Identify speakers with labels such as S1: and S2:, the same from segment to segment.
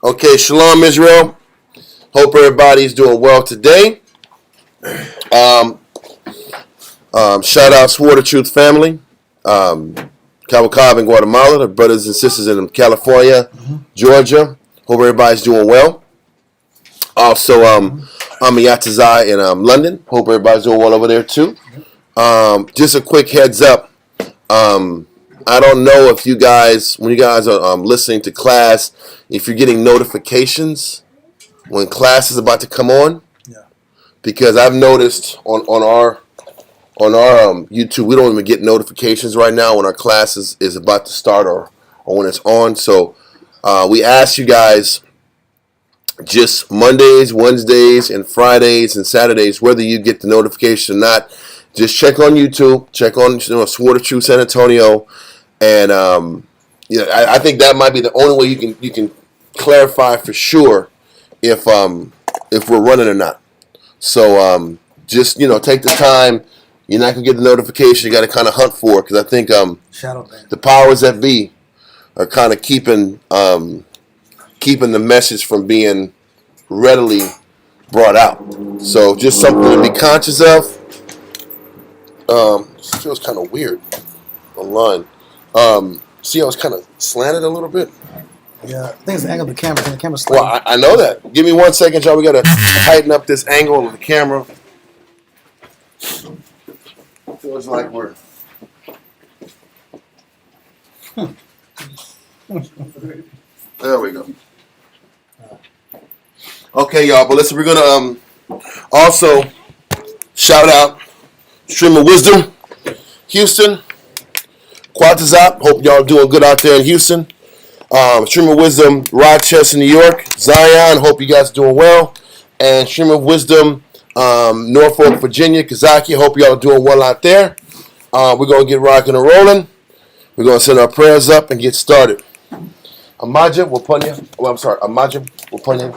S1: Okay, Shalom Israel. Hope everybody's doing well today. Shout out Swore the Truth family. Cabo Cobb in Guatemala, the brothers and sisters in California, Georgia. Hope everybody's doing well. Also, I'm Yatazai in London. Hope everybody's doing well over there too. Just a quick heads up. I don't know if you guys, when you guys are listening to class, if you're getting notifications when class is about to come on. Yeah. Because I've noticed on our YouTube, we don't even get notifications right now when our class is about to start or when it's on. So we ask you guys just Mondays, Wednesdays, and Fridays and Saturdays, whether you get the notification or not, just check on YouTube, check on Swore the Truth San Antonio, and I think that might be the only way you can clarify for sure if we're running or not. So just take the time. You're not gonna get the notification. You got to kind of hunt for it, because I think the powers that be are kind of keeping the message from being readily brought out. So just something to be conscious of. It feels kind of weird online. See how it's kind of slanted a little bit?
S2: Yeah, I think it's the angle of the camera. The camera's slanted.
S1: Well, I know that. Give me 1 second, y'all. We got to tighten up this angle of the camera. Feels like we're... There we go. Okay, y'all, but listen, we're going to also shout out Stream of Wisdom, Houston, Quatazop. Hope y'all doing good out there in Houston. Stream of Wisdom, Rochester, New York. Zion, hope you guys doing well. And Stream of Wisdom, Norfolk, Virginia. Kazaki, hope y'all doing well out there. We're going to get rocking and rolling. We're going to send our prayers up and get started. Amaja Wapunya. Oh, I'm sorry. Amaja Wapunya.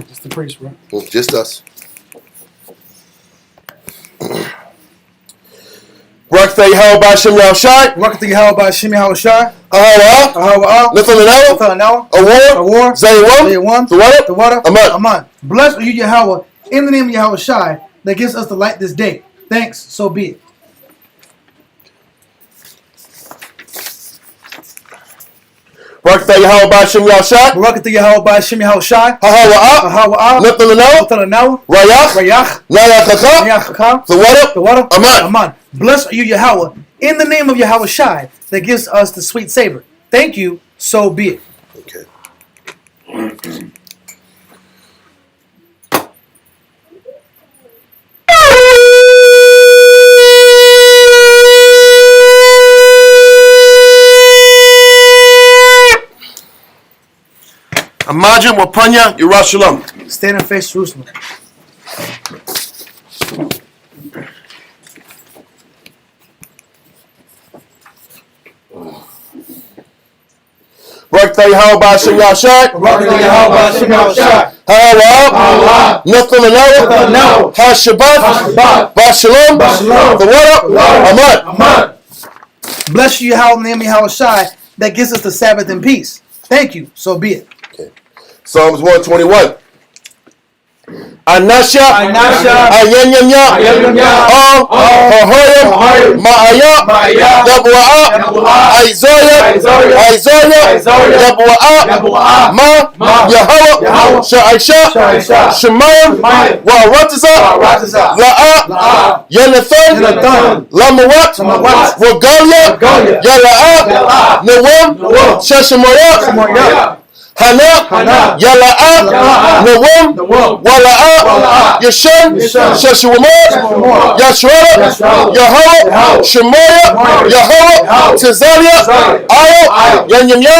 S2: Just the priest, bro.
S1: Just us. Barak Yahweh B'Shem Yahushai.
S2: Barak Yahweh B'Shem Yahushai.
S1: Ahawah. Nathanael. Awar. Zayawam. The water.
S2: Aman. Blessed are you, Yahweh, in the name of Yahushai, that gives us the light this day. Thanks, so be it.
S1: Barak Yahweh B'Shem Yahushai.
S2: Barak Yahweh B'Shem Yahushai.
S1: Ahawah. Nathanael. Rayach. Nayachachah. The water.
S2: Aman. Blessed are you, Yahweh, in the name of Yahushai, that gives us the sweet savor. Thank you, so be it.
S1: Okay. Imagine Wapanya Yerushalayim.
S2: Stand and face Jerusalem.
S1: Barak Yahweh B'Shem Yahushai.
S2: Barak Yahweh B'Shem Yahushai.
S1: Ahawah. Nathanael. HaShabbat. B'Shalom. The water. Aman.
S2: Bless you, Yahweh, in the name of Yahushai, that gives us the Sabbath in peace. Thank you, so be it.
S1: Okay. Psalms 121. Anasha, Ayanyanya, Ahoyam, Ma'aya, Yabu'a, Isaiah, Yabu'a, Ma, Yahweh, Sha'aisha, Shemayim, Wa'aratiza, La'a, Yanathan, Lamawat, Wagalia, Yala'a, Nawam, Shashamoyah, Hana, Yala'a, Nawam, Wala'a, Yashem, Sheshuamot, Yashua, Yahweh, Shemoyah, Yahweh, Tizalia, Ayo, Yanyanya,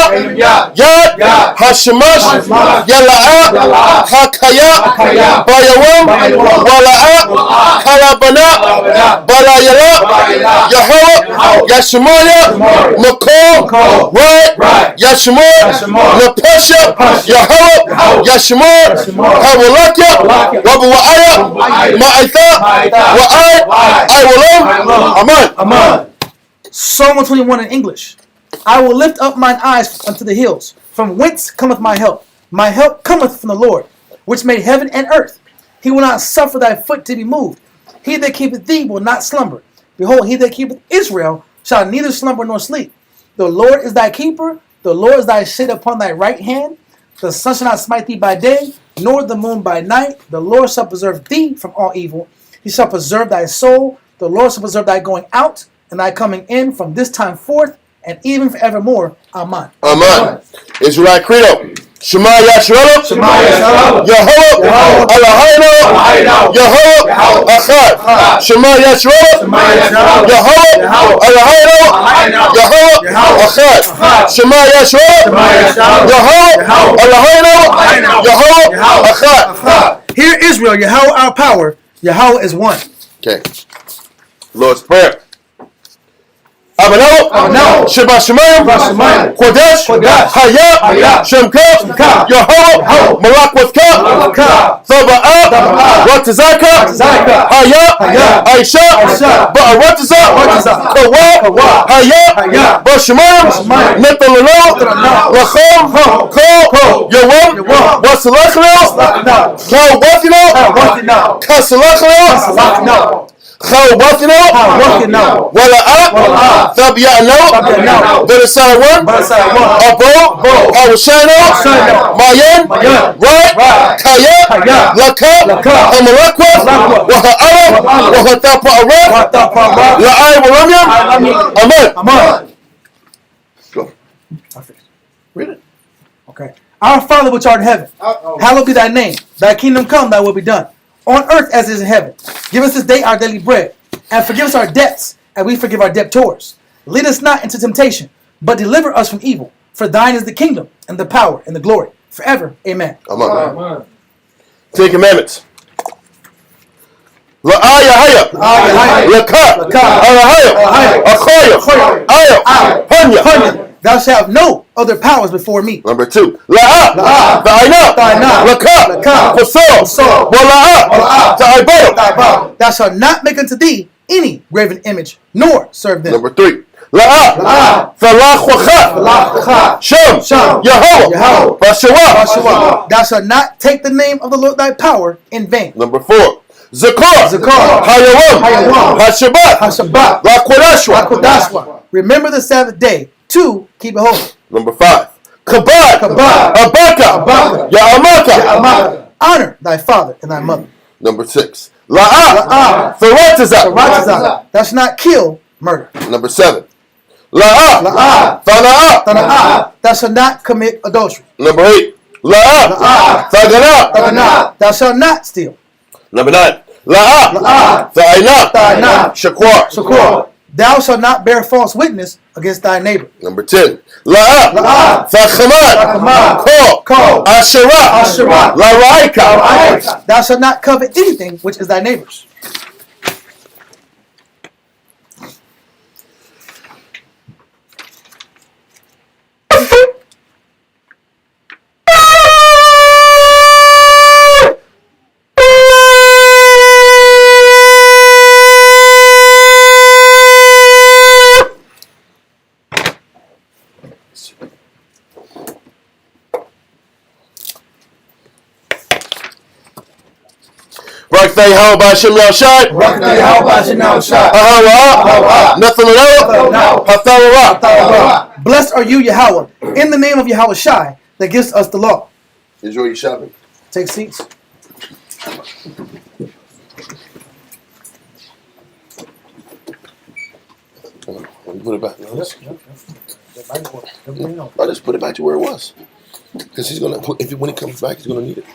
S1: Yad, Hashemash, Yala'a, Hakaya, Bayawam, Wala'a, Kalabana, Balayala, Yahweh, Yashimoyah, Makol, Right, Yashimoyah, Napesha, Yahweh, Yashimor, Hawalakia, Wabu'aya, Ma'aitha, Wa'ai,
S2: Aman. Psalm 121 in English. I will lift up mine eyes unto the hills. From whence cometh my help? My help cometh from the Lord, which made heaven and earth. He will not suffer thy foot to be moved. He that keepeth thee will not slumber. Behold, he that keepeth Israel shall neither slumber nor sleep. The Lord is thy keeper. The Lord is thy shade upon thy right hand. The sun shall not smite thee by day, nor the moon by night. The Lord shall preserve thee from all evil. He shall preserve thy soul. The Lord shall preserve thy going out and thy coming in from this time forth and even forevermore. Amen.
S1: Amen. Israelite Credo. Shema Yisrael.
S3: Shema Yisrael.
S1: Yehovah. Eloheinu. Yehovah. Echad. Shema Yisrael. Yehovah. Eloheinu. Yehovah. Echad. Shema Yisrael. Yehovah. Eloheinu. Yehovah. Echad.
S2: Hear Israel, Yahweh our power. Yahweh is one.
S1: Okay. Lord's Prayer. Abano, Sheba Shemayim, Kodesh, Hayah, Shemka, Yehovah, Malak Wathka, Thaba'ah, Ratazaka, Hayah, Aisha, Ba'arataza, Kawa, Hayah, Bashemayim, Netalano, Lachom, Ko, Yawam, Wasalachno, Chawbathino, Kasalachno, Chawbathino, Wala'ah, Thabia'ano, Benisarawan, Abo, Awashano, Mayan, Right, Kaya, Laka, Hamalakwa, Waha'ara, Wahatapa'ara, La'ai Waramyam. Amen. Go. Read it.
S2: Okay. Our Father which art in heaven, hallowed be thy name. Thy kingdom come, thy will be done. On earth as it is in heaven. Give us this day our daily bread, and forgive us our debts, and we forgive our debtors. Lead us not into temptation, but deliver us from evil. For thine is the kingdom, and the power, and the glory, forever. Amen.
S1: Amen. 10 Commandments. La'ayahaya, Laka, Alahaya, Achoya, Ayo, Hanya.
S2: Thou shalt have no other powers before me.
S1: Number 2. La'ah, Ta'ina, Laka, Pasol, Wala'ah, Ta'ibaya.
S2: Thou shalt not make unto thee any graven image, nor serve them.
S1: Number 3. La'ah, Falach Shem, Yehovah, Bashawa.
S2: Thou shalt not take the name of the Lord thy power in vain.
S1: Number 4. Zakar, Hayawam, Hashabat, Lakodashwa.
S2: Remember the Sabbath day to keep it holy.
S1: Number 5. Kabad, Abaka, Ya'amaka.
S2: Honor thy father and thy mother.
S1: Number 6. La'ah, Faratazah.
S2: Thou shalt not kill, murder.
S1: Number 7. La'ah, Tana'ah.
S2: Thou shalt not commit adultery.
S1: Number 8. La'ah, Tagana.
S2: Thou shalt not steal.
S1: Number 9. La'ah, Ta'ina, Shakwar.
S2: Thou shalt not bear false witness against thy neighbor.
S1: Number 10. La'ah, Ta'chamad, Ko, Asherah, La'raika.
S2: Thou shalt not covet anything which is thy neighbor's.
S1: Rakthei How Bashim Yashai. Nothing.
S2: Blessed are you, Yahweh, in the name of Yahweh Shai, that gives us the law.
S1: Enjoy your shopping.
S2: Take seats.
S1: Put it back. No, I just put it back to where it was. Because he's gonna put when he comes back, he's gonna need it.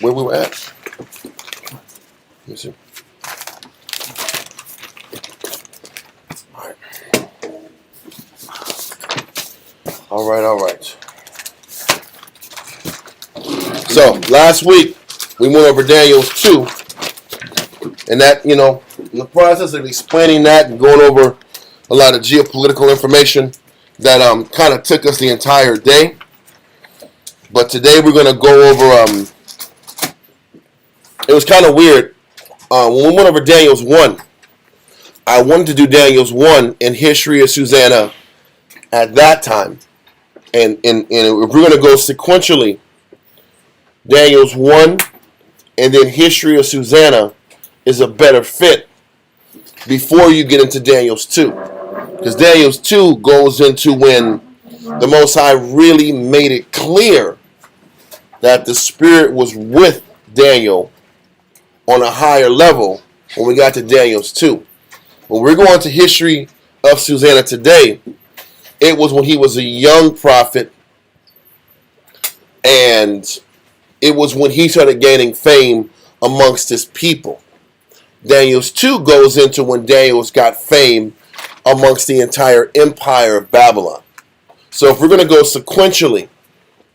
S1: Where we were at. Let me see. All right. So last week we went over Daniel 2, and that, in the process of explaining that and going over a lot of geopolitical information, that kind of took us the entire day. But today we're going to go over. It was kind of weird when we went over Daniel's 1. I wanted to do Daniel's 1 in history of Susanna at that time, and we're going to go sequentially Daniel's 1 and then History of Susanna is a better fit before you get into Daniel's 2. Because Daniel's 2 goes into when the Most High really made it clear that the Spirit was with Daniel on a higher level when we got to Daniel's 2. When we're going to History of Susanna today, it was when he was a young prophet, and it was when he started gaining fame amongst his people. Daniel's 2 goes into when Daniel's got fame amongst the entire empire of Babylon. So if we're going to go sequentially,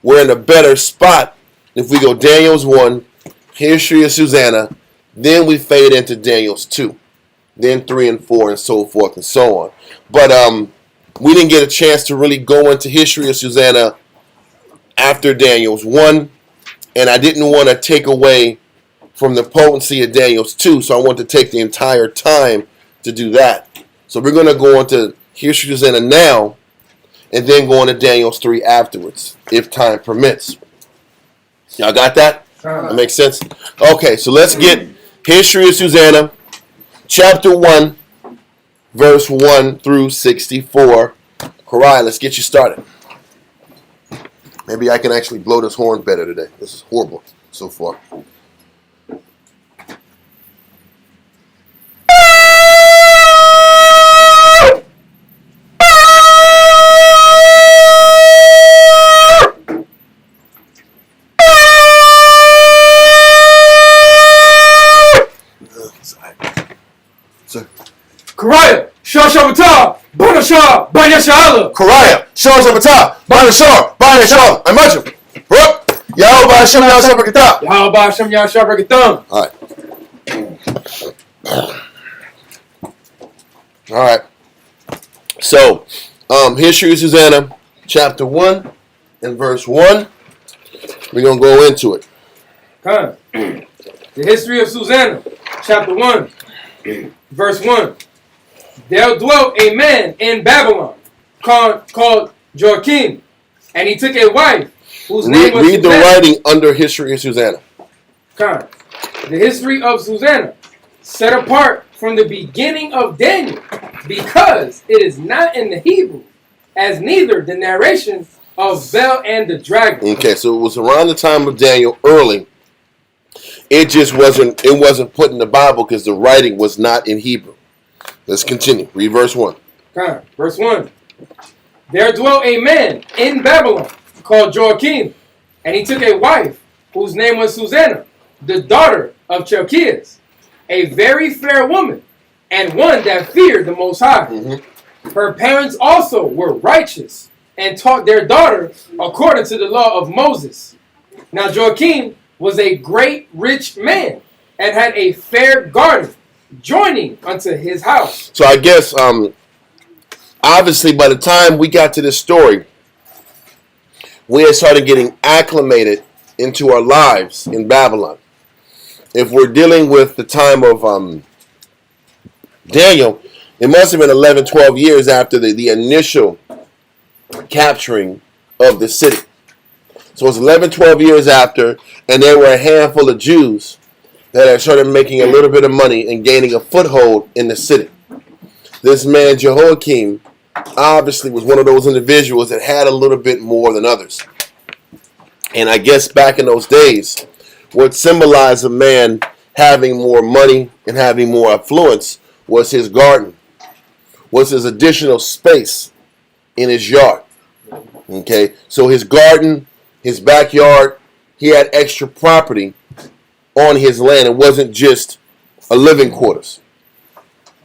S1: we're in a better spot if we go Daniel's 1, History of Susanna, then we fade into Daniel's 2, then 3 and 4, and so forth and so on. But we didn't get a chance to really go into History of Susanna after Daniel's 1, and I didn't want to take away from the potency of Daniel's 2, so I want to take the entire time to do that. So we're going to go into History of Susanna now, and then go into Daniel's 3 afterwards, if time permits. Y'all got that? That makes sense? Okay, so let's get History of Susanna, chapter 1, verse 1 through 64. Karai, let's get you started. Maybe I can actually blow this horn better today. This is horrible so far.
S3: Karaya, Shah Shabbatah, Bana Shah, Banya Sha'ala.
S1: Karaya, Shah Shabbatah, Bana Shah, Bana Shah, and much of Yahweh Hashem Yahweh Shabbatah.
S3: Yahweh Hashem Yahweh Shabbatah.
S1: All right. So, History of Susanna, chapter 1 and verse 1. We're going to go into it.
S3: The History of Susanna, chapter 1, verse 1. There dwelt a man in Babylon called Joachim, and he took a wife whose name was
S1: Read the
S3: Susanna.
S1: writing under History of Susanna.
S3: The History of Susanna, set apart from the beginning of Daniel, because it is not in the Hebrew, as neither the narration of Bel and the dragon.
S1: Okay, so it was around the time of Daniel early. It just wasn't put in the Bible because the writing was not in Hebrew. Let's continue. Read verse 1.
S3: Verse 1. There dwelt a man in Babylon called Joachim, and he took a wife whose name was Susanna, the daughter of Chelcias, a very fair woman, and one that feared the Most High. Mm-hmm. Her parents also were righteous, and taught their daughter according to the law of Moses. Now Joachim was a great rich man, and had a fair garden joining unto his house.
S1: So I guess, obviously, by the time we got to this story, we had started getting acclimated into our lives in Babylon. If we're dealing with the time of Daniel, it must have been 11, 12 years after the initial capturing of the city. So it's 11, 12 years after, and there were a handful of Jews that had started making a little bit of money and gaining a foothold in the city. This man, Jehoiakim, obviously was one of those individuals that had a little bit more than others. And I guess back in those days, what symbolized a man having more money and having more affluence was his garden, was his additional space in his yard. Okay, so his garden, his backyard, he had extra property on his land. It wasn't just a living quarters.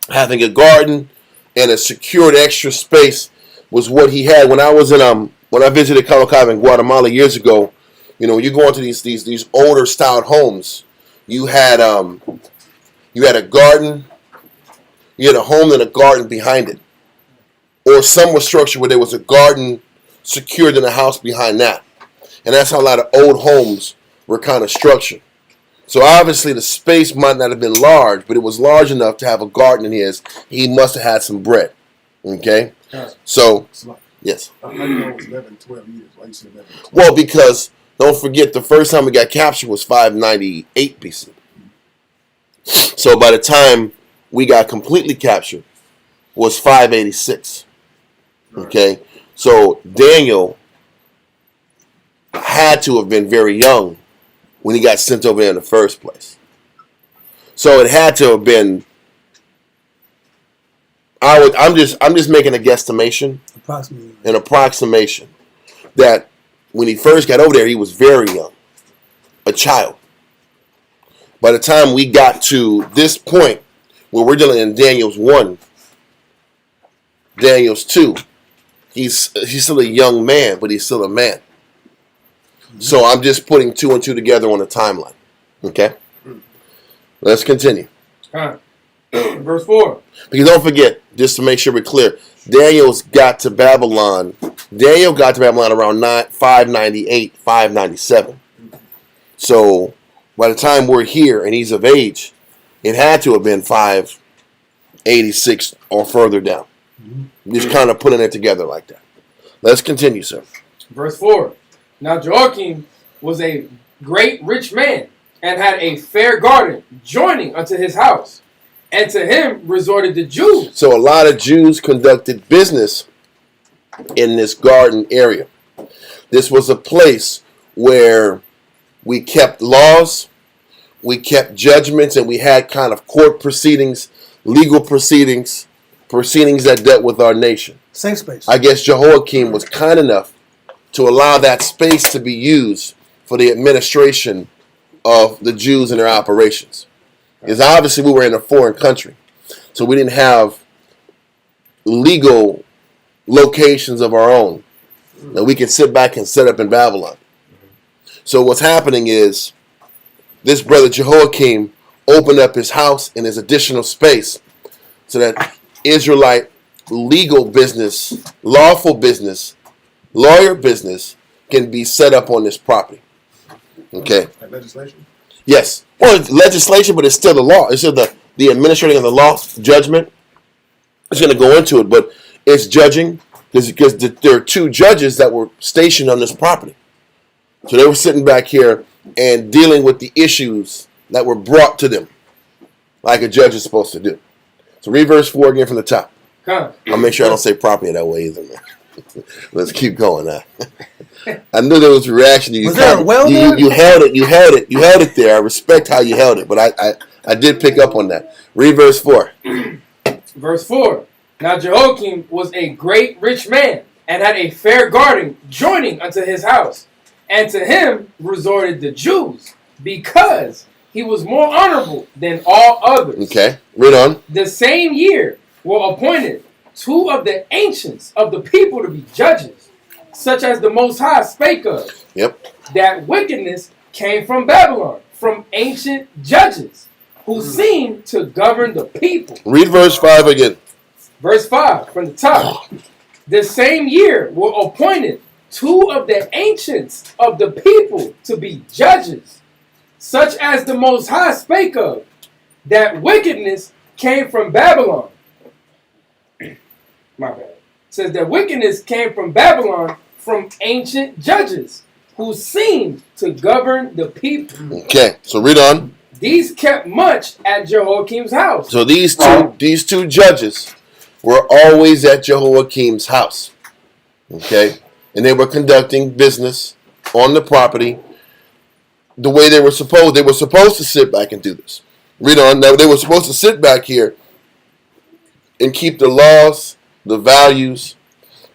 S1: Having a garden and a secured extra space was what he had. When I was in when I visited Cabo in Guatemala years ago, you know, when you go into these older styled homes, you had a garden, you had a home and a garden behind it, or some was structured where there was a garden secured in a house behind that, and that's how a lot of old homes were kind of structured. So obviously the space might not have been large, but it was large enough to have a garden in his. He must have had some bread. Okay? So, yes.
S4: I know it was 11, 12 years. Why you said 11, 12?
S1: Well, because Don't forget, the first time we got captured was 598 BC. So by the time we got completely captured was 586. Okay? So Daniel had to have been very young when he got sent over there in the first place. So it had to have been. I'm just making a guesstimation, an approximation, that when he first got over there, he was very young, a child. By the time we got to this point, where we're dealing in Daniel's 1, Daniel's 2, he's still a young man, but he's still a man. So I'm just putting 2 and 2 together on a timeline. Okay? Let's continue.
S3: Verse 4.
S1: Because don't forget, just to make sure we're clear, Daniel got to Babylon around 598, 597. So by the time we're here and he's of age, it had to have been 586 or further down. Just kind of putting it together like that. Let's continue, sir.
S3: Verse 4. Now Joachim was a great rich man, and had a fair garden joining unto his house. And to him resorted the Jews.
S1: So a lot of Jews conducted business in this garden area. This was a place where we kept laws, we kept judgments, and we had kind of court proceedings, legal proceedings that dealt with our nation.
S2: Safe space.
S1: I guess Jehoiakim was kind enough to allow that space to be used for the administration of the Jews and their operations. Because obviously we were in a foreign country, so we didn't have legal locations of our own that we can sit back and set up in Babylon. So what's happening is this brother Jehoiakim opened up his house and his additional space so that Israelite legal business, lawful business, lawyer business can be set up on this property. Okay.
S4: Like legislation?
S1: Yes. Well, it's legislation, but it's still the law. It's still the administrating of the law, judgment. It's going to go into it, but it's judging because there are 2 judges that were stationed on this property. So they were sitting back here and dealing with the issues that were brought to them, like a judge is supposed to do. So read verse 4 again from the top. I'll make sure I don't say property that way either, man. Let's keep going now. I knew there was a reaction.
S2: Was there a well there?
S1: You held it there. I respect how you held it, but I did pick up on that. Read verse 4.
S3: Verse 4. Now Jehoiakim was a great rich man, and had a fair garden joining unto his house. And to him resorted the Jews, because he was more honorable than all others.
S1: Okay, read on.
S3: The same year were appointed 2 of the ancients of the people to be judges, such as the Most High spake of.
S1: Yep.
S3: That wickedness came from Babylon, from ancient judges, who seemed to govern the people.
S1: Read verse 5 again.
S3: Verse 5 from the top. The same year were appointed 2 of the ancients of the people to be judges, such as the Most High spake of. That wickedness came from Babylon. My bad. It says that wickedness came from Babylon, from ancient judges, who seemed to govern the people.
S1: Okay, so read on.
S3: These kept much at Jehoiakim's house.
S1: So these two judges were always at Jehoiakim's house. Okay, and they were conducting business on the property the way they were supposed. They were supposed to sit back and do this. Read on. Now they were supposed to sit back here and keep the laws, the values,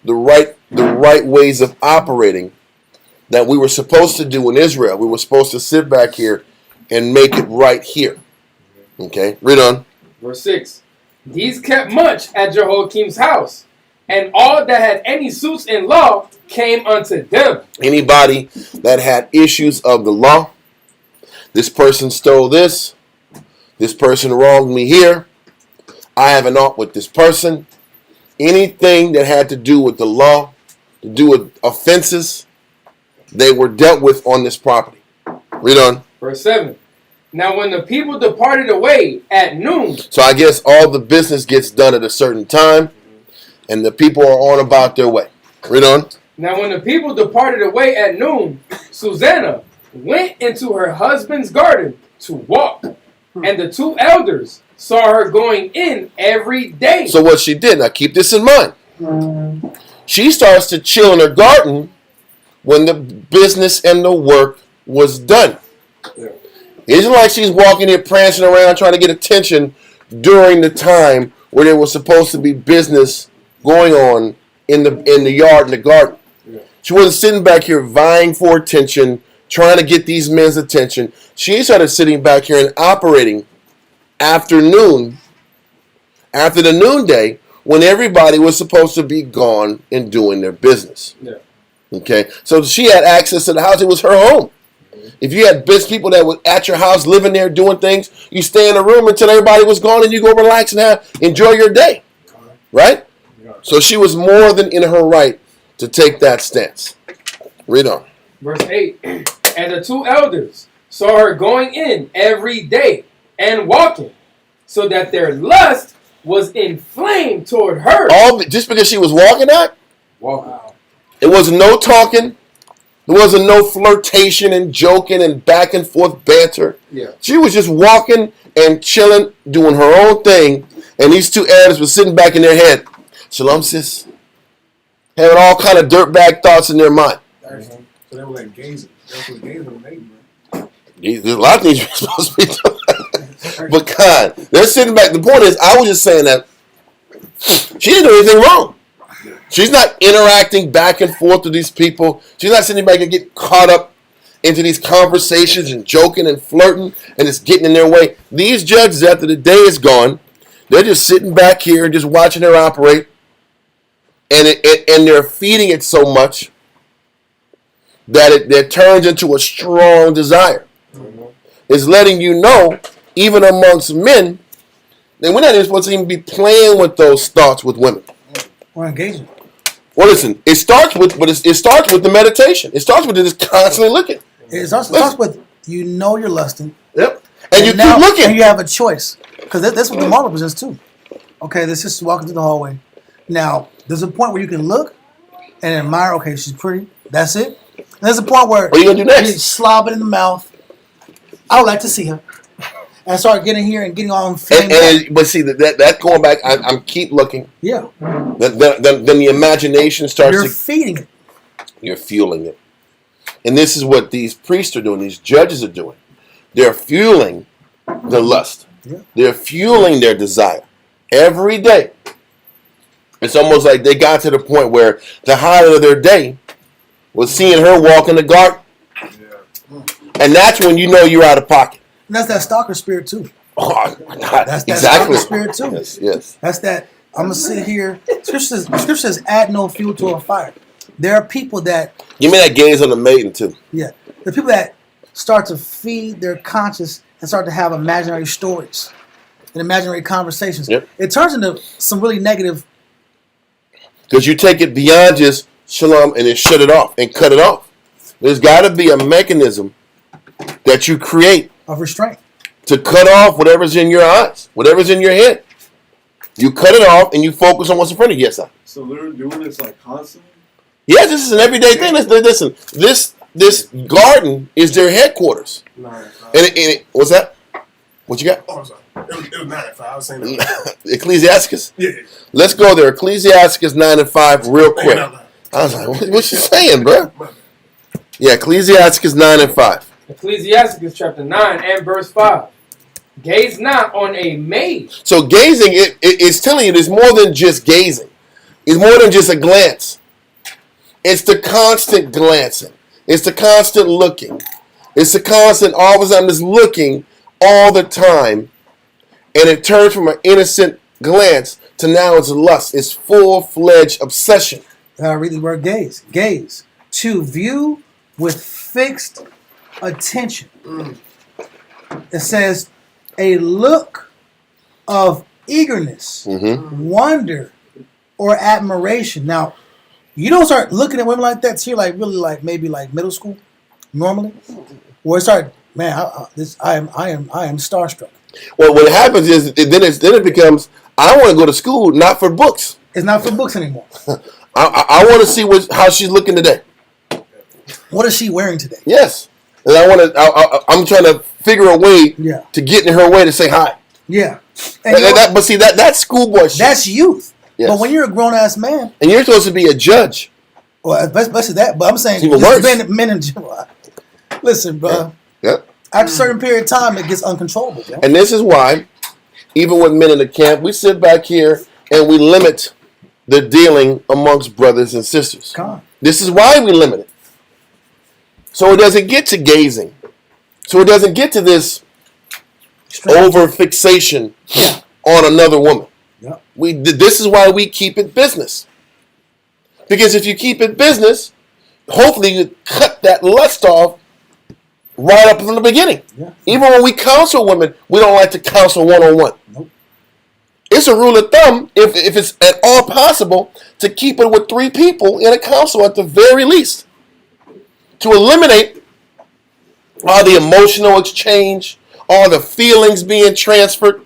S1: the right ways of operating that we were supposed to do in Israel. We were supposed to sit back here and make it right here. Okay, read on.
S3: Verse 6. These kept much at Jehoiakim's house, and all that had any suits in law came unto them.
S1: Anybody that had issues of the law, this person stole this person wronged me here, I have an ought with this person. Anything that had to do with the law, to do with offenses, they were dealt with on this property. Read on.
S3: Verse 7. Now when the people departed away at noon.
S1: So I guess all the business gets done at a certain time, and the people are on about their way. Read on.
S3: Now when the people departed away at noon, Susanna went into her husband's garden to walk, and the 2 elders saw her going in every day.
S1: So what she did, now keep this in mind. She starts to chill in her garden when the business and the work was done. It isn't like she's walking here prancing around trying to get attention during the time where there was supposed to be business going on in the yard, in the garden. She wasn't sitting back here vying for attention, trying to get these men's attention. She started sitting back here and operating after the noonday, when everybody was supposed to be gone and doing their business.
S3: Yeah.
S1: Okay, so she had access to the house. It was her home. If you had business people that were at your house, living there, doing things, you stay in a room until everybody was gone, and you go relax and enjoy your day, right? So she was more than in her right to take that stance. Read on.
S3: Verse 8. And the 2 elders saw her going in every day and walking, so that their lust was inflamed toward her.
S1: All just because she was walking out?
S3: Walking.
S1: It wasn't no talking. There wasn't no flirtation and joking and back and forth banter.
S3: Yeah.
S1: She was just walking and chilling, doing her own thing, and these 2 elders were sitting back in their head. Shalom, sis. Having all kind of dirtbag thoughts in their mind.
S4: So they were like gazing. That's what gazing was made, man.
S1: There's a lot of things you're supposed to be doing. But God, they're sitting back. The point is, I was just saying that she didn't do anything wrong. She's not interacting back and forth with these people. She's not sitting back and getting caught up into these conversations and joking and flirting and it's getting in their way. These judges, after the day is gone, they're just sitting back here and just watching her operate. And they're feeding it so much that it turns into a strong desire. It's letting you know, even amongst men, that we're not even supposed to even be playing with those thoughts with women.
S2: Or engaging.
S1: Well, listen, it starts with the meditation. It starts with just constantly looking.
S2: It starts with you know you're lusting.
S1: Yep. And you
S2: now,
S1: keep looking.
S2: And you have a choice. Because that's what the model presents too. Okay, this is walking through the hallway. Now, there's a point where you can look and admire, okay, she's pretty. That's it. And there's a point where
S1: what are you going to do next?
S2: you slob it in the mouth. I would like to see her. And start getting here and getting on
S1: and but see, that going back, I'm keep looking.
S2: Yeah.
S1: Then the imagination starts
S2: You're feeding it.
S1: You're fueling it. And this is what these priests are doing, these judges are doing. They're fueling the lust.
S2: Yeah.
S1: They're fueling their desire. Every day. It's almost like they got to the point where the highlight of their day was seeing her walk in the garden. Yeah. And that's when you know you're out of pocket.
S2: And that's that stalker spirit too.
S1: Oh, my God.
S2: That's that
S1: exactly.
S2: stalker spirit too.
S1: Yes.
S2: That's that. I'm gonna sit here. Scripture says, "Add no fuel to a fire." There are people that
S1: give me that gaze on the maiden too.
S2: Yeah, the people that start to feed their conscience and start to have imaginary stories and imaginary conversations.
S1: Yep.
S2: It turns into some really negative.
S1: Because you take it beyond just shalom and then shut it off and cut it off. There's got to be a mechanism that you create
S2: Of restraint.
S1: to cut off whatever's in your eyes, whatever's in your head. You cut it off and you focus on what's in front of you. Yes, sir.
S4: So they're doing this like constantly?
S1: Yes, this is an everyday thing. Listen, this garden is their headquarters. What's that? What you got?
S4: Oh, I'm sorry. It was 9 and 5. I was saying that.
S1: Ecclesiasticus.
S4: Yeah.
S1: Let's go there. Ecclesiasticus 9 and 5 real quick. I was like, what's she saying, bro? Yeah, Ecclesiasticus 9 and 5.
S3: Ecclesiasticus chapter 9 and verse 5. Gaze not on a maid.
S1: So gazing, it's telling you there's more than just gazing. It's more than just a glance. It's the constant glancing. It's the constant looking. It's the constant, all of a sudden, just looking all the time. And it turns from an innocent glance to now it's lust. It's full-fledged obsession.
S2: I read the word gaze. Gaze. To view with fixed attention. It says a look of eagerness, wonder, or admiration. Now, you don't start looking at women like that till you're like really like maybe like middle school, normally, where it start. Man, I am starstruck.
S1: Well, what happens is then it becomes I want to go to school not for books.
S2: It's not for books anymore.
S1: I want to see how she's looking today.
S2: What is she wearing today?
S1: Yes. And I'm trying to figure a way to get in her way to say hi.
S2: Yeah.
S1: But see, that's schoolboy shit.
S2: That's youth.
S1: Yes.
S2: But when you're a grown-ass man.
S1: And you're supposed to be a judge.
S2: Well, especially that. But I'm saying, men in general. Listen, bro.
S1: Yep.
S2: After a certain period of time, it gets uncontrollable, bro.
S1: And this is why, even with men in the camp, we sit back here and we limit the dealing amongst brothers and sisters. This is why we limit it. So it doesn't get to gazing. So it doesn't get to this over fixation on another woman.
S2: Yeah.
S1: This is why we keep it business. Because if you keep it business, hopefully you cut that lust off right up from the beginning.
S2: Yeah.
S1: Even when we counsel women, we don't like to counsel one-on-one.
S2: Nope.
S1: It's a rule of thumb, if it's at all possible, to keep it with 3 people in a council at the very least. To eliminate all the emotional exchange, all the feelings being transferred,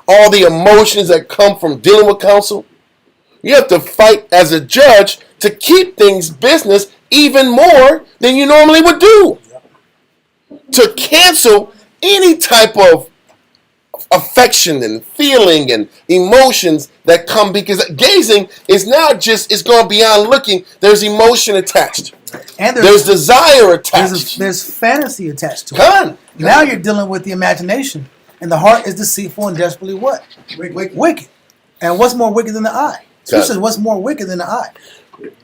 S1: all the emotions that come from dealing with counsel. You have to fight as a judge to keep things business even more than you normally would do. To cancel any type of affection and feeling and emotions that come, because gazing is not just, it's going beyond looking. There's emotion attached. And there's desire attached.
S2: There's fantasy attached to it. Now you're dealing with the imagination. And the heart is deceitful and desperately what? Wicked. And what's more wicked than the eye? Scripture says what's more wicked than the eye?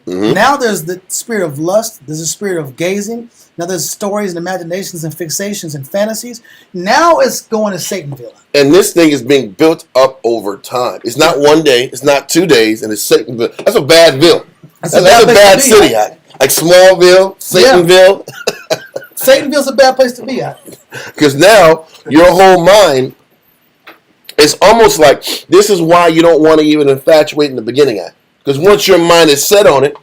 S2: Mm-hmm. Now there's the spirit of lust. There's a spirit of gazing. Now there's stories and imaginations and fixations and fantasies. Now it's going to Satanville.
S1: And this thing is being built up over time. It's not one day. It's not 2 days. And it's Satanville. That's a bad ville. That's a bad city. Like Smallville, Satanville.
S2: Yeah. Satanville's a bad place to be at.
S1: Because now your whole mind is almost like, this is why you don't want to even infatuate in the beginning at. Because once your mind is set on it,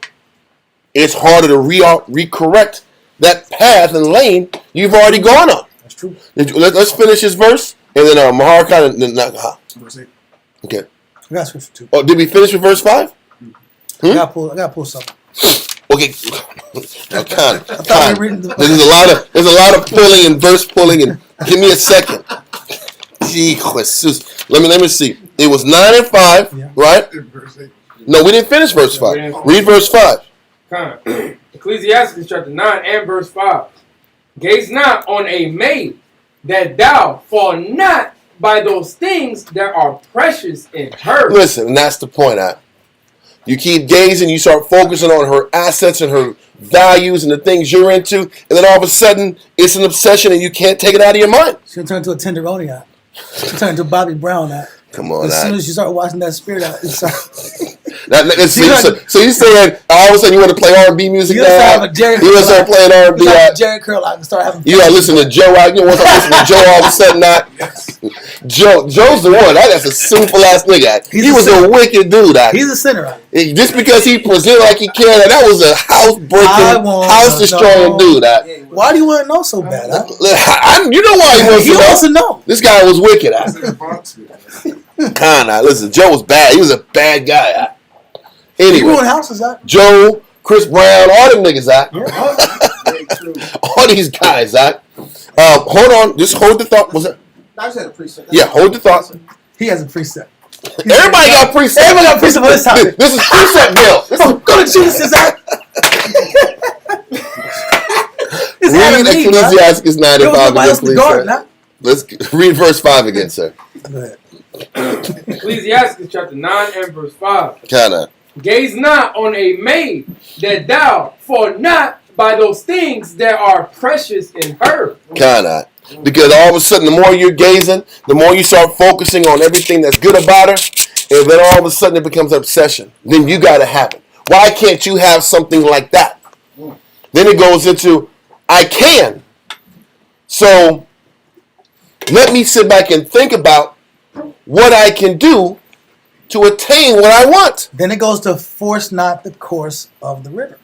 S1: it's harder to recorrect that path and lane you've already gone on.
S2: That's true.
S1: Let's finish this verse, and then Mahar kind of.
S4: Verse 8.
S1: Okay.
S2: I got scripture too.
S1: Oh, did we finish with verse 5?
S2: I gotta pull something.
S1: Okay. There's a lot of pulling and verse pulling, and give me a second. Jesus. Let me see. It was 9 and 5, right?
S4: Verse 8.
S1: No, we didn't finish verse 5. Read verse 5.
S3: Ecclesiastes chapter 9 and verse 5. Gaze not on a maid, that thou fall not by those things that are precious in her.
S1: Listen, and that's the point. You keep gazing, you start focusing on her assets and her values and the things you're into, and then all of a sudden, it's an obsession and you can't take it out of your mind.
S2: She'll turn into a tenderoni out. She'll turn into Bobby Brown out.
S1: Come on,
S2: as soon as you start watching that spirit out,
S1: so you saying all of a sudden you want to play R&B music now? You want to start playing R&B out?
S2: Jerry Curl out and start having.
S1: You got to listen to Joe out. You want to listen to Joe all of a sudden now? Joe's the one. That's a sinful ass nigga. He was a wicked dude.
S2: He's a sinner.
S1: Just because he presented like he can, that was a house breaking, house destroying dude.
S2: Why do you want to know so bad?
S1: You know why he wants to know. This guy was wicked. Listen, Joe was bad. He was a bad guy. Anyway,
S2: ruined houses,
S1: Joe, Chris Brown, all them niggas, all these guys, hold on, just hold the thought. Was it?
S5: I just had a precept.
S1: Yeah, hold the thought.
S2: He has a precept.
S1: Everybody got precept.
S2: Everybody got precept for this topic.
S1: This is precept bill.
S2: Go to Jesus,
S1: Read Ecclesiastes 9 and 5 again, please, sir. Let's read verse 5 again, sir.
S2: Go ahead.
S3: Ecclesiastes chapter 9 and verse 5.
S1: Kinda.
S3: Gaze not on a maid, that thou fall not by those things that are precious in her.
S1: Kinda. Because all of a sudden, the more you're gazing, the more you start focusing on everything that's good about her, and then all of a sudden it becomes obsession. Then you gotta have it. Why can't you have something like that? Then it goes into, I can. So, let me sit back and think about what I can do to attain what I want.
S2: Then it goes to force not the course of the river.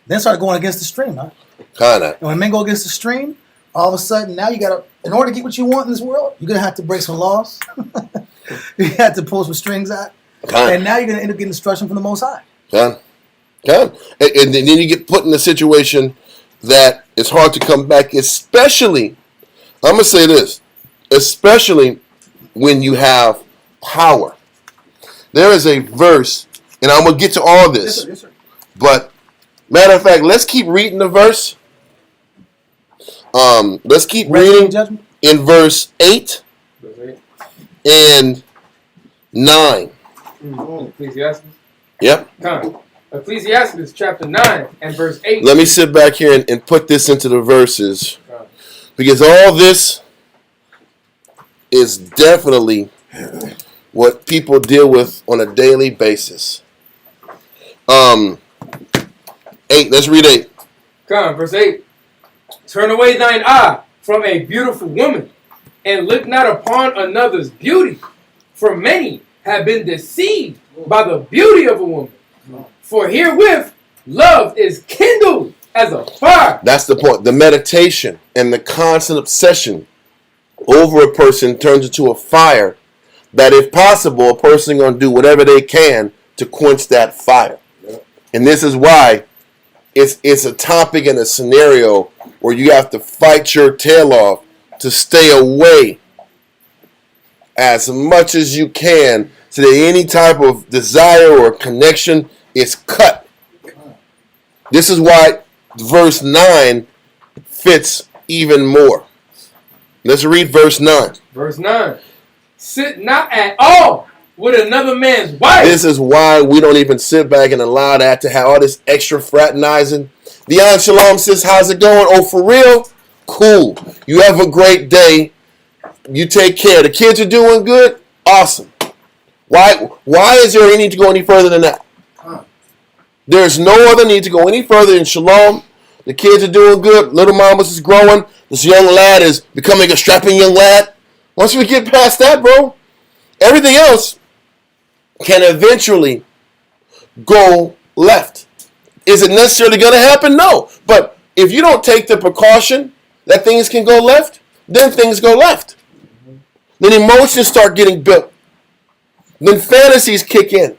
S2: Then start going against the stream,
S1: Kinda.
S2: And when men go against the stream, all of a sudden now you gotta, in order to get what you want in this world, you're gonna have to break some laws. You have to pull some strings out.
S1: Kinda.
S2: And now you're gonna end up getting instruction from the Most High.
S1: And then you get put in a situation that it's hard to come back, especially, I'm going to say this, especially when you have power. There is a verse, and I'm going to get to all this,
S2: Yes, sir. Yes, sir.
S1: but matter of fact, let's keep reading the verse. Let's keep reading
S2: Judgment.
S1: in verse 8 and 9.
S3: Ecclesiastes.
S1: Yep.
S3: Come. Ecclesiastes chapter 9 and verse 8.
S1: Let me sit back here and put this into the verses, because all this is definitely what people deal with on a daily basis. 8. Let's read 8.
S3: Come, verse 8. Turn away thine eye from a beautiful woman, and look not upon another's beauty. For many have been deceived by the beauty of a woman. For herewith love is kindled as a fire.
S1: That's the point. The meditation and the constant obsession over a person turns into a fire that, if possible, a person is going to do whatever they can to quench that fire. And this is why it's a topic and a scenario where you have to fight your tail off to stay away as much as you can so that any type of desire or connection is cut. This is why verse 9 fits even more. Let's read verse 9.
S3: Verse 9. Sit not at all with another man's wife.
S1: This is why we don't even sit back and allow that to have all this extra fraternizing. Dion Shalom says, how's it going? Oh, for real? Cool. You have a great day. You take care. The kids are doing good? Awesome. Why is there any need to go any further than that? There's no other need to go any further than shalom. The kids are doing good. Little mamas is growing. This young lad is becoming a strapping young lad. Once we get past that, bro, everything else can eventually go left. Is it necessarily going to happen? No. But if you don't take the precaution that things can go left, then things go left. Then emotions start getting built. Then fantasies kick in.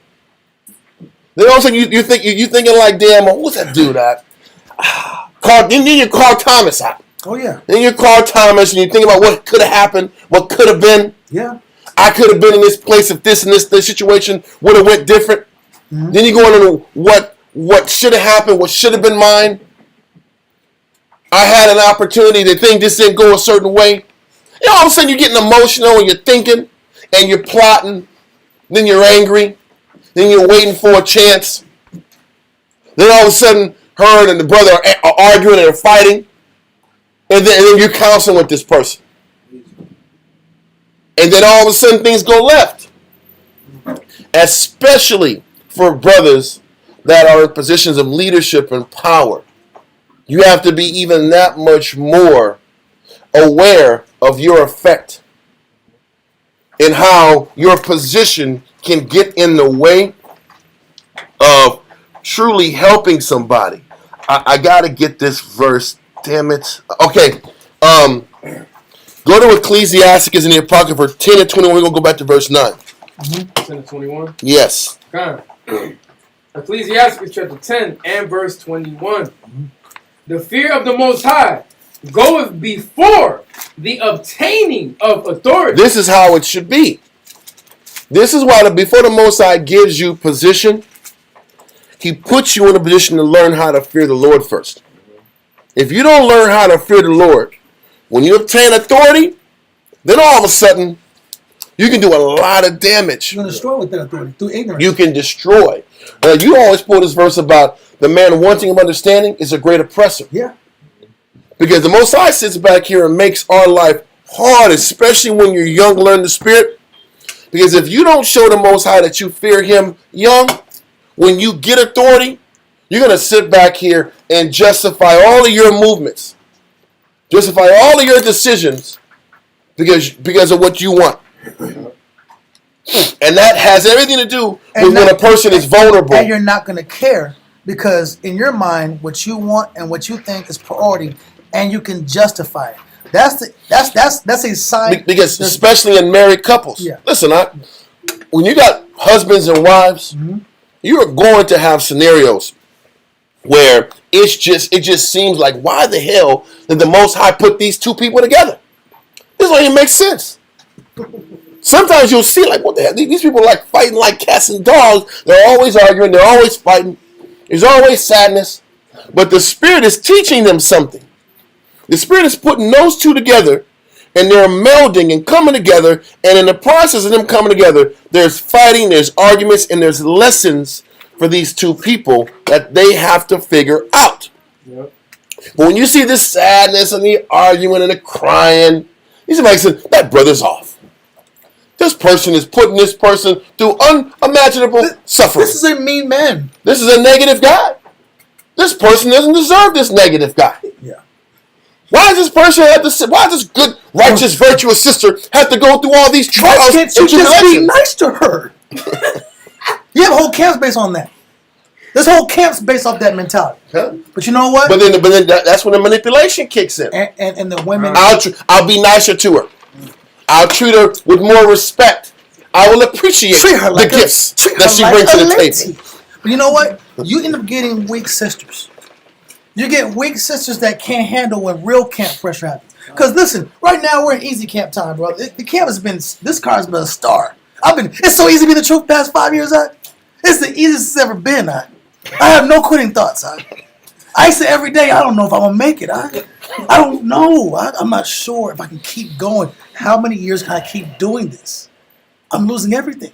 S1: Then all of a sudden you're thinking like, damn, what's that dude at? Then you call Thomas out.
S2: Oh, yeah.
S1: Then you call Thomas and you think about what could have happened, what could have been.
S2: Yeah.
S1: I could have been in this place if this and this situation would have went different. Mm-hmm. Then you go into what should have happened, what should have been mine. I had an opportunity to think this didn't go a certain way. And all of a sudden you're getting emotional and you're thinking and you're plotting. Then you're angry. Then you're waiting for a chance. Then all of a sudden her and the brother are arguing and are fighting. And then you're counseling with this person. And then all of a sudden things go left. Especially for brothers that are in positions of leadership and power. You have to be even that much more aware of your effect and how your position can get in the way of truly helping somebody. I got to get this verse. Damn it. Okay. Go to Ecclesiastes in the Apocrypha 10 and 21. We're going to go back to verse 9.
S3: 10 and 21.
S1: Yes.
S3: Come. Ecclesiastes chapter 10 and verse 21. The fear of the Most High goeth before the obtaining of authority.
S1: This is how it should be. This is why before the Most High gives you position, He puts you in a position to learn how to fear the Lord first. If you don't learn how to fear the Lord, when you obtain authority, then all of a sudden, you can do a lot of damage.
S2: You're going to destroy with that authority through ignorance.
S1: You can destroy. You always pull this verse about the man wanting of understanding is a great oppressor.
S2: Yeah.
S1: Because the Most High sits back here and makes our life hard, especially when you're young, learn the Spirit. Because if you don't show the Most High that you fear Him young, when you get authority, you're going to sit back here and justify all of your movements. Justify all of your decisions because of what you want. And that has everything to do with when a person is vulnerable.
S2: And you're not going to care because in your mind, what you want and what you think is priority, and you can justify it. That's a sign.
S1: Because especially in married couples.
S2: Yeah.
S1: Listen, when you got husbands and wives, you are going to have scenarios where it just seems like, why the hell did the Most High put these two people together? This don't even make sense. Sometimes you'll see, like, what the hell? These people are like fighting like cats and dogs. They're always arguing. They're always fighting. There's always sadness. But the Spirit is teaching them something. The Spirit is putting those two together, and they're melding and coming together. And in the process of them coming together, there's fighting, there's arguments, and there's lessons for these two people that they have to figure out.
S3: Yep.
S1: But when you see this sadness and the arguing and the crying, you see, like, that brother's off. This person is putting this person through unimaginable suffering.
S2: This is a mean man.
S1: This is a negative guy. This person doesn't deserve this negative guy.
S2: Yeah.
S1: Why does this person have to? Why does this good, righteous, virtuous sister have to go through all these trials
S2: Why
S1: and
S2: can't you just be
S1: tribulations?
S2: nice to her? You have a whole camp's based on that. This whole camp's based off that mentality.
S1: Huh?
S2: But you know what?
S1: But then that's when the manipulation kicks in.
S2: And the women.
S1: I'll be nicer to her. I'll treat her with more respect. I will appreciate the gifts that she brings to the table.
S2: But you know what? You end up getting weak sisters. You get weak sisters that can't handle when real camp pressure happens. Because listen, right now we're in easy camp time, bro. The camp has been, this car has been a star. It's so easy to be the truth past 5 years, It's the easiest it's ever been, I have no quitting thoughts, I say every day, I don't know if I'm going to make it, I don't know. I'm not sure if I can keep going. How many years can I keep doing this? I'm losing everything.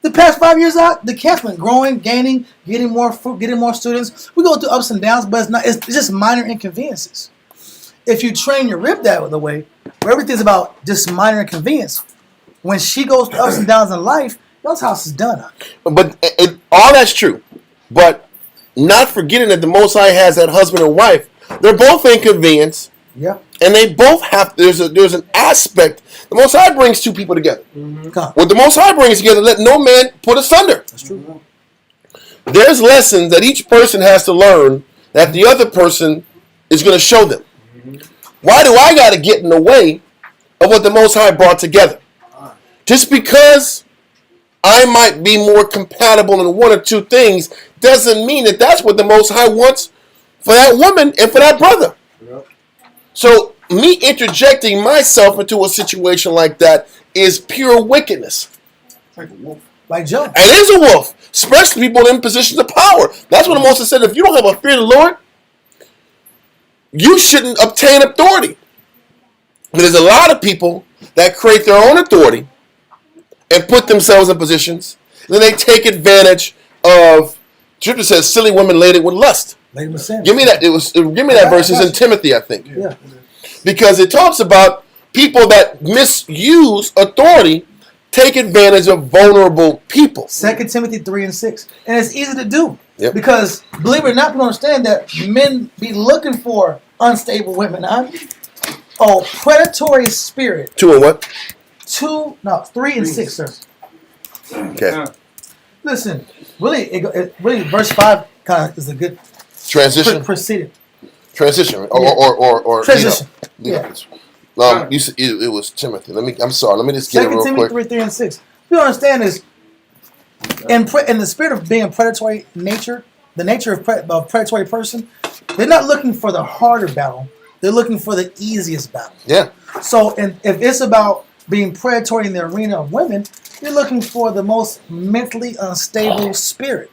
S2: The past 5 years the camp's been growing, gaining, getting more fruit, getting more students. We go through ups and downs, but it's just minor inconveniences. If you train your rib that way, where everything's about just minor inconvenience, when she goes through ups and downs in life, y'all's house is done.
S1: But all that's true. But not forgetting that the Most High has that husband and wife. They're both inconvenienced.
S2: Yeah.
S1: And they both have, there's an aspect. The Most High brings two people together.
S2: Mm-hmm.
S1: What the Most High brings together, let no man put asunder.
S2: That's true.
S1: There's lessons that each person has to learn that the other person is going to show them. Mm-hmm. Why do I got to get in the way of what the Most High brought together? Just because I might be more compatible in one or two things doesn't mean that that's what the Most High wants for that woman and for that brother. Yep. So me interjecting myself into a situation like that is pure wickedness.
S4: Like a wolf.
S2: Like Joe.
S1: And it is a wolf, especially people in positions of power. That's what the Most High said. If you don't have a fear of the Lord, you shouldn't obtain authority. But there's a lot of people that create their own authority and put themselves in positions. And then they take advantage of, Scripture says, silly women laden with lust.
S2: Laden with sin.
S1: Give me that. Give me that verse. It's in Timothy, I think.
S2: Yeah.
S1: Because it talks about people that misuse authority take advantage of vulnerable people.
S2: 2 Timothy 3 and 6. And it's easy to do.
S1: Yep.
S2: Because, believe it or not, people understand that men be looking for unstable women. Oh, predatory spirit.
S1: 2 and what?
S2: 3 and 6, sir.
S1: Okay.
S2: Listen, really, verse 5 kind of is a good
S1: transition.
S2: Preceding.
S1: Transition, or
S2: transition.
S1: You said it was Timothy. I'm sorry. Let me just get it real quick. 2
S2: Timothy 3 and 6. You understand is in the spirit of being predatory nature, the nature of a predatory person, they're not looking for the harder battle. They're looking for the easiest battle.
S1: Yeah.
S2: So, if it's about being predatory in the arena of women, you're looking for the most mentally unstable spirit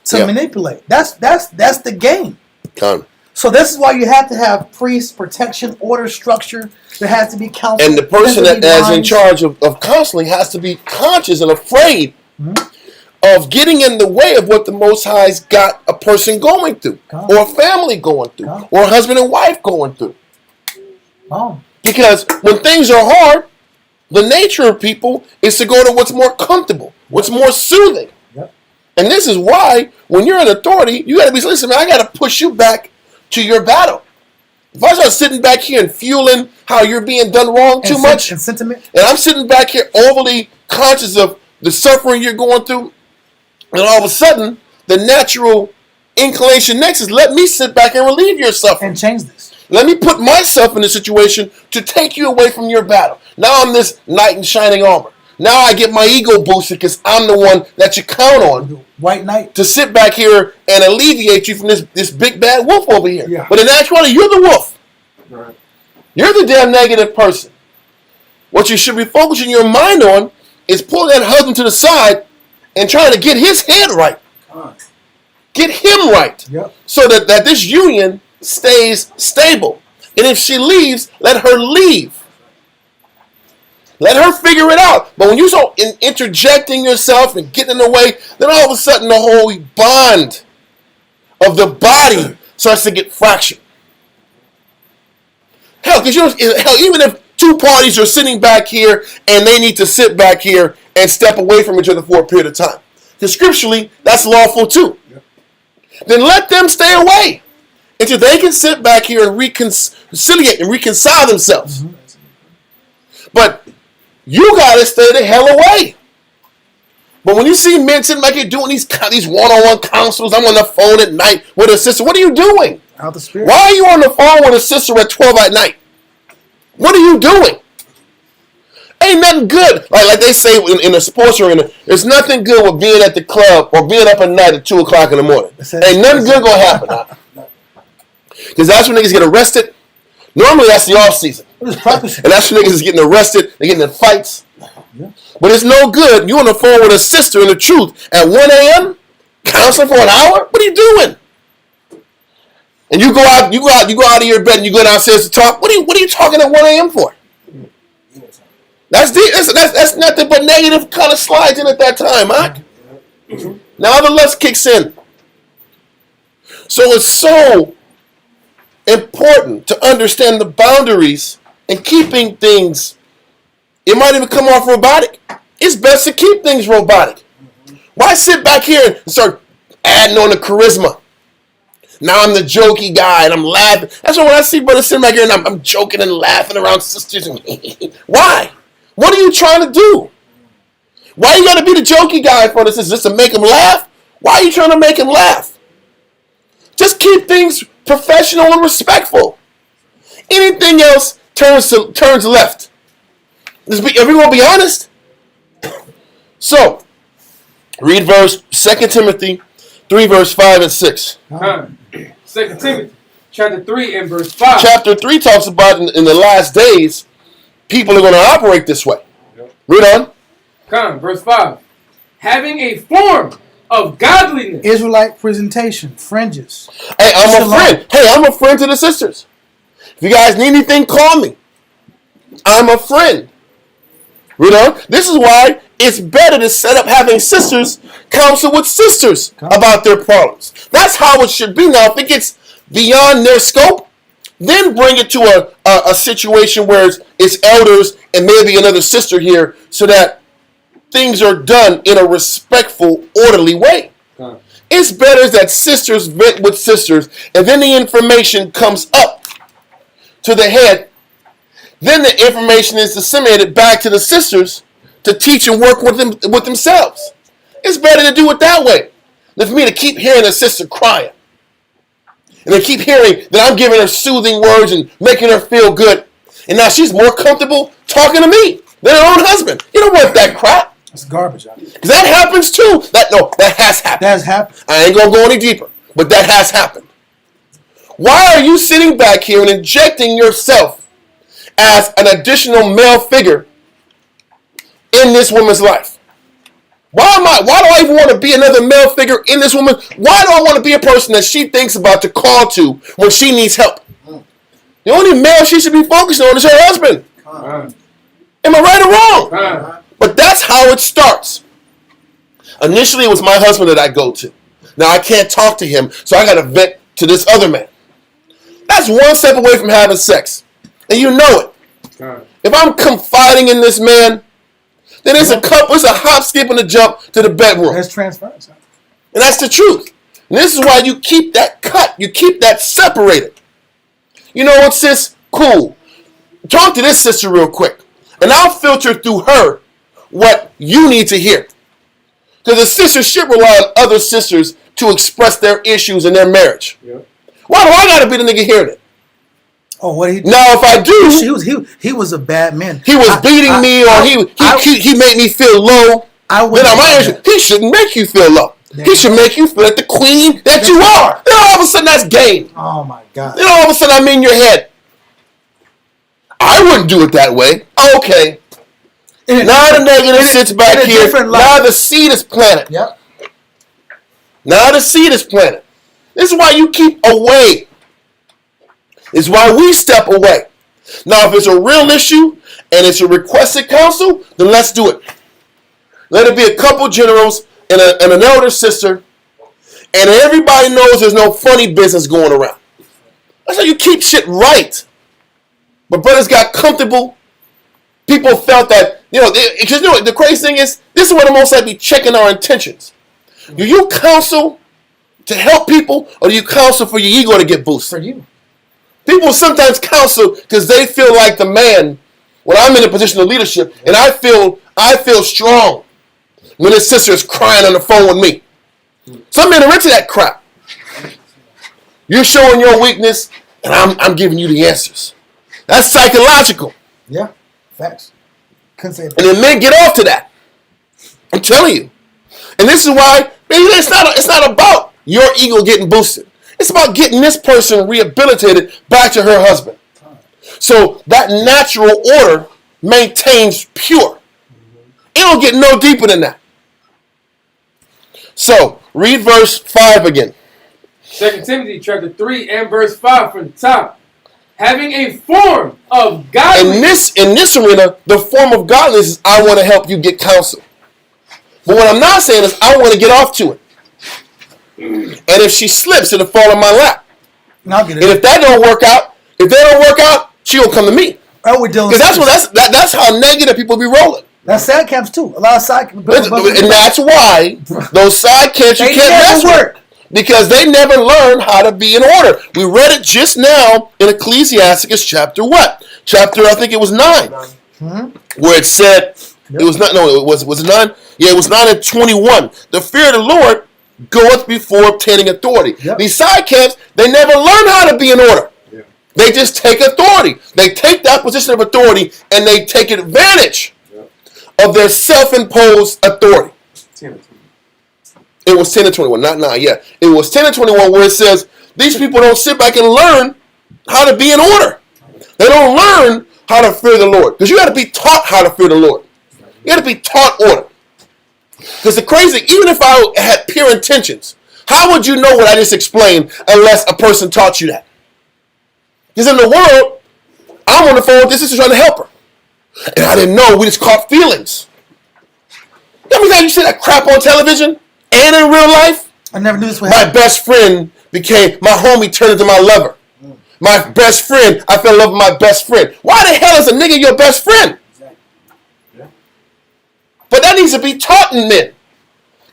S2: to manipulate. That's the game.
S1: Come.
S2: So this is why you have to have priests, protection, order, structure. There has to be counsel.
S1: And the person that is in charge of counseling has to be conscious and afraid of getting in the way of what the Most High's got a person going through, or a family going through, or a husband and wife going through. Because when things are hard, the nature of people is to go to what's more comfortable, what's more soothing.
S2: Yep.
S1: And this is why, when you're in authority, you got to be, listen, man, I got to push you back to your battle. If I start sitting back here and fueling how you're being done wrong too much,
S2: and sentiment,
S1: and I'm sitting back here overly conscious of the suffering you're going through, and all of a sudden, the natural inclination next is let me sit back and relieve your suffering.
S2: And change this.
S1: Let me put myself in a situation to take you away from your battle. Now I'm this knight in shining armor. Now I get my ego boosted because I'm the one that you count on
S2: White knight.
S1: to sit back here and alleviate you from this big bad wolf over here.
S4: Yeah.
S1: But in actuality, you're the wolf.
S4: Right.
S1: You're the damn negative person. What you should be focusing your mind on is pulling that husband to the side and trying to get his head right. Get him right.
S2: Yep.
S1: So that this union stays stable. And if she leaves, let her leave. Let her figure it out. But when you start interjecting yourself and getting in the way, then all of a sudden the whole bond of the body starts to get fractured. Hell, because even if two parties are sitting back here and they need to sit back here and step away from each other for a period of time, because scripturally that's lawful too.
S4: Yep.
S1: Then let them stay away until they can sit back here and reconciliate and reconcile themselves.
S2: Mm-hmm.
S1: But you gotta stay the hell away. But when you see men sitting back here doing these one-on-one counsels, I'm on the phone at night with a sister. What are you doing?
S2: Out the spirit.
S1: Why are you on the phone with a sister at 12 at night? What are you doing? Ain't nothing good. Like they say in a sports arena, there's nothing good with being at the club or being up at night at 2 o'clock in the morning. Ain't nothing good gonna happen. Because that's when niggas get arrested. Normally that's the off season. And that's when niggas is getting arrested. They're getting in fights.
S2: Yeah.
S1: But it's no good. You on the phone with a sister in the truth at 1 a.m. counseling for an hour? What are you doing? And you go out of your bed and you go downstairs to talk. What are you talking at 1 a.m. for? That's nothing but negative kind of slides in at that time, huh? Now the lust kicks in. So it's so important to understand the boundaries and keeping things. It might even come off robotic. It's best to keep things robotic. Why sit back here and start adding on the charisma? Now I'm the jokey guy and I'm laughing. That's why when I see brothers sitting back here and I'm joking and laughing around sisters. And why? What are you trying to do? Why you got to be the jokey guy for this? Is just to make them laugh? Why are you trying to make them laugh? Just keep things professional and respectful. Anything else turns left. Are we going to be honest? So, read 2 Timothy 3, verse 5 and 6.
S3: 2 Timothy chapter 3 and verse 5.
S1: Chapter 3 talks about in the last days, people are going to operate this way.
S4: Yep.
S1: Read on.
S3: Verse 5. Having a form of godliness.
S2: Israelite presentation, fringes.
S1: Hey, I'm a
S2: Shalom.
S1: friend. Hey, I'm a friend to the sisters. If you guys need anything, call me. I'm a friend. Read on. This is why it's better to set up having sisters counsel with sisters about their problems. That's how it should be. Now, if it gets beyond their scope, then bring it to a situation where it's elders and maybe another sister here so that things are done in a respectful, orderly way. It's better that sisters vent with sisters and then the information comes up to the head. Then the information is disseminated back to the sisters to teach and work with themselves. It's better to do it that way than for me to keep hearing a sister crying. And they keep hearing that I'm giving her soothing words and making her feel good. And now she's more comfortable talking to me than her own husband. You don't want that crap.
S2: That's garbage.
S1: Because that happens too. That has happened.
S2: That has happened.
S1: I ain't going to go any deeper. But that has happened. Why are you sitting back here and injecting yourself as an additional male figure in this woman's life? Why do I even want to be another male figure in this woman? Why do I want to be a person that she thinks about to call to when she needs help? The only male she should be focusing on is her husband. Am I right or wrong? But that's how it starts. Initially, it was my husband that I go to. Now I can't talk to him, so I got to vent to this other man. That's one step away from having sex. And you know it. If I'm confiding in this man, then it's a hop, skip, and a jump to the bedroom.
S2: That's transference.
S1: And that's the truth. And this is why you keep that cut. You keep that separated. You know what, sis? Cool. Talk to this sister real quick. And I'll filter through her what you need to hear. Because a sister should rely on other sisters to express their issues in their marriage.
S4: Yep.
S1: Why do I got to be the nigga hearing it?
S2: Oh, what did he do?
S1: Now, if I do,
S2: He was a bad man.
S1: he was beating me, or he made me feel low. He shouldn't make you feel low. Yeah. He should make you feel like the queen that you are. Then all of a sudden, that's game.
S2: Oh my God.
S1: Then all of a sudden, I'm in your head. I wouldn't do it that way. Okay. Now the negative sits back here. Now the seed is planted.
S2: Yep.
S1: Now the seed is planted. This is why you keep away. It's why we step away. Now, if it's a real issue and it's a requested counsel, then let's do it. Let it be a couple generals and an elder sister, and everybody knows there's no funny business going around. That's how you keep shit right. But brothers got comfortable. People felt that, because the crazy thing is, this is where the Most High be checking our intentions. Do you counsel to help people, or do you counsel for your ego to get boosted?
S2: For you.
S1: People sometimes counsel because they feel like the man when I'm in a position of leadership, and I feel strong when his sister is crying on the phone with me. Some men are into that crap. You're showing your weakness, and I'm giving you the answers. That's psychological.
S2: Yeah, facts. Couldn't say that.
S1: And then men get off to that. I'm telling you. And this is why, maybe it's not about your ego getting boosted. It's about getting this person rehabilitated back to her husband. So that natural order maintains pure. It don't get no deeper than that. So, read verse 5 again.
S3: 2 Timothy chapter 3 and verse 5 from the top. Having a form of godliness.
S1: In this arena, the form of godliness is I want to help you get counsel. But what I'm not saying is I want to get off to it. And if she slips, it'll fall in my lap. And if that don't work out, she'll come to me. Because that's how negative people be rolling.
S2: That's side camps too. A lot of side camps.
S1: And that's why those side camps you can't mess with. Because they never learn how to be in order. We read it just now in Ecclesiasticus chapter what? Chapter, I think it was 9. Mm-hmm. Where it said, was 9? Yeah, it was 9 and 21. The fear of the Lord goeth before obtaining authority. Yep. These side camps, they never learn how to be in order. Yeah. They just take authority. They take that position of authority and they take advantage of their self-imposed authority. 10 it was 10 and 21, not 9. Yeah, it was 10 and 21 where it says these people don't sit back and learn how to be in order. They don't learn how to fear the Lord, because you got to be taught how to fear the Lord. You got to be taught order. Because the crazy, even if I had pure intentions, how would you know what I just explained unless a person taught you that? Because in the world, I'm on the phone with this sister trying to help her. And I didn't know, we just caught feelings. How many times you see that crap on television and in real life?
S2: I never knew this would
S1: happen. My best friend became, my homie turned into my lover. My best friend, I fell in love with my best friend. Why the hell is a nigga your best friend? But that needs to be taught in men.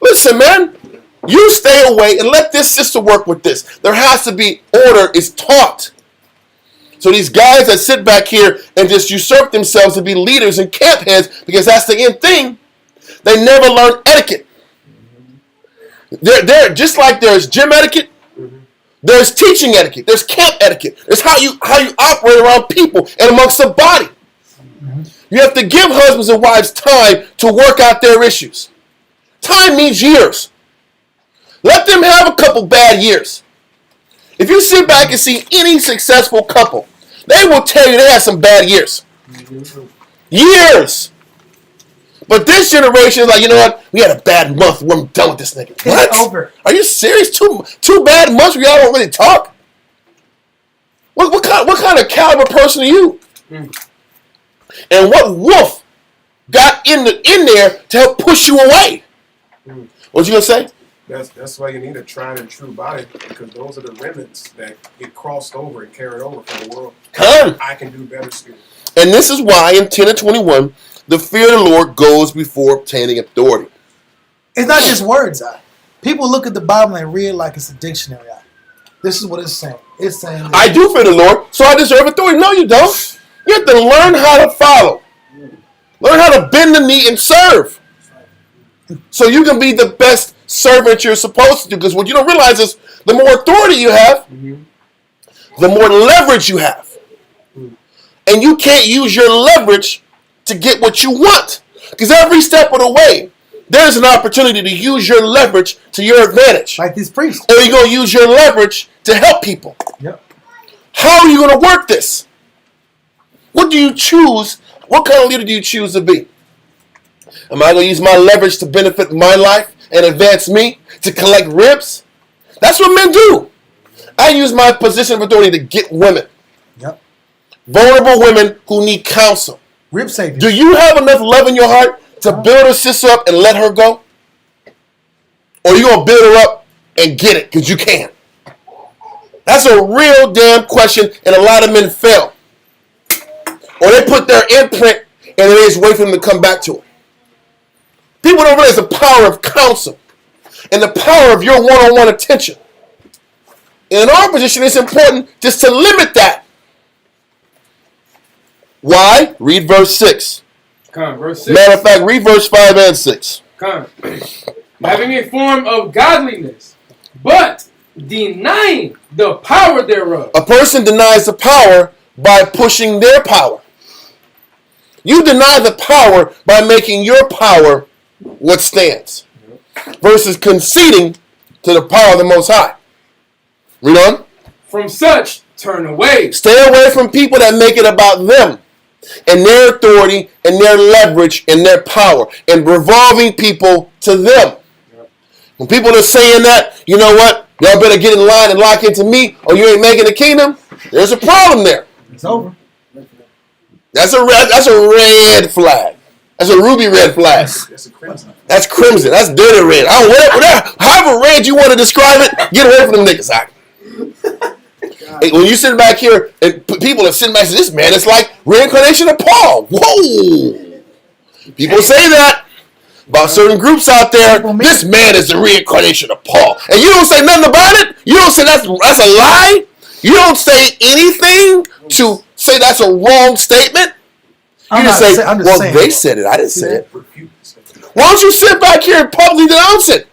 S1: Listen, man, you stay away and let this sister work with this. There has to be order is taught. So these guys that sit back here and just usurp themselves to be leaders and camp heads, because that's the end thing, they never learn etiquette. They're just like there's gym etiquette, there's teaching etiquette, there's camp etiquette, there's how you operate around people and amongst the body. You have to give husbands and wives time to work out their issues. Time means years. Let them have a couple bad years. If you sit back and see any successful couple, they will tell you they had some bad years. Years. But this generation is like, you know what? We had a bad month. We're done with this nigga. What?
S2: Over.
S1: Are you serious? Two bad months where y'all don't really talk? What kind of caliber person are you? And what wolf got in there to help push you away? What you gonna say?
S4: That's why you need a tried and true body, because those are the remnants that get crossed over and carried over from the world. I can do better still.
S1: And this is why in 10 and 21, the fear of the Lord goes before obtaining authority.
S2: It's not just words. People look at the Bible and read like it's a dictionary. This is what it's saying. It's saying that
S1: I do fear the Lord, so I deserve authority. No, you don't. You have to learn how to follow. Learn how to bend the knee and serve. So you can be the best servant you're supposed to do. Because what you don't realize is the more authority you have, the more leverage you have. and you can't use your leverage to get what you want. Because every step of the way, there's an opportunity to use your leverage to your advantage.
S2: Like these priests.
S1: Or you're going to use your leverage to help people.
S2: Yep.
S1: How are you going to work this? What do you choose? What kind of leader do you choose to be? Am I going to use my leverage to benefit my life and advance me? To collect ribs? That's what men do. I use my position of authority to get women.
S2: Yep.
S1: Vulnerable women who need counsel.
S2: Rib saving.
S1: Do you have enough love in your heart to build a sister up and let her go? Or are you going to build her up and get it because you can? That's a real damn question, and a lot of men fail. Or they put their imprint and they just wait for them to come back to it. People don't realize the power of counsel and the power of your one-on-one attention. And in our position, it's important just to limit that. Why? Read verse 6.
S3: Come, verse 6.
S1: Matter of fact, read verse 5 and 6.
S3: Come. Having a form of godliness, but denying the power thereof.
S1: A person denies the power by pushing their power. You deny the power by making your power what stands. Versus conceding to the power of the Most High. Read on.
S3: From such, turn away.
S1: Stay away from people that make it about them and their authority and their leverage and their power and revolving people to them. When people are saying that, you know what? Y'all better get in line and lock into me or you ain't making the kingdom. There's a problem there.
S2: It's over.
S1: That's a red flag. That's a ruby red flag.
S4: That's a crimson.
S1: That's crimson. That's dirty red. I don't whatever. However red you want to describe it, get away from them niggas. Hey, when you sit back here and people are sitting back and say, this man is like reincarnation of Paul. Whoa. People say that about certain groups out there. This man is the reincarnation of Paul. And you don't say nothing about it. You don't say that's a lie. You don't say anything to say that's a wrong statement. You just say, well, they said it. I didn't say it. Why don't you sit back here and publicly denounce it?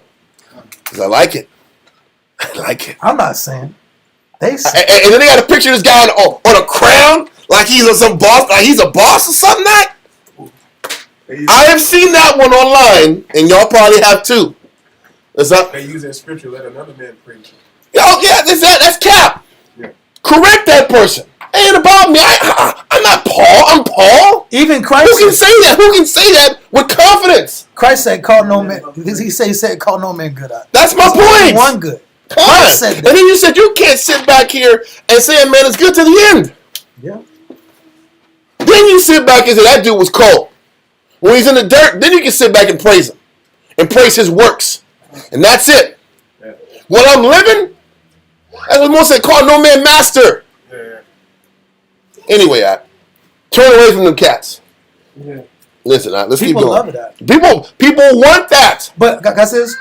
S1: Because I like it. I like it.
S2: I'm not saying. They say.
S1: And then they got a picture of this guy on a crown, like he's some boss, like he's a boss or something. That I have seen that one online, and y'all probably have too.
S4: They use that scripture, let another man preach.
S1: Oh yeah, that's cap.
S4: Yeah.
S1: Correct that person. Ain't about me. I'm not Paul. I'm Paul.
S2: Even Christ.
S1: Who can say that? Who can say that with confidence?
S2: Christ said, "Call no man." He said, "Call no man good."
S1: That's my point.
S2: One good.
S1: Christ said that. And then you said you can't sit back here and say a man is good to the end.
S2: Yeah.
S1: Then you sit back and say that dude was cold. When he's in the dirt, then you can sit back and praise him and praise his works, and that's it. Yeah. When I'm living, as what Moses said, call no man master. Yeah. Anyway, turn away from them cats. Yeah. Listen, let's keep going.
S2: People love that.
S1: People want that.
S2: But God says,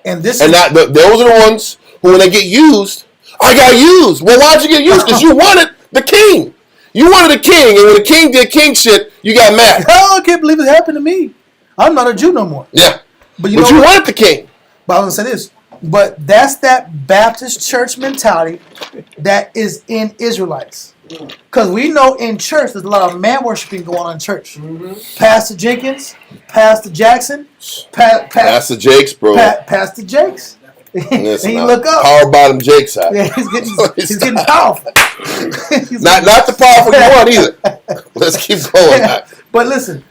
S2: and this
S1: and those are the ones who, when they get used, I got used. Well, why'd you get used? Because you wanted the king. You wanted a king, and when the king did king shit, you got mad.
S2: Oh, I can't believe it happened to me. I'm not a Jew no more.
S1: Yeah.
S2: But
S1: you wanted the king.
S2: But I was going to say this. But that's that Baptist church mentality that is in Israelites. Because we know in church, there's a lot of man worshiping going on in church. Mm-hmm. Pastor Jenkins, Pastor Jackson,
S1: Pastor Jakes, bro.
S2: Pastor Jakes.
S1: Listen,
S2: and you look up.
S1: Power bottom Jakes out.
S2: Yeah, he's getting powerful.
S1: not the powerful one either. Let's keep going.
S2: But listen,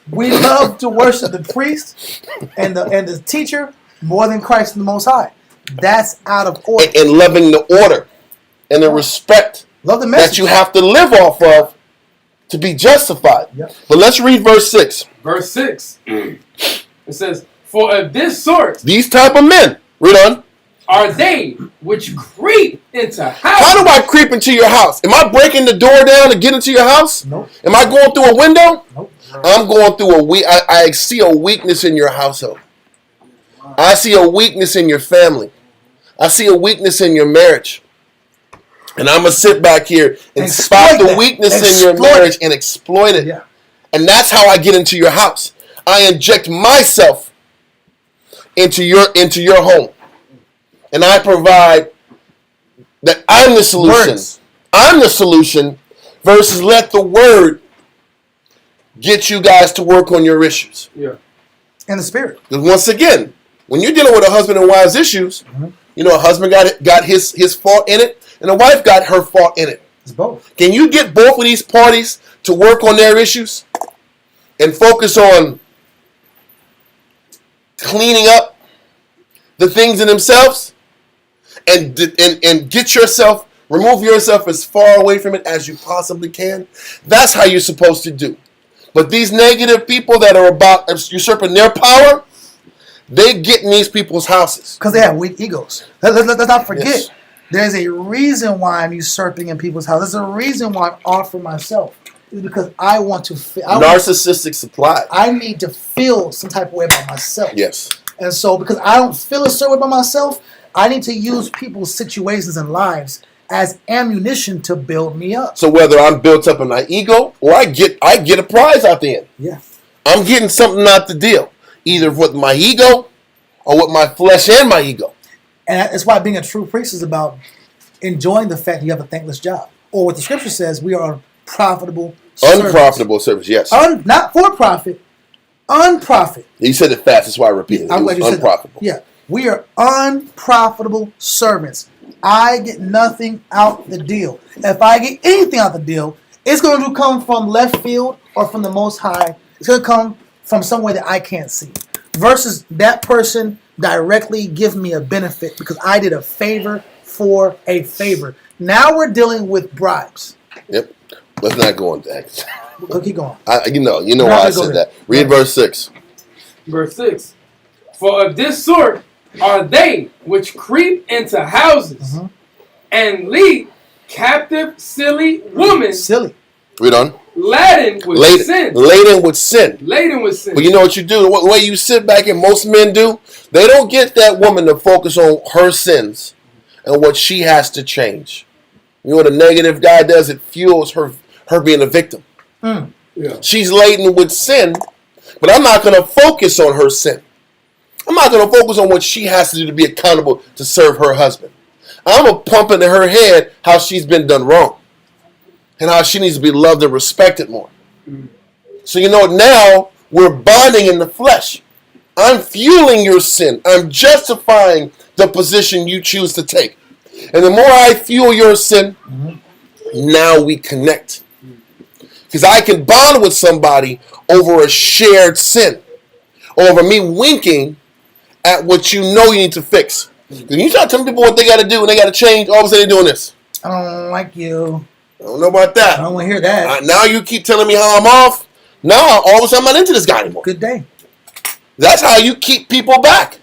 S2: we love to worship the priest and the teacher more than Christ and the Most High. That's out of order.
S1: And loving the order and the respect that you have to live off of to be justified. Yep. But let's read verse 6.
S3: Verse 6. It says, for of this sort,
S1: these type of men, read on,
S3: are they which creep into houses.
S1: How do I creep into your house? Am I breaking the door down to get into your house?
S2: Nope.
S1: Am I going through a window?
S2: Nope.
S1: I'm going through I see a weakness in your household. I see a weakness in your family. I see a weakness in your marriage. And I'm going to sit back here and spot the weakness in your marriage and exploit it.
S2: Yeah.
S1: And that's how I get into your house. I inject myself into your home. And I provide that I'm the solution.
S2: Words.
S1: I'm the solution versus let the word get you guys to work on your issues.
S3: Yeah.
S2: In the spirit.
S1: Because once again, when you're dealing with a husband and wife's issues, a husband got his fault in it, and a wife got her fault in it.
S2: It's both.
S1: Can you get both of these parties to work on their issues and focus on cleaning up the things in themselves and remove yourself as far away from it as you possibly can? That's how you're supposed to do. But these negative people that are about usurping their power, they get in these people's houses.
S2: Because they have weak egos. Let's not forget.
S1: Yes.
S2: There's a reason why I'm usurping in people's houses. There's a reason why I'm offering myself. It's because I want to feel.
S1: Narcissistic supply.
S2: I need to feel some type of way about myself.
S1: Yes.
S2: And so because I don't feel a certain way about myself, I need to use people's situations and lives as ammunition to build me up.
S1: So whether I'm built up in my ego or I get a prize out the end.
S2: Yeah.
S1: I'm getting something out the deal. Either with my ego or with my flesh and my ego.
S2: And that's why being a true priest is about enjoying the fact that you have a thankless job. Or what the scripture says, we are profitable servants.
S1: Unprofitable service, yes.
S2: Not for profit, unprofit.
S1: You said it fast, that's why I repeated it.
S2: I'm glad you said that.
S1: Unprofitable.
S2: Yeah. We are unprofitable servants. I get nothing out the deal. If I get anything out the deal, it's going to come from left field or from the Most High. It's going to come from somewhere that I can't see. Versus that person directly give me a benefit because I did a favor for a favor. Now we're dealing with bribes.
S1: Yep. Let's not go on that.
S2: We'll keep going.
S1: You know why I said that. Read verse 6.
S3: Verse 6. For of this sort are they which creep into houses and lead captive silly women.
S2: Silly.
S1: Read on.
S3: Laden with sin.
S1: Laden with sin.
S3: Laden with sin.
S1: But you know what you do? The way you sit back and most men do? They don't get that woman to focus on her sins and what she has to change. You know what a negative guy does? It fuels her being a victim.
S2: Yeah.
S1: She's laden with sin, but I'm not going to focus on her sin. I'm not going to focus on what she has to do to be accountable to serve her husband. I'm going to pump into her head how she's been done wrong and how she needs to be loved and respected more. So now we're bonding in the flesh. I'm fueling your sin. I'm justifying the position you choose to take. And the more I fuel your sin, now we connect. Because I can bond with somebody over a shared sin. Over me winking at what you know you need to fix. When you start telling people what they got to do and they got to change, all of a sudden they're doing this.
S2: I don't like you.
S1: I don't know about that.
S2: I don't want to hear that.
S1: Now you keep telling me how I'm off. Now all of a sudden I'm not into this guy anymore.
S2: Good day.
S1: That's how you keep people back.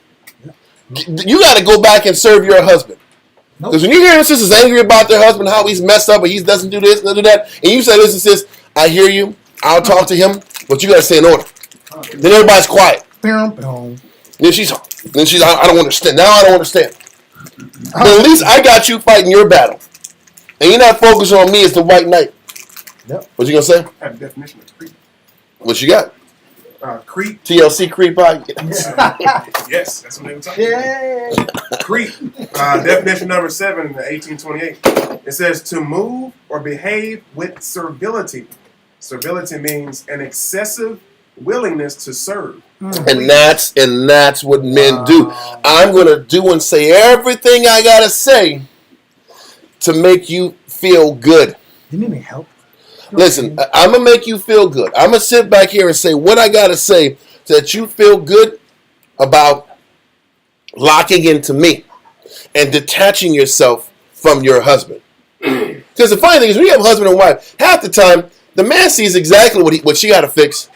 S1: You got to go back and serve your husband. Because when you hear sisters angry about their husband, how he's messed up, or he doesn't do this, doesn't do that, and you say, listen, sis, I hear you, I'll talk to him, but you got to stay in order. Then everybody's quiet. Then she's, I don't understand. Now I don't understand. But at least I got you fighting your battle. And you're not focused on me as the white knight.
S2: Yep.
S1: What you going to say?
S4: I have a definition of creep.
S1: What you got?
S4: Creep.
S1: TLC creep out?
S4: Yes, that's what they were talking about. Creep. Definition number 7 in 1828. It says to move or behave with servility. Servility means an excessive willingness to serve.
S1: And that's what men do. I'm going to do and say everything I got to say to make you feel good.
S2: You need me help?
S1: Listen, I'm going to make you feel good. I'm going to sit back here and say what I got to say so that you feel good about locking into me and detaching yourself from your husband. Because the funny thing is, when you have a husband and wife, half the time, the man sees exactly what she got to fix,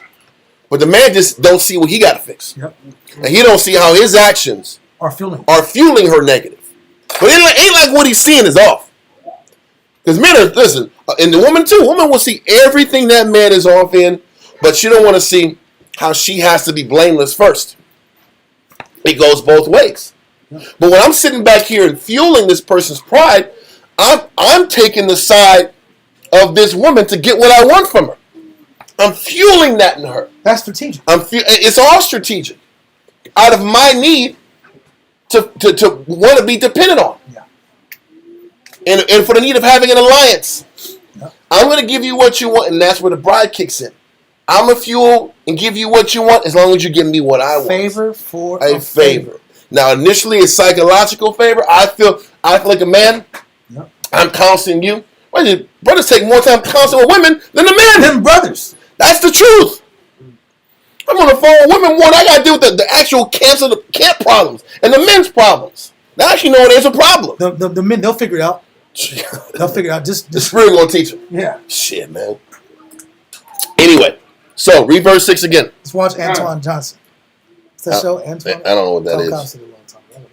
S1: but the man just don't see what he got to fix.
S2: Yep.
S1: And he don't see how his actions
S2: Are fueling
S1: her negative. But it ain't like what he's seeing is off. Because men are, listen, and the woman too. Woman will see everything that man is off in, but she don't want to see how she has to be blameless first. It goes both ways. But when I'm sitting back here and fueling this person's pride, I'm taking the side of this woman to get what I want from her. I'm fueling that in her.
S2: That's strategic.
S1: It's all strategic. Out of my need to want to be dependent on.
S2: Yeah.
S1: And for the need of having an alliance.
S2: Yep.
S1: I'm going to give you what you want, and that's where the bride kicks in. I'm a fuel and give you what you want as long as you give me what I want.
S2: Favor for
S1: a favor. Now, initially, it's psychological favor. I feel like a man.
S2: Yep.
S1: I'm counseling you. Brothers take more time counseling with women than the men.
S2: Them brothers.
S1: That's the truth. I'm on the phone with women. What I got to deal with the actual camp problems and the men's problems. Now, actually, know there's a problem.
S2: The men, they'll figure it out. They'll figure it out.
S1: The Spirit gonna teach them.
S2: Yeah.
S1: Shit, man. Anyway, so read verse 6 again.
S2: Let's watch Antoine Johnson. Is that show Antoine?
S1: I don't know what that is.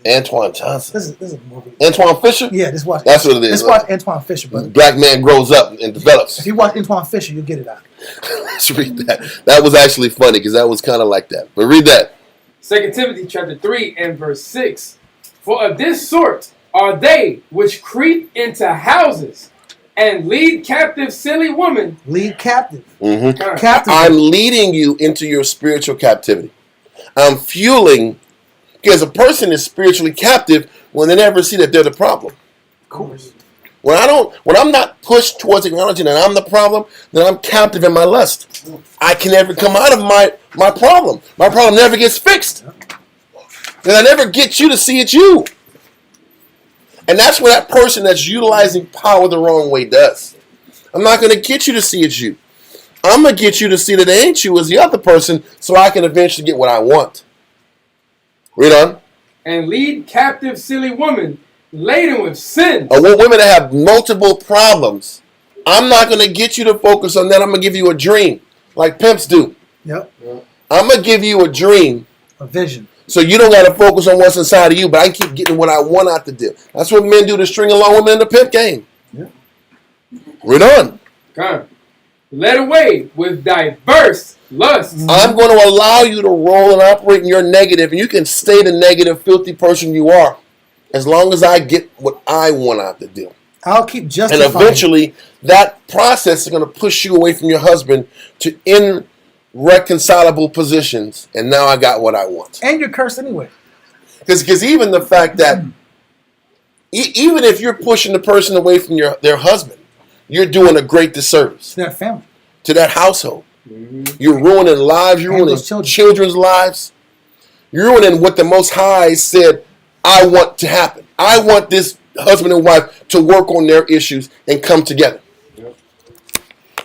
S1: Antoine Johnson.
S2: This is a movie.
S1: Antoine Fisher?
S2: Yeah, just watch.
S1: That's what it is.
S2: Let's watch Antoine Fisher, brother.
S1: Black man grows up and develops.
S2: If you watch Antoine Fisher, you'll get it out.
S1: Let's read that. That was actually funny because that was kind of like that. But read that.
S3: 2 Timothy chapter 3 and verse 6. For of this sort are they which creep into houses and lead captive silly women.
S2: Lead captive.
S1: Mm-hmm.
S2: Captive.
S1: I'm leading you into your spiritual captivity. I'm fueling, because a person is spiritually captive when they never see that they're the problem.
S2: Of course.
S1: When I'm not pushed towards acknowledging that I'm the problem, then I'm captive in my lust. I can never come out of my problem. My problem never gets fixed. And I never get you to see it's you. And that's what that person that's utilizing power the wrong way does. I'm not going to get you to see it's you. I'm going to get you to see that it ain't you, it's the other person, so I can eventually get what I want. Read on.
S3: And lead captive silly women laden with sin.
S1: I want women to have multiple problems. I'm not going to get you to focus on that. I'm going to give you a dream, like pimps do.
S2: Yep.
S1: I'm going to give you a dream.
S2: A vision.
S1: So you don't got to focus on what's inside of you, but I can keep getting what I want out the deal. That's what men do to string along women in the pimp game.
S2: Yeah.
S1: Read on.
S3: Come. Led away with diverse lusts.
S1: I'm going to allow you to roll and operate in your negative, and you can stay the negative, filthy person you are, as long as I get what I want out the deal.
S2: I'll keep justifying.
S1: And eventually, that process is going to push you away from your husband to irreconcilable positions, and now I got what I want.
S2: And you're cursed anyway.
S1: Because even the fact that, even if you're pushing the person away from their husband, you're doing a great disservice
S2: To that family.
S1: to that household. You're ruining lives. You're
S2: And
S1: ruining
S2: those children.
S1: children's lives. You're ruining what the Most High said, I want to happen. I want this husband and wife to work on their issues and come together.
S3: Yep.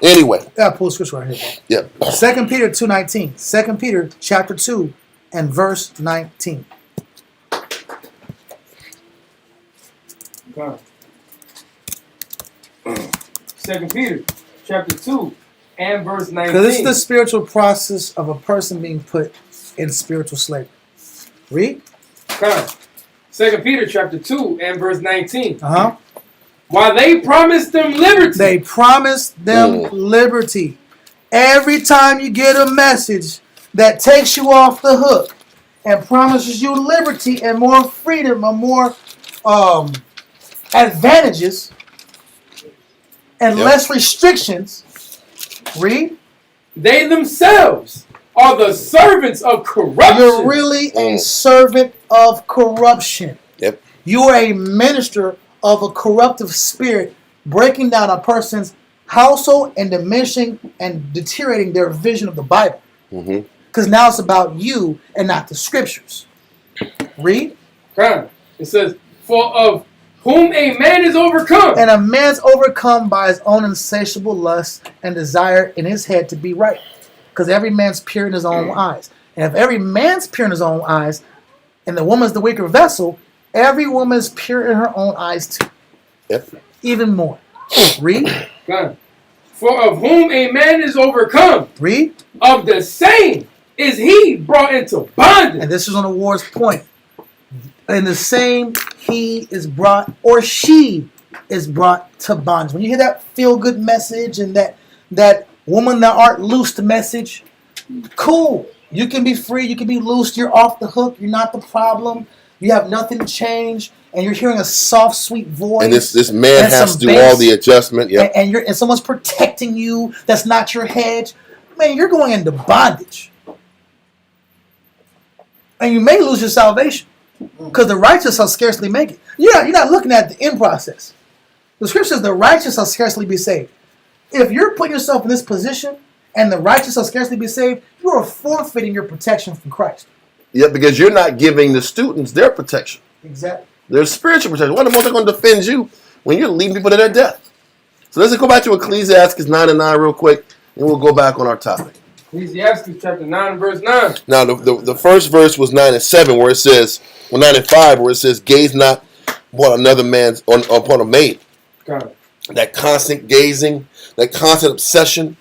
S1: Anyway.
S2: Yeah, pull the scripture right here.
S1: Yep.
S2: 2 Peter 2:19. 2 Peter chapter 2 and verse 19.
S3: Come. 2 Peter chapter 2 and verse 19.
S2: Because this is the spiritual process of a person being put in spiritual slavery. Read.
S3: Come. 2 Peter chapter 2 and verse 19.
S2: Uh-huh.
S3: While they promised them liberty.
S2: They promised them liberty. Every time you get a message that takes you off the hook and promises you liberty and more freedom and more advantages and less restrictions, read.
S3: They themselves are the servants of corruption.
S2: You're really a servant of corruption.
S1: Yep.
S2: You are a minister of a corruptive spirit, breaking down a person's household and diminishing and deteriorating their vision of the Bible. Because now it's about you and not the scriptures. Read.
S3: Come. It says, for of whom a man is overcome.
S2: And a man's overcome by his own insatiable lust and desire in his head to be right. Because every man's pure in his own eyes. And if every man's pure in his own eyes, and the woman's the weaker vessel, every woman is pure in her own eyes too.
S1: Yep.
S2: Even more. Read.
S3: Come. For of whom a man is overcome.
S2: Read.
S3: Of the same is he brought into bondage.
S2: And this is on the war's point. And the same he is brought, or she is brought to bondage. When you hear that feel-good message and that woman that art loosed message, cool. You can be free. You can be loosed. You're off the hook. You're not the problem. You have nothing to change. And you're hearing a soft, sweet voice.
S1: And this man
S2: and
S1: has
S2: some
S1: to do
S2: bass,
S1: all the adjustment. Yep.
S2: and someone's protecting you. That's not your hedge. Man, you're going into bondage. And you may lose your salvation. Because the righteous shall scarcely make it. You're not looking at the end process. The scripture says the righteous shall scarcely be saved. if you're putting yourself in this position and the righteous shall scarcely be saved, you are forfeiting your protection from Christ.
S1: Yeah, because you're not giving the students their protection.
S2: Exactly.
S1: Their spiritual protection. What the most they're going to defend you when you're leading people to their death? So let's go back to Ecclesiastes 9:9 real quick, and we'll go back on our topic.
S3: Ecclesiastes chapter 9 and verse 9.
S1: Now, the first verse was 9:7, where it says, 9:5, where it says, gaze not upon another man's, upon a maid.
S3: God.
S1: That constant gazing, that constant obsession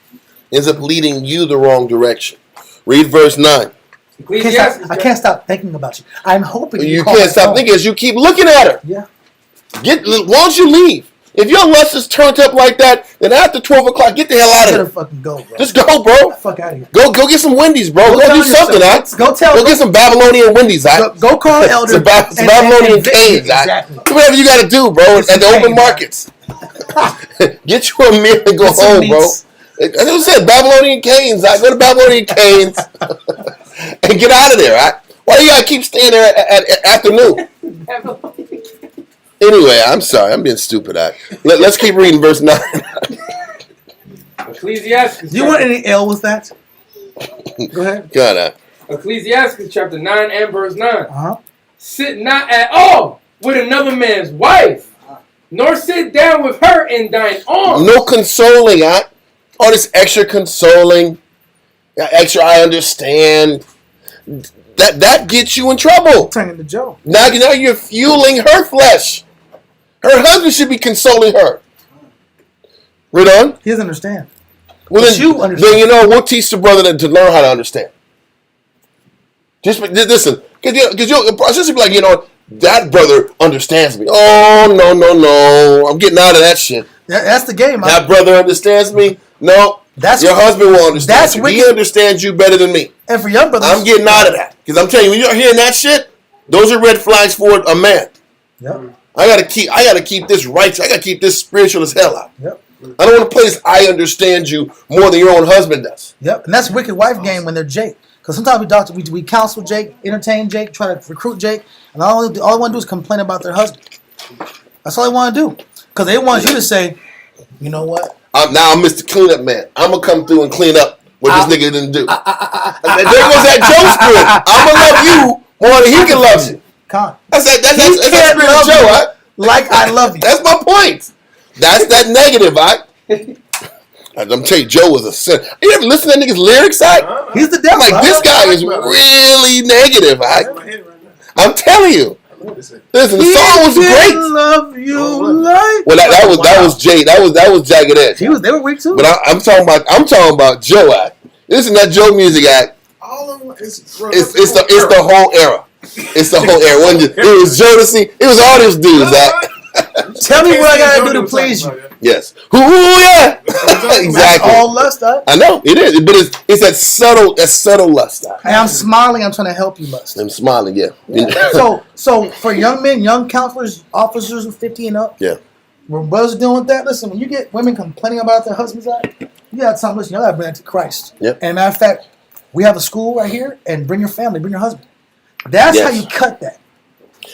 S1: ends up leading you the wrong direction. Read verse 9.
S3: Ecclesiastes.
S2: I can't stop thinking about you. I'm hoping
S1: You
S2: call
S1: can't
S2: my
S1: stop
S2: phone.
S1: thinking as you keep looking at her.
S2: Yeah.
S1: Why don't you leave? If your lust is turned up like that, then after 12 o'clock, get the hell out of
S2: Better
S1: here.
S2: fucking go, bro.
S1: Just go, bro.
S2: Fuck out of here.
S1: Go get some Wendy's, bro. Go
S2: tell
S1: do
S2: yourself.
S1: something, Ike.
S2: Go
S1: get some Babylonian Wendy's, Ike.
S2: Go call Elder.
S1: Some Babylonian canes, Ike.
S2: Exactly.
S1: Do whatever you got to do, bro,
S2: Get
S1: at the
S2: some
S1: open
S2: canes,
S1: markets. Get you a meal and go
S2: Get some
S1: home, bro.
S2: meats.
S1: As I said, Babylonian canes, Ike. Go to Babylonian canes and get out of there, Ike. Why you got to keep staying there at afternoon? Anyway, I'm sorry. I'm being stupid, Ike. Let's keep reading verse 9.
S3: Ecclesiastes.
S2: Do you want any ale with that? Go ahead.
S1: God, Ike.
S3: Ecclesiastes chapter 9 and verse 9.
S2: Uh-huh.
S3: Sit not at all with another man's wife, nor sit down with her in thine arms.
S1: No consoling, Ike. All this extra consoling, extra I understand. That gets you in trouble.
S2: Turning to Joe.
S1: Now you're fueling her flesh. Her husband should be consoling her. Read on.
S2: He doesn't understand.
S1: Well,
S2: But
S1: then,
S2: you understand.
S1: then we'll teach the brother to learn how to understand. Just listen, because you'll just be like, that brother understands me. Oh, no. I'm getting out of that shit.
S2: That's the game.
S1: That brother understands me? No. Your husband will understand
S2: that's
S1: you.
S2: wicked.
S1: He understands you better than me.
S2: And for young brothers,
S1: I'm getting out of that. Because I'm telling you, when you're hearing that shit, those are red flags for a man.
S2: Yep.
S1: I gotta keep this righteous. I gotta keep this spiritual as hell out.
S2: Yep.
S1: I don't want to play this I understand you more than your own husband does.
S2: Yep. And that's wicked wife game when they're Jake. Because sometimes we counsel Jake, entertain Jake, try to recruit Jake, and all they want to do is complain about their husband. That's all they want to do. Because they want you to say, you know what?
S1: Now I'm Mr. Cleanup Man. I'm gonna come through and clean up what this nigga didn't do. There goes that Joe spirit. I'm gonna love you more than he can love you. That's that spirit of Joe, right?
S2: Like I love you.
S1: That's my point. That's that negative, right? I'm telling you, Joe was a sinner. You ever listen to that nigga's lyrics, right?
S2: He's the devil.
S1: Like, this guy is really negative, right? I'm telling you. Listen, the song was great.
S2: Love you like.
S1: Well, that was Jay. That was Jagged Edge.
S2: They were weak too.
S1: But I'm talking about Joe act. Listen to that Joe music act. It's the whole era. It's the whole era. It was Jodeci. It was all these dudes.
S2: Tell me what I gotta do to please you.
S1: Yes. Ooh, yeah. Exactly.
S2: That's all lust.
S1: I know it is, but it's that subtle lust.
S2: And I'm smiling. I'm trying to help you lust.
S1: I'm smiling. Yeah.
S2: So for young men, young counselors, officers who 50 and up.
S1: Yeah.
S2: When brothers are dealing with that, listen. When you get women complaining about their husbands, you gotta tell them, listen, you gotta bring that to Christ.
S1: Yep.
S2: And matter of fact, we have a school right here, and bring your family, bring your husband. That's how you cut that.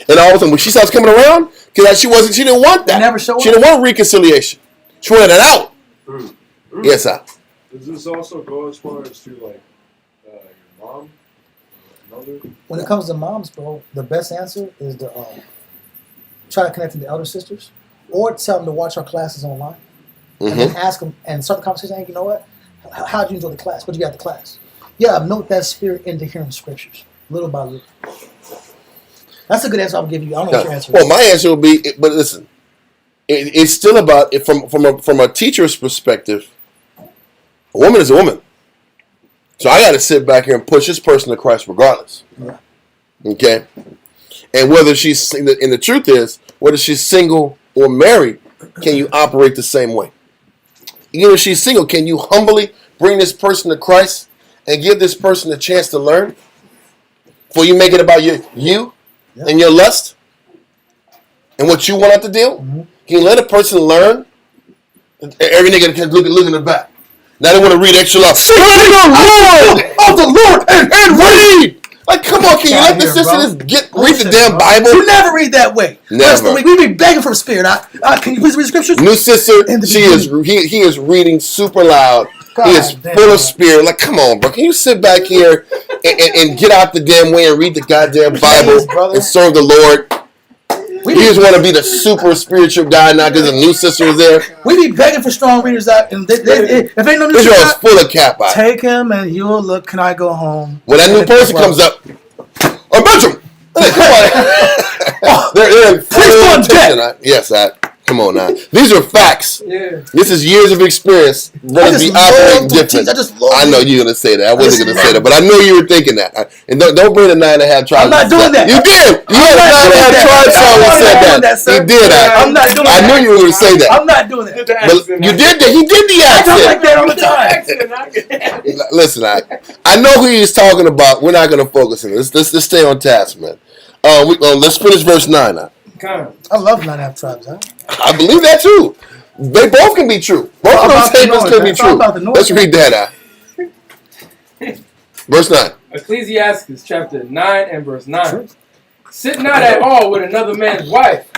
S1: And all of a sudden, when she starts coming around, because she didn't want that. She didn't want reconciliation. She wanted it out. Yes, sir.
S5: Does this also go as far as to like your mom, mother?
S2: When it comes to moms, bro, the best answer is to try to connect to the elder sisters, or tell them to watch our classes online, and then ask them and start the conversation. Hey, you know what? How did you enjoy the class? What did you got at the class? Yeah, milk that spirit into hearing scriptures, little by little. That's a good answer I'll give you. I don't know what your answer is.
S1: Well, my answer would be, but listen, it's still about from a teacher's perspective. A woman is a woman, so I got to sit back here and push this person to Christ regardless.
S2: Yeah.
S1: Okay, and whether she's and the truth is, whether she's single or married, can you operate the same way? Even if she's single, can you humbly bring this person to Christ and give this person a chance to learn? Before you make it about you and your lust and what you want out the deal, can you let a person learn? Every nigga can look in the back. Now they want to read extra loud. Say the Lord of the Lord and read. Like, come on, can you let the
S2: Here,
S1: sister
S2: bro.
S1: just read the
S2: Bullshit,
S1: damn
S2: bro.
S1: Bible?
S2: You never read that way.
S1: Never.
S2: We be begging for the Spirit. Can you please read the scriptures?
S1: New sister,
S2: In the
S1: he is reading super loud.
S2: God
S1: he is
S2: damn,
S1: full
S2: bro.
S1: of spirit. Like, come on, bro. Can you sit back here and get out the damn way and read the goddamn Bible
S2: Please, brother.
S1: and serve the Lord?
S2: We
S1: You
S2: be,
S1: just want to be the super spiritual guy now because the new sister is there.
S2: we be begging for strong readers out, and if ain't no new
S1: Israel's
S2: sister,
S1: full of cap out.
S2: take him and you'll look. Can I go home?
S1: When that new
S2: And
S1: person
S2: well,
S1: comes up, oh, Bertram! Hey, come on. they're
S2: Please go on deck.
S1: Yes, come on now. These are facts.
S3: Yeah.
S1: This is years of experience. Brothers be operating different. I know you're gonna say that. I wasn't gonna say that, but I know you were thinking that. And don't bring the 9.5 tribes.
S2: I'm not doing that.
S1: You did. You had a 9.5 tribes song that said that. You did that.
S2: I'm not doing that.
S1: I knew you were gonna say that.
S2: I'm not doing that.
S1: But you did that. He did the
S2: I talk like
S1: accent.
S2: that all the time.
S1: Listen, I know who he's talking about. We're not gonna focus on this. Let's stay on task, man. Let's finish verse 9 now.
S2: I love 9.5 tribes, huh?
S1: I believe that too. They both can be true. Both of those statements can be true. Let's read that out. Verse 9.
S3: Ecclesiastes chapter 9 and verse 9. Sit not at all with another man's wife,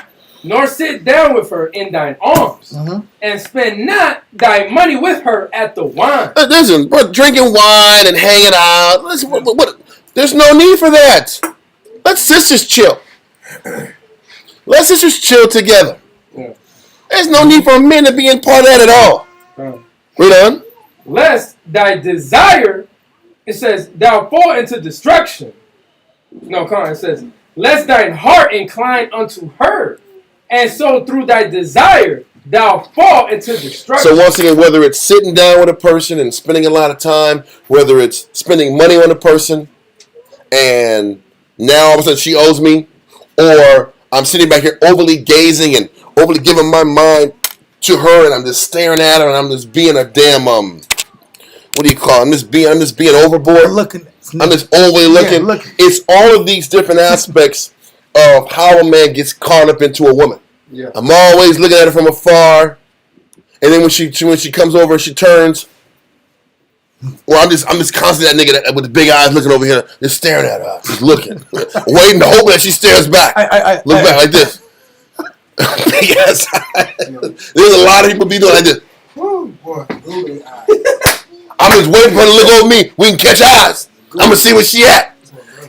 S3: nor sit down with her in thine arms, and spend not thy money with her at the wine.
S1: Listen, we're drinking wine and hanging out. Listen, there's no need for that. Let sisters chill. Let's just chill together.
S3: Yeah.
S1: There's no need for men to be in part of that at all. Read on.
S3: Lest thy desire, it says, thou fall into destruction. No, come on, it says, lest thine heart incline unto her, and so through thy desire thou fall into destruction.
S1: So once again, whether it's sitting down with a person and spending a lot of time, whether it's spending money on a person, and now all of a sudden she owes me, or I'm sitting back here overly gazing and overly giving my mind to her, and I'm just staring at her, and I'm just being a damn what do you call it? I'm just being overboard. I'm just overly looking.
S2: Yeah,
S1: it's all of these different aspects of how a man gets caught up into a woman.
S3: Yeah.
S1: I'm always looking at her from afar, and then when she comes over and she turns, well, I'm just constantly that nigga with the big eyes looking over here, just staring at her, just looking, waiting to hope that she stares back. Look back like this. Big ass eyes. There's a lot of people be doing like this. I'm just waiting for her to look over me. We can catch eyes. I'm gonna see where she at.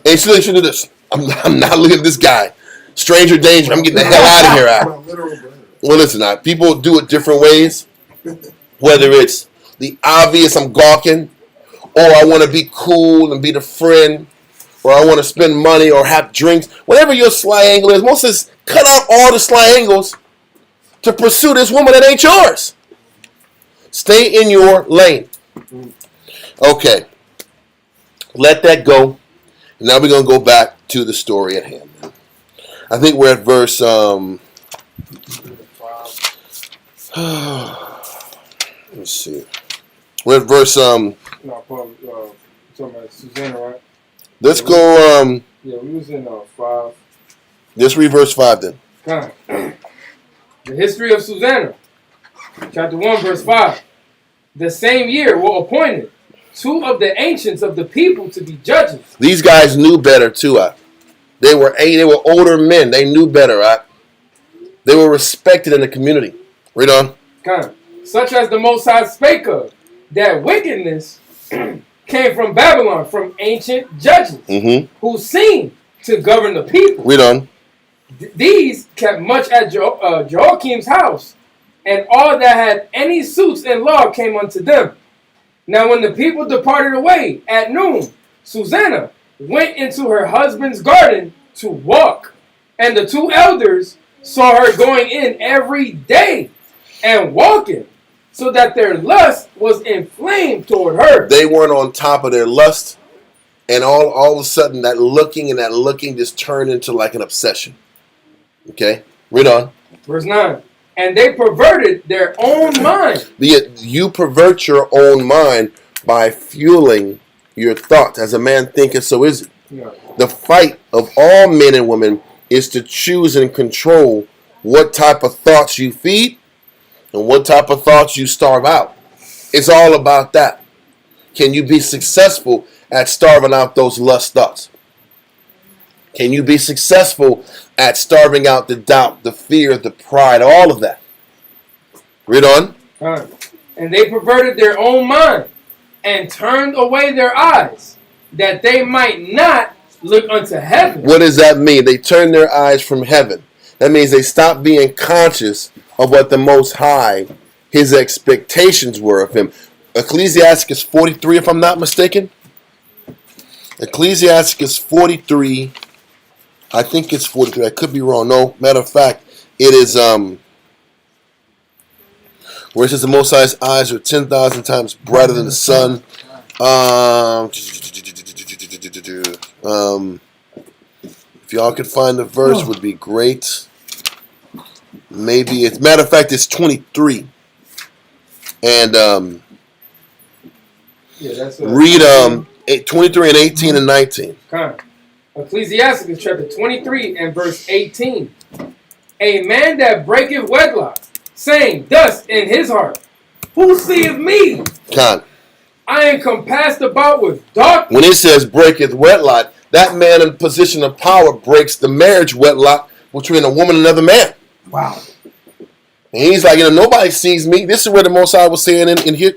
S1: And she'll do this. I'm not looking at this guy. Stranger danger. I'm getting the hell out of here. Well, listen, people do it different ways. Whether it's the obvious, I'm gawking, or I want to be cool and be the friend, or I want to spend money or have drinks. Whatever your sly angle is, most says cut out all the sly angles to pursue this woman that ain't yours. Stay in your lane. Okay. Let that go. Now we're going to go back to the story at hand. I think we're at verse... let's see. We're at verse...
S3: No, talking about Susanna, right?
S1: Let's go...
S3: Yeah, we was in 5.
S1: Let's read verse 5 then.
S3: The history of Susanna. Chapter 1, verse 5. The same year were appointed 2 of the ancients of the people to be judges.
S1: These guys knew better too. They were older men. They knew better. They were respected in the community. Read on.
S3: Such as the Most High spake of, that wickedness came from Babylon, from ancient judges, who seemed to govern the people.
S1: Read on.
S3: These kept much at Joachim's house, and all that had any suits in law came unto them. Now when the people departed away at noon, Susanna went into her husband's garden to walk, and the 2 elders saw her going in every day and walking, so that their lust was inflamed toward her.
S1: They weren't on top of their lust, and all of a sudden that looking just turned into like an obsession. Okay, read on.
S2: Verse 9.
S3: And they perverted their own mind.
S1: You pervert your own mind by fueling your thoughts. As a man thinketh, so is it.
S3: Yeah.
S1: The fight of all men and women is to choose and control what type of thoughts you feed and what type of thoughts you starve out. It's all about that. Can you be successful at starving out those lust thoughts? Can you be successful at starving out the doubt, the fear, the pride, all of that? Read on.
S3: And they perverted their own mind and turned away their eyes, that they might not look unto heaven.
S1: What does that mean? They turned their eyes from heaven. That means they stopped being conscious of what the Most High, his expectations were of him. Ecclesiasticus 43, if I'm not mistaken. Ecclesiasticus 43. I think it's 43. I could be wrong. No, matter of fact, it is where it says the Most High's eyes are 10,000 times brighter than the sun. If y'all could find the verse, would be great. Maybe it's matter of fact, it's 23. And read 23 and 18 and 19.
S3: Ecclesiasticus chapter 23 and verse 18. A man that breaketh wedlock, saying thus in his heart, who seeth me? I am compassed about with darkness.
S1: When it says breaketh wedlock, that man in position of power breaks the marriage wedlock between a woman and another man.
S2: Wow.
S1: And he's like, nobody sees me. This is where the Most High was saying in here,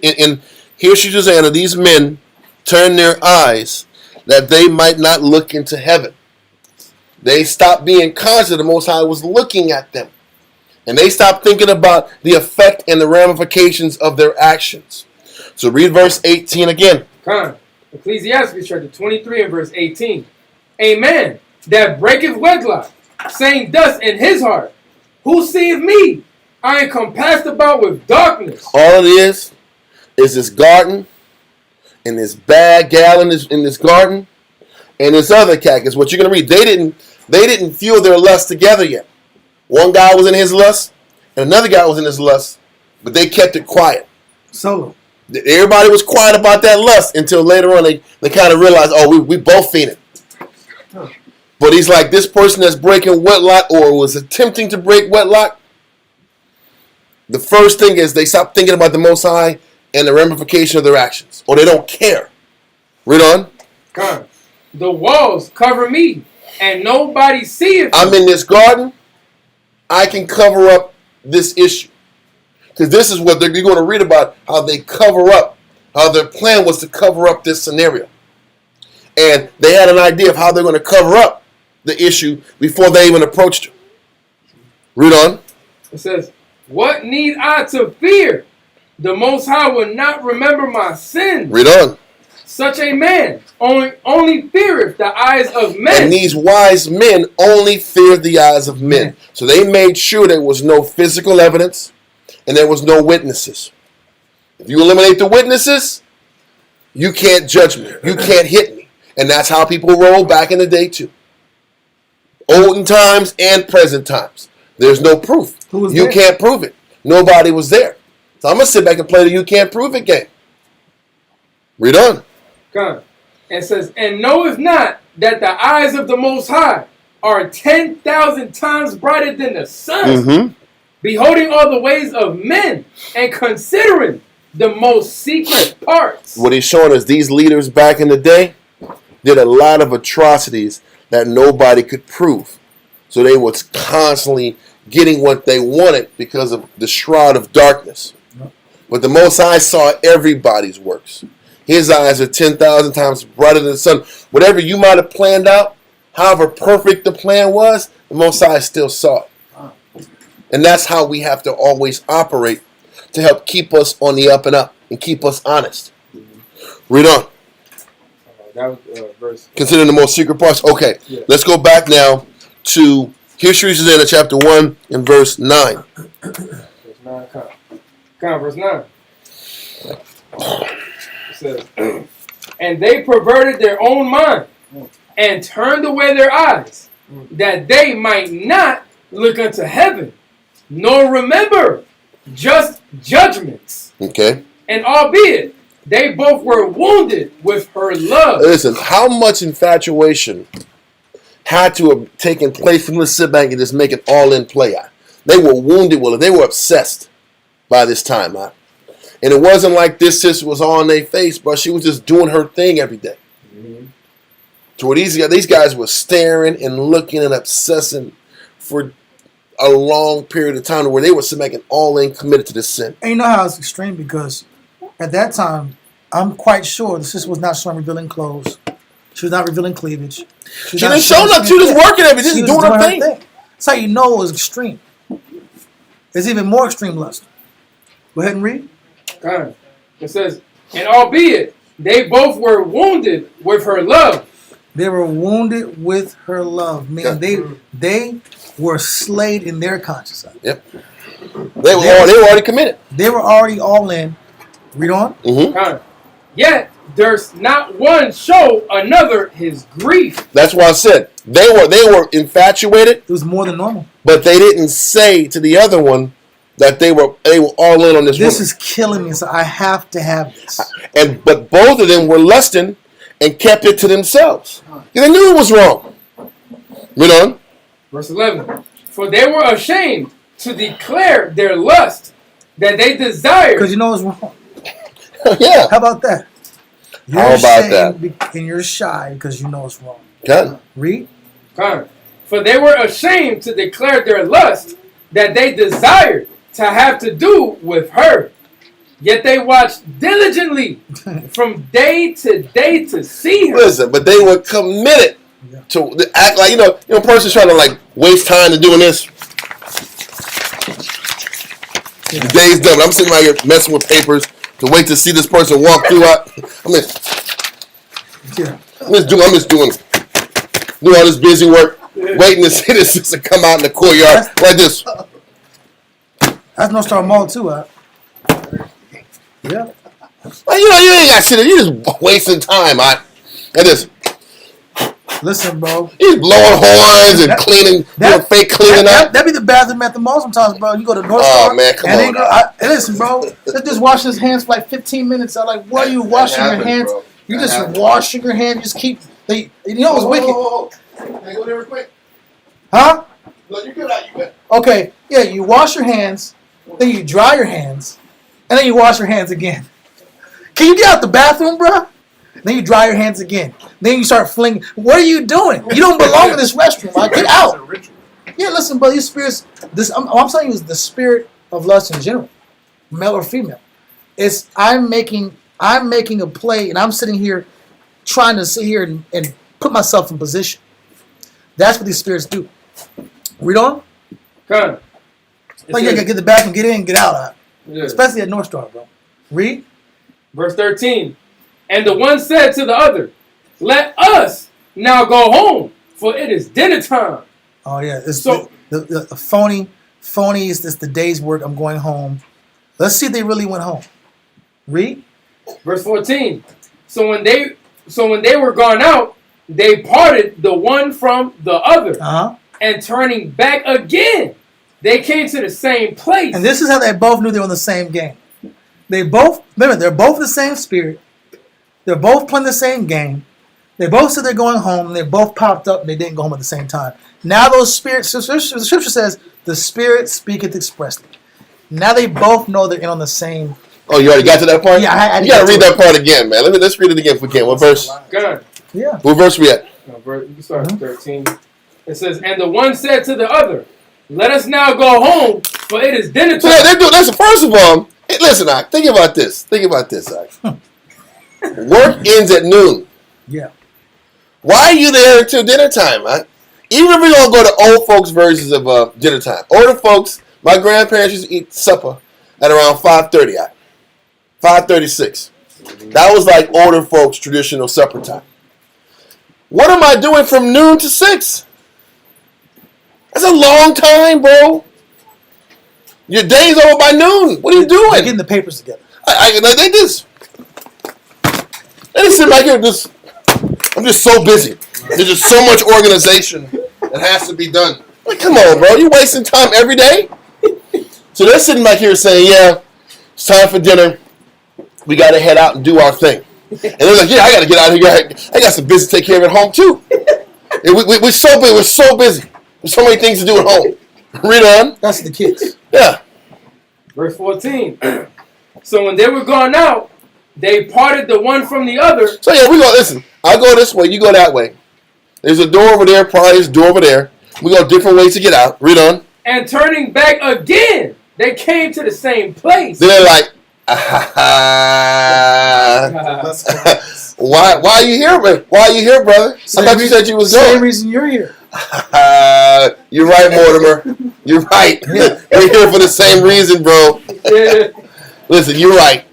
S1: Susanna, these men turn their eyes that they might not look into heaven. They stopped being conscious. The Most High was looking at them. And they stopped thinking about the effect and the ramifications of their actions. So read verse 18 again.
S3: Ecclesiastes chapter 23 and verse 18. A man that breaketh wedlock, saying thus in his heart, who seeth me? I am compassed about with darkness.
S1: All it is this garden, and this bad gal in this garden, and this other cat. Is what you're gonna read. They didn't fuel their lust together yet. One guy was in his lust, and another guy was in his lust, but they kept it quiet.
S2: Solo.
S1: Everybody was quiet about that lust until later on they kind of realized, oh, we both fiend it. But he's like, this person that's breaking wedlock or was attempting to break wedlock, the first thing is they stop thinking about the Most High and the ramification of their actions, or they don't care. Read on.
S3: The walls cover me, and nobody seeth me.
S1: I'm in this garden. I can cover up this issue. Because this is what you're going to read about, how they cover up, how their plan was to cover up this scenario. And they had an idea of how they're going to cover up the issue before they even approached her. Read on.
S3: It says, what need I to fear? The Most High will not remember my sins.
S1: Read on.
S3: Such a man only feareth the eyes of men.
S1: And these wise men only feared the eyes of men. So they made sure there was no physical evidence and there was no witnesses. If you eliminate the witnesses, you can't judge me. You can't hit me. And that's how people roll back in the day too. Olden times and present times. There's no proof. You can't prove it. Nobody was there. So I'm going to sit back and play the you can't prove it game. Read on.
S3: And says, and knoweth not that the eyes of the Most High are 10,000 times brighter than the sun, beholding all the ways of men and considering the most secret parts.
S1: What he's showing us, these leaders back in the day did a lot of atrocities that nobody could prove. So they was constantly getting what they wanted because of the shroud of darkness. But the Most High saw everybody's works. His eyes are 10,000 times brighter than the sun. Whatever you might have planned out, however perfect the plan was, the Most High still saw it. And that's how we have to always operate to help keep us on the up and up and keep us honest. Read on.
S3: That was verse.
S1: Considering the most secret parts. Okay, let's go back now to Susanna chapter 1 and verse 9.
S3: Verse 9, verse 9. It says, and they perverted their own mind and turned away their eyes, that they might not look unto heaven, nor remember just judgments.
S1: Okay.
S3: And albeit they both were wounded with her love.
S1: Listen, how much infatuation had to have taken place from the sit back and just make it all in play out. They were wounded with it. They were obsessed by this time, huh? And it wasn't like this sister was on their face, but she was just doing her thing every day. To where these guys were staring and looking and obsessing for a long period of time, where they were making all in committed to this sin.
S2: And you know how it's extreme because at that time, I'm quite sure the sister was not showing revealing clothes. She was not revealing cleavage.
S1: She didn't show nothing. She was working everything. She was doing her thing.
S2: That's how you know it was extreme. It's even more extreme lust. Go ahead and read.
S3: It says, and albeit they both were wounded with her love.
S2: They were wounded with her love. Meaning they were slayed in their conscience.
S1: Yep. They were already committed.
S2: They were already all in. Read on.
S1: Mm-hmm.
S3: Yet there's not one show another his grief.
S1: That's why I said they were infatuated.
S2: It was more than normal.
S1: But they didn't say to the other one that they were all in on this.
S2: This
S1: woman.
S2: is killing me, so I have to have this.
S1: But both of them were lusting and kept it to themselves. They knew it was wrong. Read on.
S3: Verse 11. For they were ashamed to declare their lust that they desired.
S2: Because you know it's wrong.
S1: Yeah.
S2: How about that? You're
S1: How about
S2: ashamed and you're shy because you know it's wrong.
S1: Okay.
S2: Read.
S3: For they were ashamed to declare their lust that they desired to have to do with her. Yet they watched diligently from day to day to see her.
S1: Listen, but they were committed to act like, a person's trying to like waste time to doing this. Yeah. The day's done. I'm sitting right here messing with papers to wait to see this person walk through. I'm just doing all this busy work, waiting to see this sister come out in the courtyard like this.
S2: That's no star mall too, yeah.
S1: Well, you ain't got to sit there. You're just wasting time, Like this.
S2: Listen, bro.
S1: He's blowing horns and cleaning, doing fake cleaning up.
S2: That'd be the bathroom at the mall sometimes, bro. You go to North Star.
S1: Oh, man, come on.
S2: Listen, bro. Let's just wash his hands for like 15 minutes. I'm like, what are you washing your hands? Bro. You just washing your hands. You just keep. You know what's wicked?
S1: Hey, go there real quick.
S2: Huh?
S1: No, you good out. You good.
S2: Okay. Yeah, you wash your hands, then you dry your hands, and then you wash your hands again. Can you get out the bathroom, bro? Then you dry your hands again. Then you start flinging. What are you doing? You don't belong in this restroom. Like, get out. Yeah, listen, bro. These spirits. I'm telling you, is the spirit of lust in general, male or female. It's I'm making a play, and I'm sitting here trying to sit here and put myself in position. That's what these spirits do. Read on.
S3: Like
S2: you gotta get the bathroom, get in, get out. Yeah. Especially at North Star, bro. Read.
S3: Verse 13. And the one said to the other, let us now go home, for it is dinner time.
S2: Oh, yeah. The phony is this the day's work. I'm going home. Let's see if they really went home. Read.
S3: Verse 14. So when they were gone out, they parted the one from the other. And turning back again, they came to the same place.
S2: And this is how they both knew they were in the same game. They're both the same spirit. They're both playing the same game. They both said they're going home, and they both popped up, and they didn't go home at the same time. Now those spirits, the scripture says, the spirit speaketh expressly. Now they both know they're in on the same.
S1: Oh, you already got to that part?
S2: Yeah,
S1: you got to read that part again, man. Let's read it again if we can. What verse?
S3: Good.
S2: Yeah.
S1: What verse we at?
S3: No, you can start at 13. It says, and the one said to the other, let us now go home, for it is dinner time.
S1: So they do. Listen, first of all, listen, think about this. Work ends at noon.
S2: Yeah.
S1: Why are you there until dinner time, man? Even if we don't go to old folks' versions of dinner time. Older folks, my grandparents used to eat supper at around 5:30. 5:36. That was like older folks' traditional supper time. What am I doing from noon to 6? That's a long time, bro. Your day's over by noon. What are you doing?
S2: They're getting the papers together.
S1: They just sit back here. I'm just so busy. There's just so much organization that has to be done. Like, come on, bro. You wasting time every day? So they're sitting back here saying, yeah, it's time for dinner. We got to head out and do our thing. And they're like, yeah, I got to get out of here. I got some business to take care of at home, too. And we're so busy. We're so busy. There's so many things to do at home. Read on.
S2: That's the kids.
S1: Yeah.
S3: Verse 14. So when they were gone out, they parted the one from the other.
S1: So yeah, we go, listen, I go this way, you go that way. There's a door over there, probably there's a door over there. We got different ways to get out. Read on.
S3: And turning back again, they came to the same place.
S1: Then they're like, why are you here, man? Why are you here, brother? I thought you said you was
S2: Same
S1: going.
S2: reason you're here.
S1: You're right, Mortimer. You're right. We're here for the same reason, bro. Listen, you're right.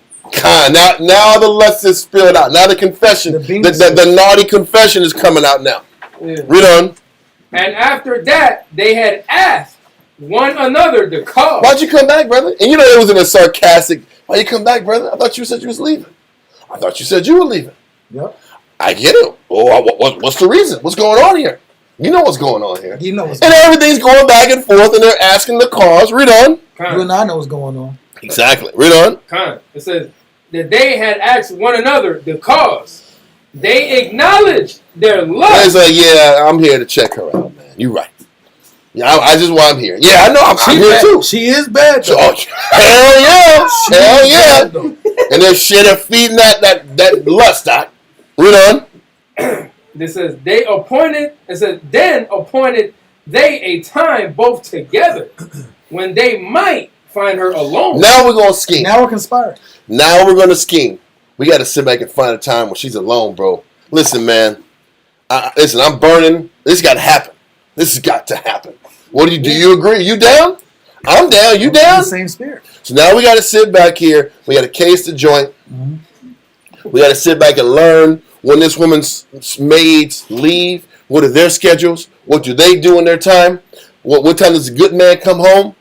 S1: Now the lust is spilled out. Now the confession, the naughty confession is coming out now.
S3: Yeah.
S1: Read on.
S3: And after that, they had asked one another the cause.
S1: Why'd you come back, brother? And you know it was in a sarcastic, why you come back, brother? I thought you said you was leaving. I thought you said you were leaving.
S2: Yep.
S1: I get it. Oh, what's the reason? What's going on here? You know what's going on here.
S2: You know what's
S1: and
S2: going on.
S1: everything's going back and forth, and they're asking the cause. Read on.
S2: You and I know what's going on.
S1: Exactly. Read on.
S3: It says that they had asked one another the cause. They acknowledged their lust.
S1: It's like, yeah, I'm here to check her out, man. You're right. Yeah, I just why I'm here. Yeah, I know. I'm here too.
S2: She is bad.
S1: So, hell yeah. And they're feeding that lust out. Read on.
S3: This says they appointed. It says then appointed they a time both together when they might find her alone.
S1: Now we're gonna scheme.
S2: Now we're conspiring.
S1: Now we're gonna scheme. We got to sit back and find a time when she's alone, bro. Listen, man. Listen, I'm burning. This got to happen. This has got to happen. What do you do? You agree? You down? I'm down. You down?
S2: The same spirit.
S1: So now we got to sit back here. We got to case the joint. Mm-hmm. We got to sit back and learn when this woman's maids leave. What are their schedules? What do they do in their time? What time does the good man come home?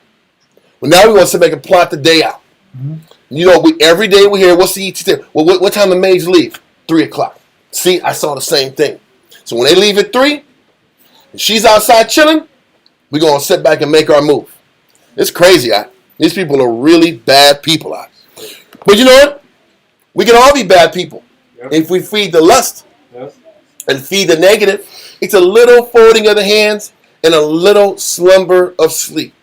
S1: Well, now we want to sit back and plot the day out. Mm-hmm. You know, every day we hear, what's the ET? Well, what time the maids leave? 3 o'clock. See, I saw the same thing. So when they leave at 3, and she's outside chilling, we're going to sit back and make our move. It's crazy. These people are really bad people. But you know what? We can all be bad people. Yep. If we feed the lust and feed the negative, it's a little folding of the hands and a little slumber of sleep.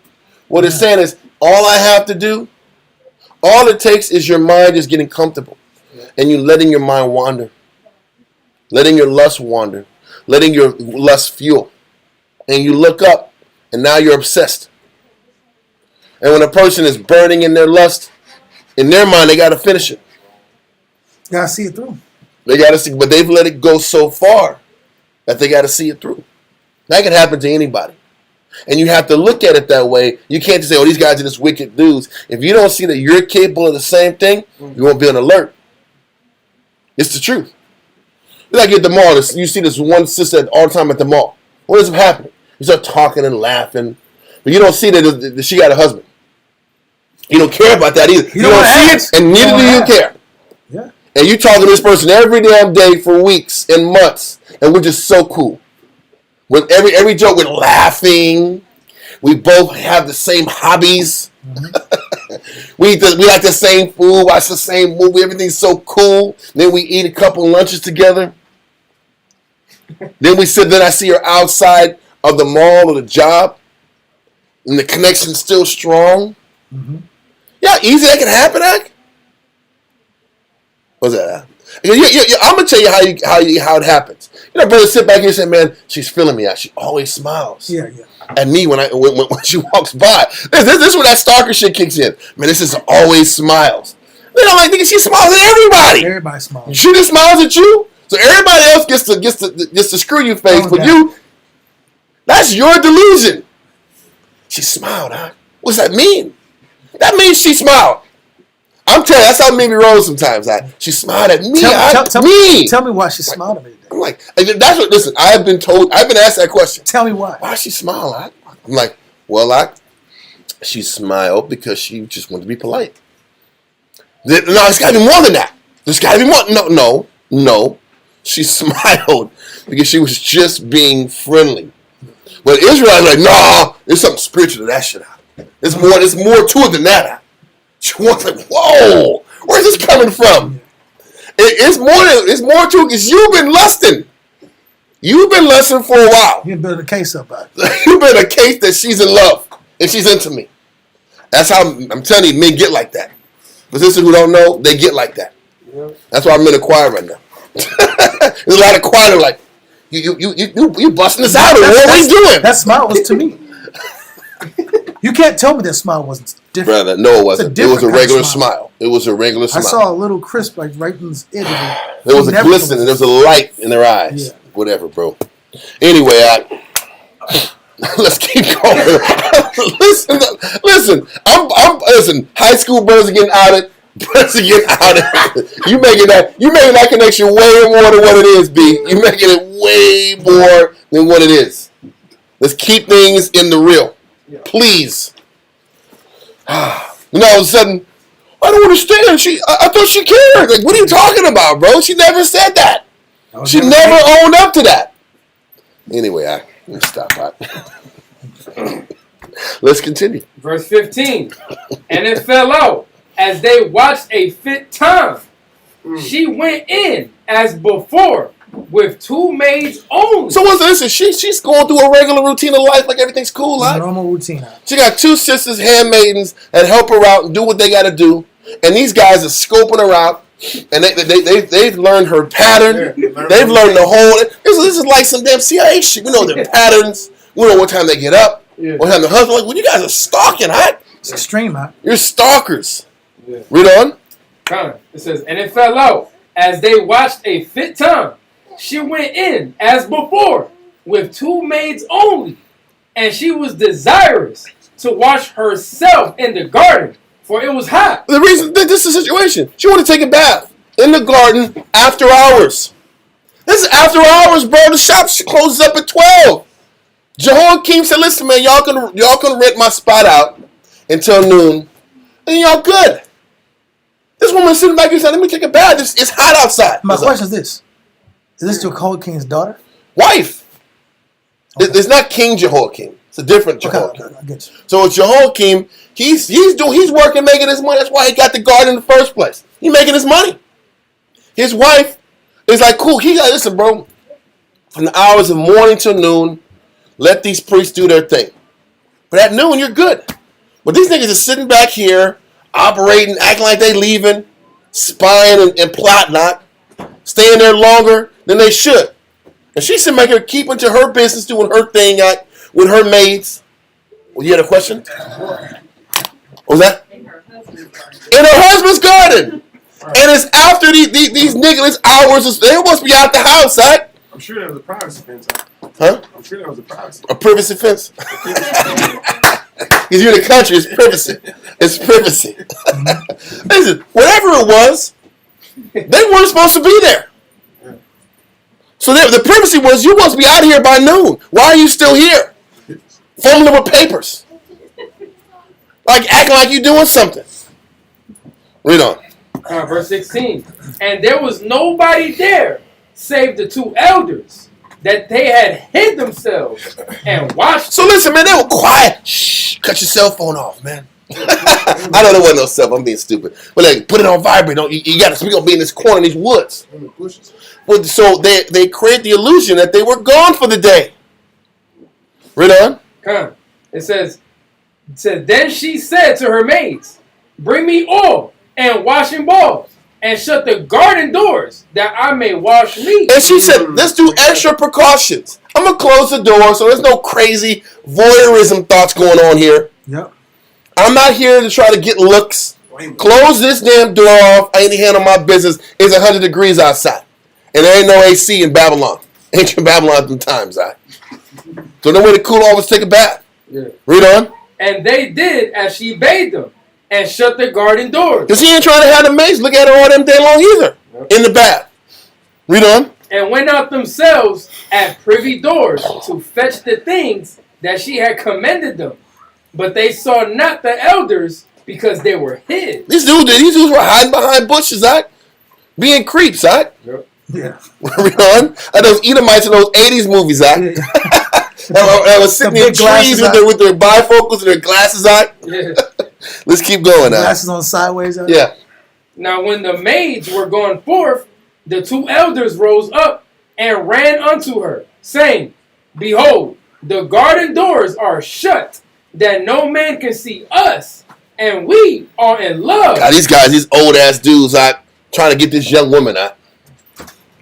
S1: What it's saying is, all I have to do, all it takes is your mind is getting comfortable and you letting your mind wander, letting your lust wander, letting your lust fuel. And you look up and now you're obsessed. And when a person is burning in their lust, in their mind, they got to finish it.
S2: Got to see it through.
S1: They got to see, but they've let it go so far that they got to see it through. That can happen to anybody. And you have to look at it that way. You can't just say, oh, these guys are just wicked dudes. If you don't see that you're capable of the same thing, you won't be on alert. It's the truth. It's like at the mall. You see this one sister all the time at the mall. What is happening? You start talking and laughing. But you don't see that she got a husband. You don't care about that either. You don't see it, and neither do you care.
S2: Yeah.
S1: And you talk to this person every damn day for weeks and months, and we're just so cool. With every joke, we're laughing. We both have the same hobbies. Mm-hmm. we like the same food, watch the same movie. Everything's so cool. Then we eat a couple lunches together. Then I see her outside of the mall or the job, and the connection's still strong. Mm-hmm. Yeah, easy that can happen, Ak. What's that? I'm gonna tell you how it happens. You know, brother, sit back here and say, "Man, she's feeling me out. She always smiles."
S2: Yeah.
S1: At me when she walks by. This is where that stalker shit kicks in. Man, this is always smiles. They don't like thinking she smiles at everybody.
S2: Everybody smiles.
S1: She just smiles at you, so everybody else gets to screw you face. But you, that's your delusion. She smiled, huh? What does that mean? That means she smiled. I'm telling you, that's how Mimi rolls sometimes. She smiled at me.
S2: Tell me why she smiled at me today.
S1: I'm like, that's what. Listen, I've been asked that question.
S2: Tell me why.
S1: Why she smile? I'm like, well, she smiled because she just wanted to be polite. No, it's got to be more than that. There's got to be more. No. She smiled because she was just being friendly. But Israel's like, no, there's something spiritual to that shit. There's more to it than that. She was like, whoa, where's this coming from? It's more to it because you've been lusting. You've been lusting for a while.
S2: You've been a case up about
S1: it. You've been a case that she's in love and she's into me. That's how I'm telling you, men get like that. For sisters who don't know, they get like that. Yeah. That's why I'm in a choir right now. There's a lot of choir like, You busting us out. What are we doing?
S2: That smile was to me. You can't tell me that smile wasn't different.
S1: Brother, no, it wasn't. It was a regular
S2: smile.
S1: smile. It was a regular smile.
S2: I saw a little crisp, like right in his edge.
S1: There was a glisten. There was a light in their eyes.
S2: Yeah.
S1: Whatever, bro. Anyway, let's keep going. listen. Listen. High school brothers are getting outed. Brothers are getting outed. You making that connection way more than what it is, B. You making it way more than what it is. Let's keep things in the real. Please. All of a sudden, I don't understand. I thought she cared. Like, what are you talking about, bro? She never said that. She never owned up to that. Anyway, let me stop. Let's continue.
S3: Verse 15. And it fell out as they watched a fit time. She went in as before with 2 maids only.
S1: So listen, she's going through a regular routine of life like everything's cool. Like.
S2: Normal routine.
S1: She got 2 sisters, handmaidens, that help her out and do what they got to do. And these guys are scoping her out. And they've learned her pattern. They've learned the whole. This is like some damn CIA shit. We know their patterns. We know what time they get up. What time the husband. Like, well, you guys are stalking, huh?
S2: It's extreme, huh?
S1: You're stalkers.
S3: Yeah.
S1: Read on.
S3: It says, and it fell out as they watched a fit time. She went in as before with 2 maids only, and she was desirous to wash herself in the garden, for it was hot.
S1: The reason that this is a situation, she wanted to take a bath in the garden after hours. This is after hours, bro. The shop closes up at 12. Jehoiakim said, "Listen, man, y'all can rent my spot out until noon, and y'all good." This woman sitting back here saying, "Let me take a bath. It's hot outside."
S2: My question is this: is this Jehoiakim's daughter?
S1: Wife.
S2: Okay.
S1: It's not King Jehoiakim. It's a different Jehoiakim.
S2: Okay, I get you.
S1: So it's Jehoiakim. He's working, making his money. That's why he got the garden in the first place. He's making his money. His wife is like, cool. He got, listen, bro. From the hours of morning till noon, let these priests do their thing. But at noon, you're good. But these niggas are sitting back here, operating, acting like they leaving, spying and plotting out, staying there longer than they should. And she's sitting back here keeping to her business, doing her thing out with her maids. Well, you had a question? What was that? In her husband's garden. And it's after these niggas hours. They must be out the house, right?
S4: I'm sure that was a privacy fence.
S1: Huh?
S4: I'm sure that was a privacy.
S1: A privacy fence? Because you're in the country, it's privacy. It's privacy. Listen, whatever it was, they weren't supposed to be there. So the privacy was, you must be out of here by noon. Why are you still here? Fumbling with papers. Like acting like you're doing something. Read on.
S3: Verse 16. And there was nobody there save the 2 elders, that they had hid themselves and watched.
S1: So listen, man, they were quiet. Shh, cut your cell phone off, man. I know there wasn't no cell phone. I'm being stupid. But like, put it on vibrate. You got to. We're gonna be in this corner, in these woods. But so they create the illusion that they were gone for the day. Read on.
S3: It says, then she said to her maids, "Bring me oil and washing balls, and shut the garden doors, that I may wash me."
S1: And she said, let's do extra precautions. I'm going to close the door so there's no crazy voyeurism thoughts going on here.
S2: Yep.
S1: I'm not here to try to get looks. Close this damn door off. I ain't handling my business. It's 100 degrees outside. And there ain't no AC in Babylon. Ancient Babylon at them times. So no way to cool off is take a bath.
S3: Yeah.
S1: Read on.
S3: And they did as she bade them, and shut the garden doors.
S1: Because he ain't trying to have the maids look at her all them day long either.
S3: Yep.
S1: In the bath. Read on.
S3: And went out themselves at privy doors to fetch the things that she had commanded them. But they saw not the elders, because they were hid.
S1: These dudes were hiding behind bushes, being creeps,
S3: Yep.
S2: Yeah.
S1: Read on. Those Edomites in those 80s movies, that was sitting in trees with their bifocals and their glasses on.
S3: Yeah.
S1: Let's keep going now.
S2: Glasses on sideways.
S1: Yeah.
S3: Now when the maids were gone forth, the 2 elders rose up and ran unto her, saying, Behold, the garden doors are shut, that no man can see us, and we are in love.
S1: God, these old ass dudes, trying to get this young woman,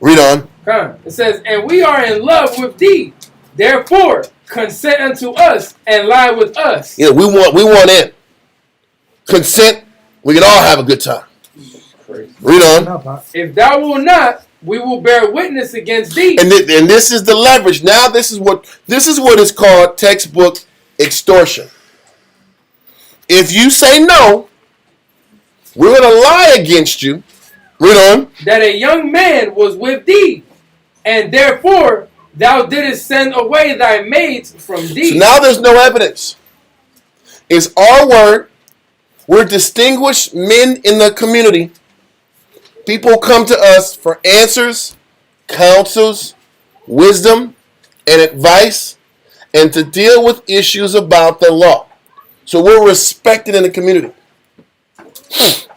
S1: Read on.
S3: It says, and we are in love with thee. Therefore, consent unto us and lie with us.
S1: Yeah, we want in. Consent, we can all have a good time. Read on.
S3: If thou wilt not, we will bear witness against thee.
S1: And this is the leverage. Now this is what is called textbook extortion. If you say no, we're going to lie against you. Read on.
S3: That a young man was with thee, and therefore thou didst send away thy maids from thee.
S1: So now there's no evidence. It's our word. We're distinguished men in the community. People come to us for answers, counsels, wisdom, and advice, and to deal with issues about the law. So we're respected in the community.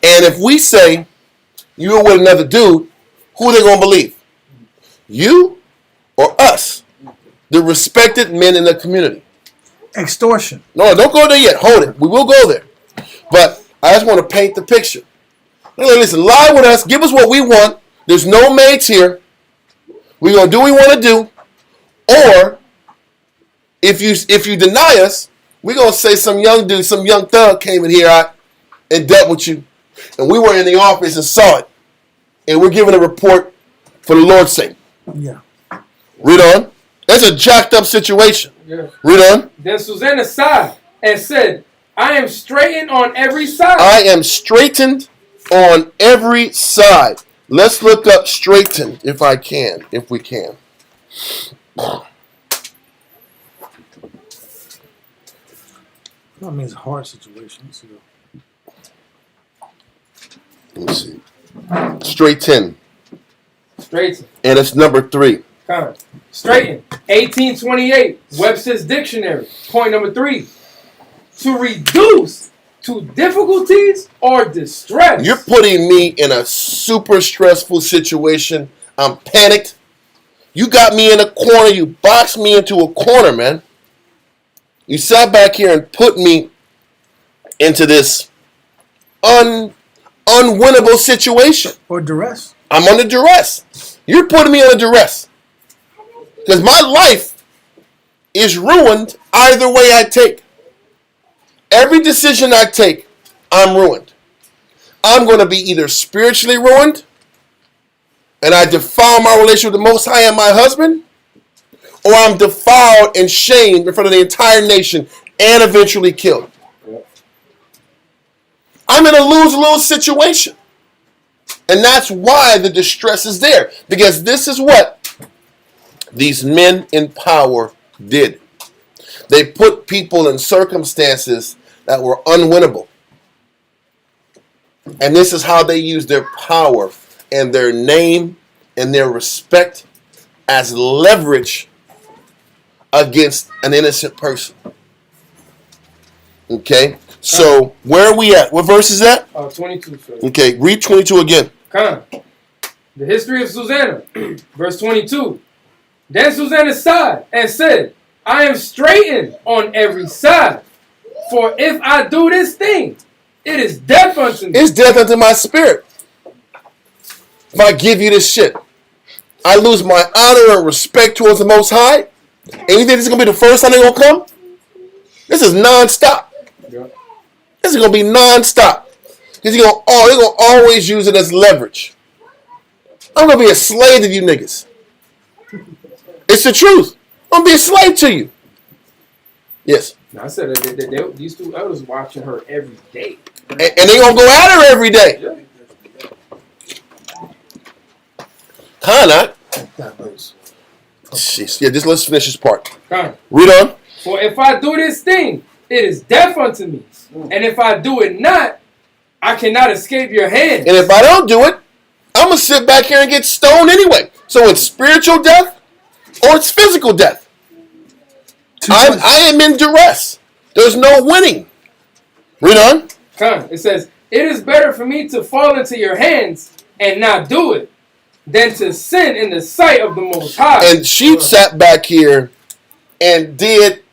S1: And if we say you were with another dude, who are they going to believe? You or us? The respected men in the community.
S2: Extortion.
S1: No, don't go there yet. Hold it. We will go there. But I just want to paint the picture. Listen, lie with us. Give us what we want. There's no maids here. We're going to do what we want to do. Or if you deny us, we're going to say some young dude, some young thug came in here and dealt with you. And we were in the office and saw it. And we're giving a report for the Lord's sake.
S2: Yeah.
S1: Read on. That's a jacked up situation.
S3: Yeah.
S1: Read on.
S3: Then Susanna sighed and said, I am straitened on every side.
S1: I am straightened on every side. Let's look up straightened if we can.
S2: That means hard situations.
S1: Let me see. Straighten.
S3: Straighten.
S1: And it's number 3.
S3: Straighten. 1828. Webster's Dictionary. Point number 3. To reduce to difficulties or distress.
S1: You're putting me in a super stressful situation. I'm panicked. You got me in a corner. You boxed me into a corner, man. You sat back here and put me into this unwinnable situation.
S2: Or duress.
S1: I'm under duress. You're putting me under duress. Because my life is ruined either way I take. Every decision I take, I'm ruined. I'm going to be either spiritually ruined, and I defile my relationship with the Most High and my husband, or I'm defiled and shamed in front of the entire nation and eventually killed. I'm in a lose-lose situation. And that's why the distress is there. Because this is what these men in power did. They put people in circumstances that were unwinnable. And this is how they use their power and their name and their respect as leverage against an innocent person. Okay? So, where are we at? What verse is that?
S3: 22, sir.
S1: Okay, read 22 again.
S3: The history of Susanna. Verse 22. Then Susanna sighed and said, I am straitened on every side. For if I do this thing, it is death unto me.
S1: It's death unto my spirit. If I give you this shit, I lose my honor and respect towards the Most High. And you think this is going to be the first time they're going to come? This is non-stop.
S3: Yeah.
S1: This is going to be non-stop. Because they're going to always use it as leverage. I'm going to be a slave to you niggas. It's the truth. I'm going to be a slave to you. Yes.
S3: Now, I said that these two elders watching her every day.
S1: And they're going to go at her every day.
S3: Yeah.
S1: Kind of. Jeez. Yeah, let's finish this part. Read on.
S3: For if I do this thing, it is death unto me. And if I do it not, I cannot escape your hand.
S1: And if I don't do it, I'm going to sit back here and get stoned anyway. So it's spiritual death or it's physical death. I am in duress. There's no winning. Read on.
S3: It says, it is better for me to fall into your hands and not do it than to sin in the sight of the Most High.
S1: And she sat back here and did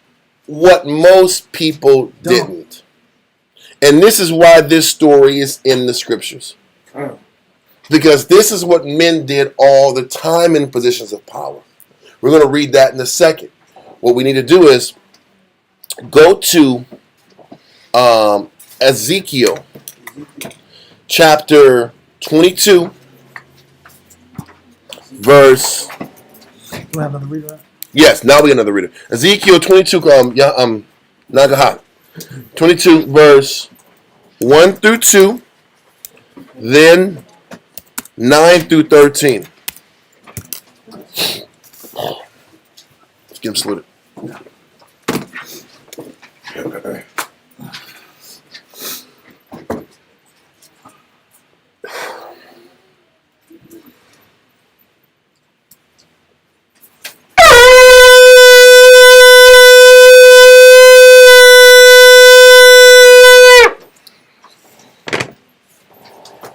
S1: what most people didn't. And this is why this story is in the scriptures. Because this is what men did all the time in positions of power. We're going to read that in a second. What we need to do is go to Ezekiel chapter 22, verse.
S2: Do we have another reader?
S1: Yes, now we got another reader. Ezekiel 22, Nagaha. 22, verse 1 through 2, then 9 through 13. Let's get him saluted.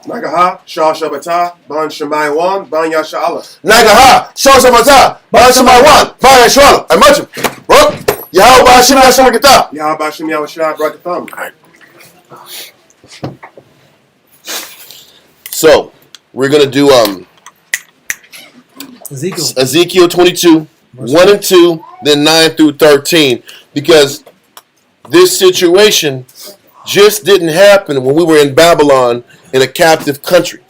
S4: Nagaha, Shah Shabbatah, Ban Shemai Wan, Ban Yasha Allah.
S1: Nagaha, Shoshamata, Bashamawan, Fire Shwala, I munch him. Yahweh Bashim Hashamakata.
S4: Yahweh Bashim Yahushua brought the thumb.
S1: So, we're going to do Ezekiel 22, 1 and 2, then 9 through 13. Because this situation just didn't happen when we were in Babylon in a captive country.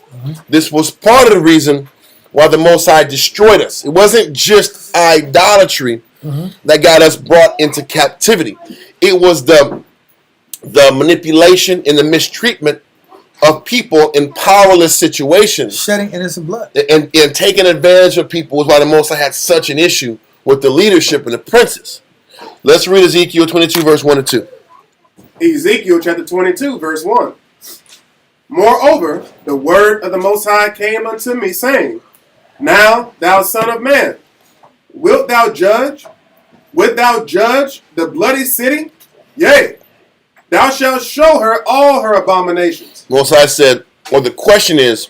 S1: This was part of the reason why the Most High destroyed us. It wasn't just idolatry that got us brought into captivity. It was the manipulation and the mistreatment of people in powerless situations.
S2: Shedding innocent blood.
S1: And taking advantage of people was why the Most High had such an issue with the leadership and the princes. Let's read Ezekiel 22, verse 1 and 2.
S4: Ezekiel chapter 22, verse 1. Moreover, the word of the Most High came unto me, saying, Now, thou son of man, wilt thou judge? Wilt thou judge the bloody city? Yea, thou shalt show her all her abominations.
S1: Most High said, well, the question is,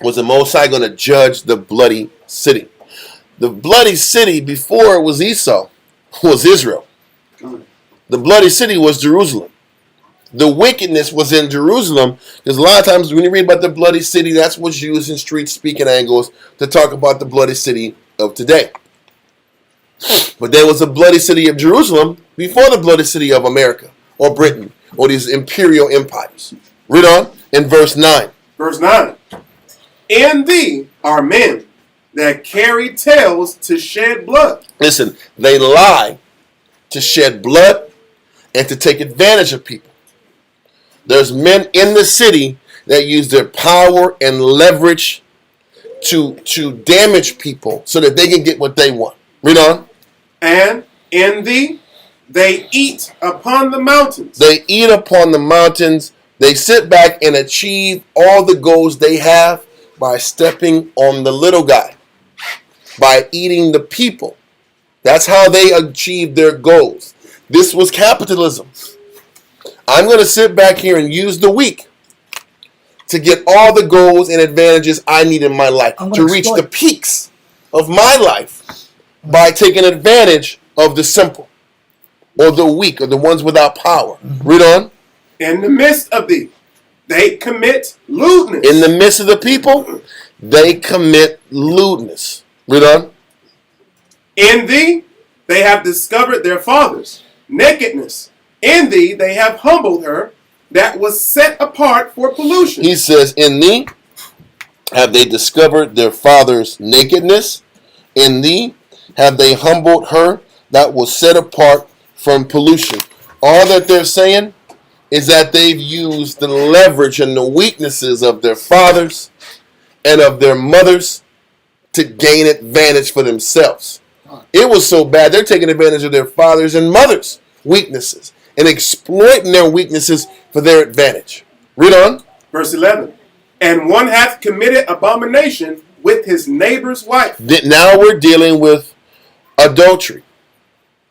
S1: was the Most High going to judge the bloody city? The bloody city before it was Esau was Israel. The bloody city was Jerusalem. The wickedness was in Jerusalem, because a lot of times when you read about the bloody city, that's what's used in street speaking angles to talk about the bloody city of today. But there was a bloody city of Jerusalem before the bloody city of America or Britain or these imperial empires. Read on in verse 9.
S4: Verse 9. In thee are men that carry tales to shed blood.
S1: Listen, they lie to shed blood and to take advantage of people. There's men in the city that use their power and leverage to damage people so that they can get what they want. Read on.
S4: And in thee they eat upon the mountains.
S1: They eat upon the mountains. They sit back and achieve all the goals they have by stepping on the little guy, by eating the people. That's how they achieve their goals. This was capitalism. I'm going to sit back here and use the weak to get all the goals and advantages I need in my life, to reach the peaks of my life by taking advantage of the simple or the weak or the ones without power. Read on.
S4: In the midst of thee, they commit lewdness.
S1: In the midst of the people, they commit lewdness. Read on.
S4: In thee, they have discovered their fathers' nakedness. In thee, they have humbled her that was set apart for pollution.
S1: He says, in thee have they discovered their father's nakedness. In thee have they humbled her that was set apart from pollution. All that they're saying is that they've used the leverage and the weaknesses of their fathers and of their mothers to gain advantage for themselves. It was so bad, they're taking advantage of their fathers and mothers' weaknesses and exploiting their weaknesses for their advantage. Read on.
S4: Verse 11. And one hath committed abomination with his neighbor's wife.
S1: Now we're dealing with adultery.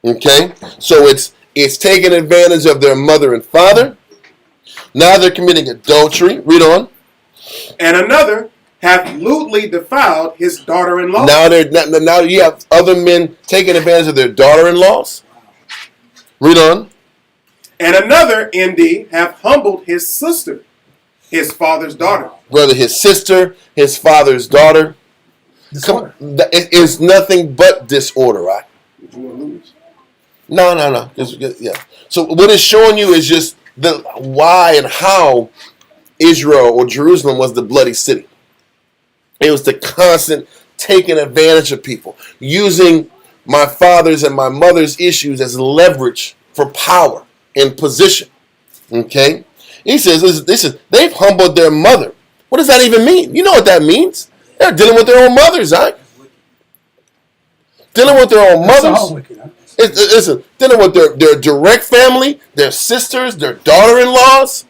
S1: Okay? So it's taking advantage of their mother and father. Now they're committing adultery. Read on.
S4: And another hath lewdly defiled his daughter-in-law.
S1: Now you have other men taking advantage of their daughter-in-laws. Read on.
S4: And another in thee hath humbled his sister. his father's daughter.
S1: Whether his sister, his father's daughter.
S2: Disorder.
S1: It is nothing but disorder, right?
S4: Did you want to lose?
S1: No. Yeah. So what it's showing you is just the why and how Israel or Jerusalem was the bloody city. It was the constant taking advantage of people, using my father's and my mother's issues as leverage for power and position. Okay? He says, listen, they've humbled their mother. What does that even mean? You know what that means. They're dealing with their own mothers, right? Dealing with their own
S2: That's
S1: mothers.
S2: all wicked, huh?
S1: Listen, dealing with their direct family, their sisters, their daughter-in-laws.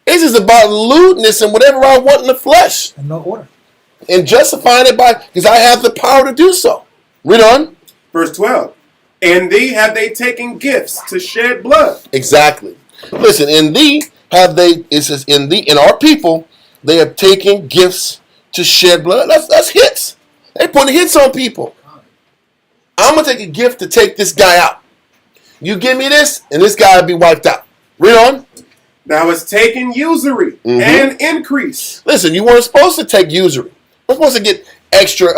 S1: It's just about lewdness and whatever I want in the flesh.
S2: And no order.
S1: And justifying it because I have the power to do so. Read on.
S4: Verse 12. In thee have they taken gifts to shed blood.
S1: Exactly. Listen, in thee have they, it says, in our people, they have taken gifts to shed blood. That's hits. They putting hits on people. I'm going to take a gift to take this guy out. You give me this, and this guy will be wiped out. Read on.
S4: Thou hast taken usury and increase.
S1: Listen, you weren't supposed to take usury. You're supposed to get extra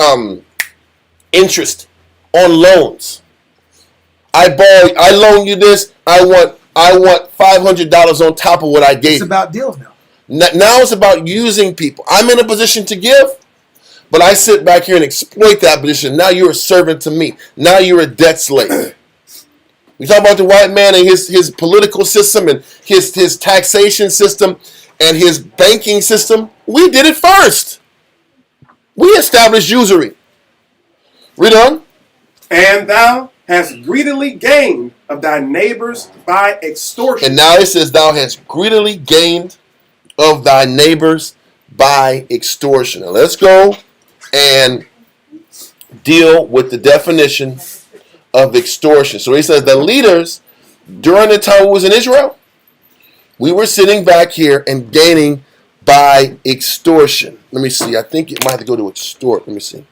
S1: interest on loans. I loan you this. I want $500 on top of what I gave
S2: It's
S1: you.
S2: about deals now.
S1: Now it's about using people. I'm in a position to give, but I sit back here and exploit that position. Now you're a servant to me. Now you're a debt slave. We talk about the white man and his political system and his taxation system and his banking system. We did it first. We established usury. Read on.
S4: And thou hast greedily gained of thy neighbors by extortion.
S1: And now it says, thou hast greedily gained of thy neighbors by extortion. Now let's go and deal with the definition of extortion. So he says the leaders during the time we was in Israel, we were sitting back here and gaining by extortion. Let me see. I think it might have to go to extort. Let me see.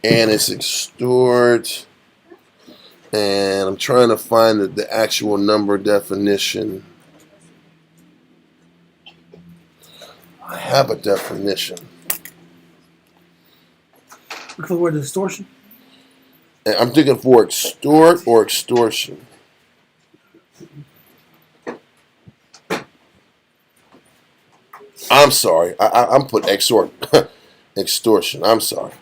S1: And it's extort. And I'm trying to find the actual number definition. I have a definition.
S2: Look for the word distortion.
S1: And I'm thinking for extort or extortion. I'm sorry. I'm putting extort. Extortion. I'm sorry.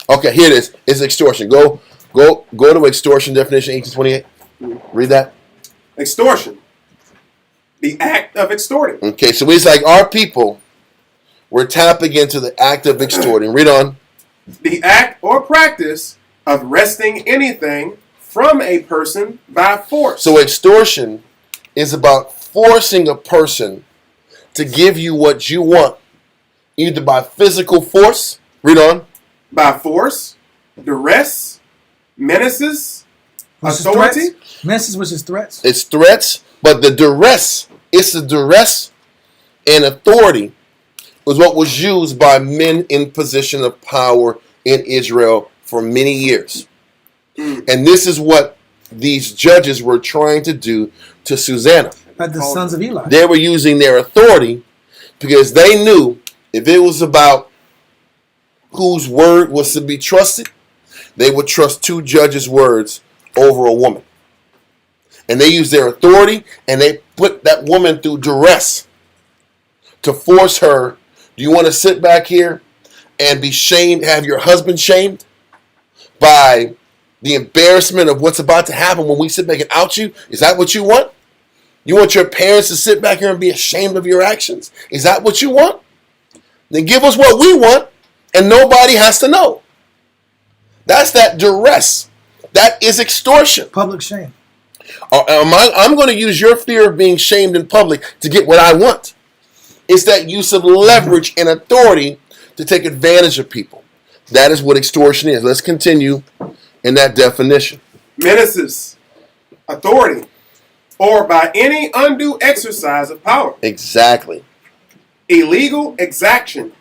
S1: Okay, here it is. It's extortion. Go to extortion definition 1828. Read that.
S4: Extortion. The act of extorting.
S1: Okay, so it's like our people were tapping into the act of extorting. Read on.
S4: The act or practice of wresting anything from a person by force.
S1: So extortion is about forcing a person to give you what you want, either by physical force. Read on.
S4: By force, duress, menaces, authority.
S2: Menaces, which is threats.
S1: It's threats, but the duress, it's the duress and authority was what was used by men in position of power in Israel for many years. And this is what these judges were trying to do to Susanna.
S2: Like the sons of Eli.
S1: They were using their authority because they knew if it was about whose word was to be trusted, they would trust two judges' words over a woman. And they used their authority and they put that woman through duress to force her. Do you want to sit back here and be shamed, have your husband shamed by the embarrassment of what's about to happen when we sit back and out you? Is that what you want? You want your parents to sit back here and be ashamed of your actions? Is that what you want? Then give us what we want and nobody has to know. That's that duress. That is extortion.
S2: Public shame.
S1: I'm going to use your fear of being shamed in public to get what I want. It's that use of leverage and authority to take advantage of people. That is what extortion is. Let's continue in that definition.
S4: Menaces, authority, or by any undue exercise of power.
S1: Exactly.
S4: Illegal exaction,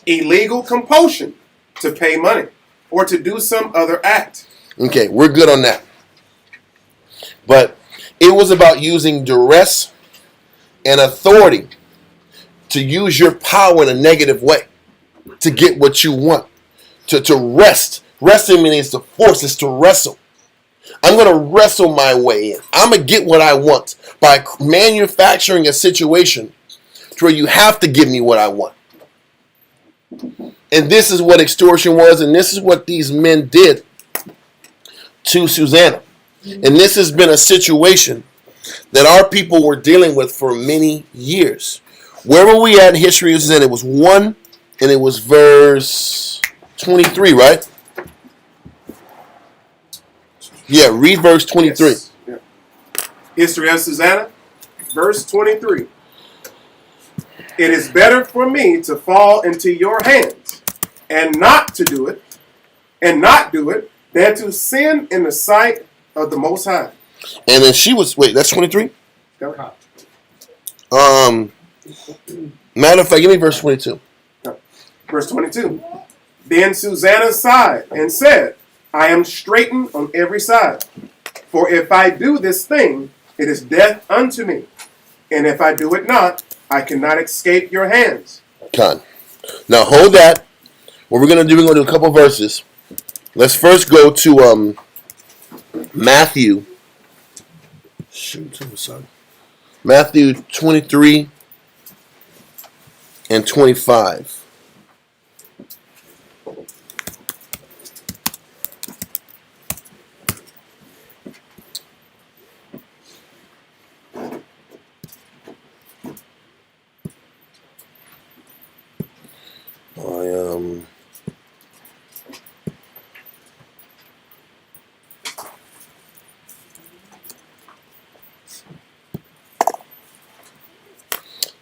S4: illegal compulsion to pay money or to do some other act.
S1: Okay, we're good on that. But it was about using duress and authority to use your power in a negative way to get what you want. To rest. Resting means to force, is to wrestle. I'm going to wrestle my way in. I'm going to get what I want by manufacturing a situation to where you have to give me what I want. And this is what extortion was, and this is what these men did to Susanna. And this has been a situation that our people were dealing with for many years. Where were we at in history of Susanna? It was 1, and it was verse 23, right? Yeah, read verse 23.
S4: Yes. Yeah. History of Susanna, verse 23. It is better for me to fall into your hands and not to do it, and not do it, than to sin in the sight of the Most High.
S1: And then she was, wait, that's 23?
S4: Go.
S1: Matter of fact, give me verse 22.
S4: Verse 22. Then Susanna sighed and said, I am straitened on every side. For if I do this thing, it is death unto me. And if I do it not, I cannot escape your hands.
S1: Con. Now hold that. What we're going to do, we're going to do a couple verses. Let's first go to Matthew. Matthew 23 and 25.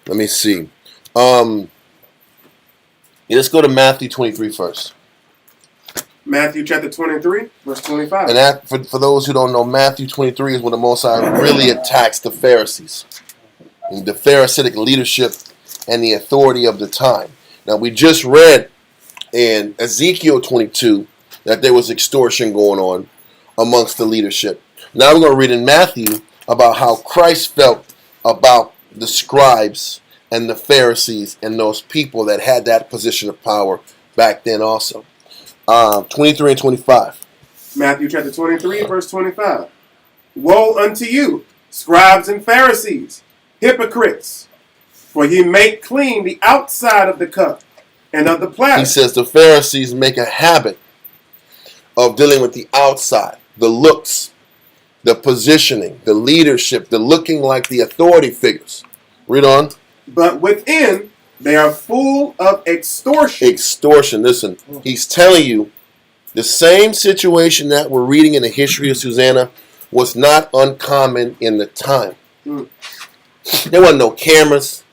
S1: Let me see. Let's go to Matthew 23 first.
S4: Matthew chapter 23, verse 25.
S1: And that, for those who don't know, Matthew 23 is when the Most High really attacks the Pharisees, and the Pharisaic leadership and the authority of the time. Now, we just read in Ezekiel 22 that there was extortion going on amongst the leadership. Now we're going to read in Matthew about how Christ felt about the scribes and the Pharisees and those people that had that position of power back then also. 23 and 25.
S4: Matthew chapter 23, verse 25. Woe unto you, scribes and Pharisees, hypocrites, for ye make clean the outside of the cup and of the platter.
S1: He says the Pharisees make a habit of dealing with the outside, the looks, the positioning, the leadership, the looking like the authority figures. Read on.
S4: But within, they are full of extortion.
S1: Extortion. Listen, he's telling you the same situation that we're reading in the history of Susanna was not uncommon in the time. There wasn't no cameras.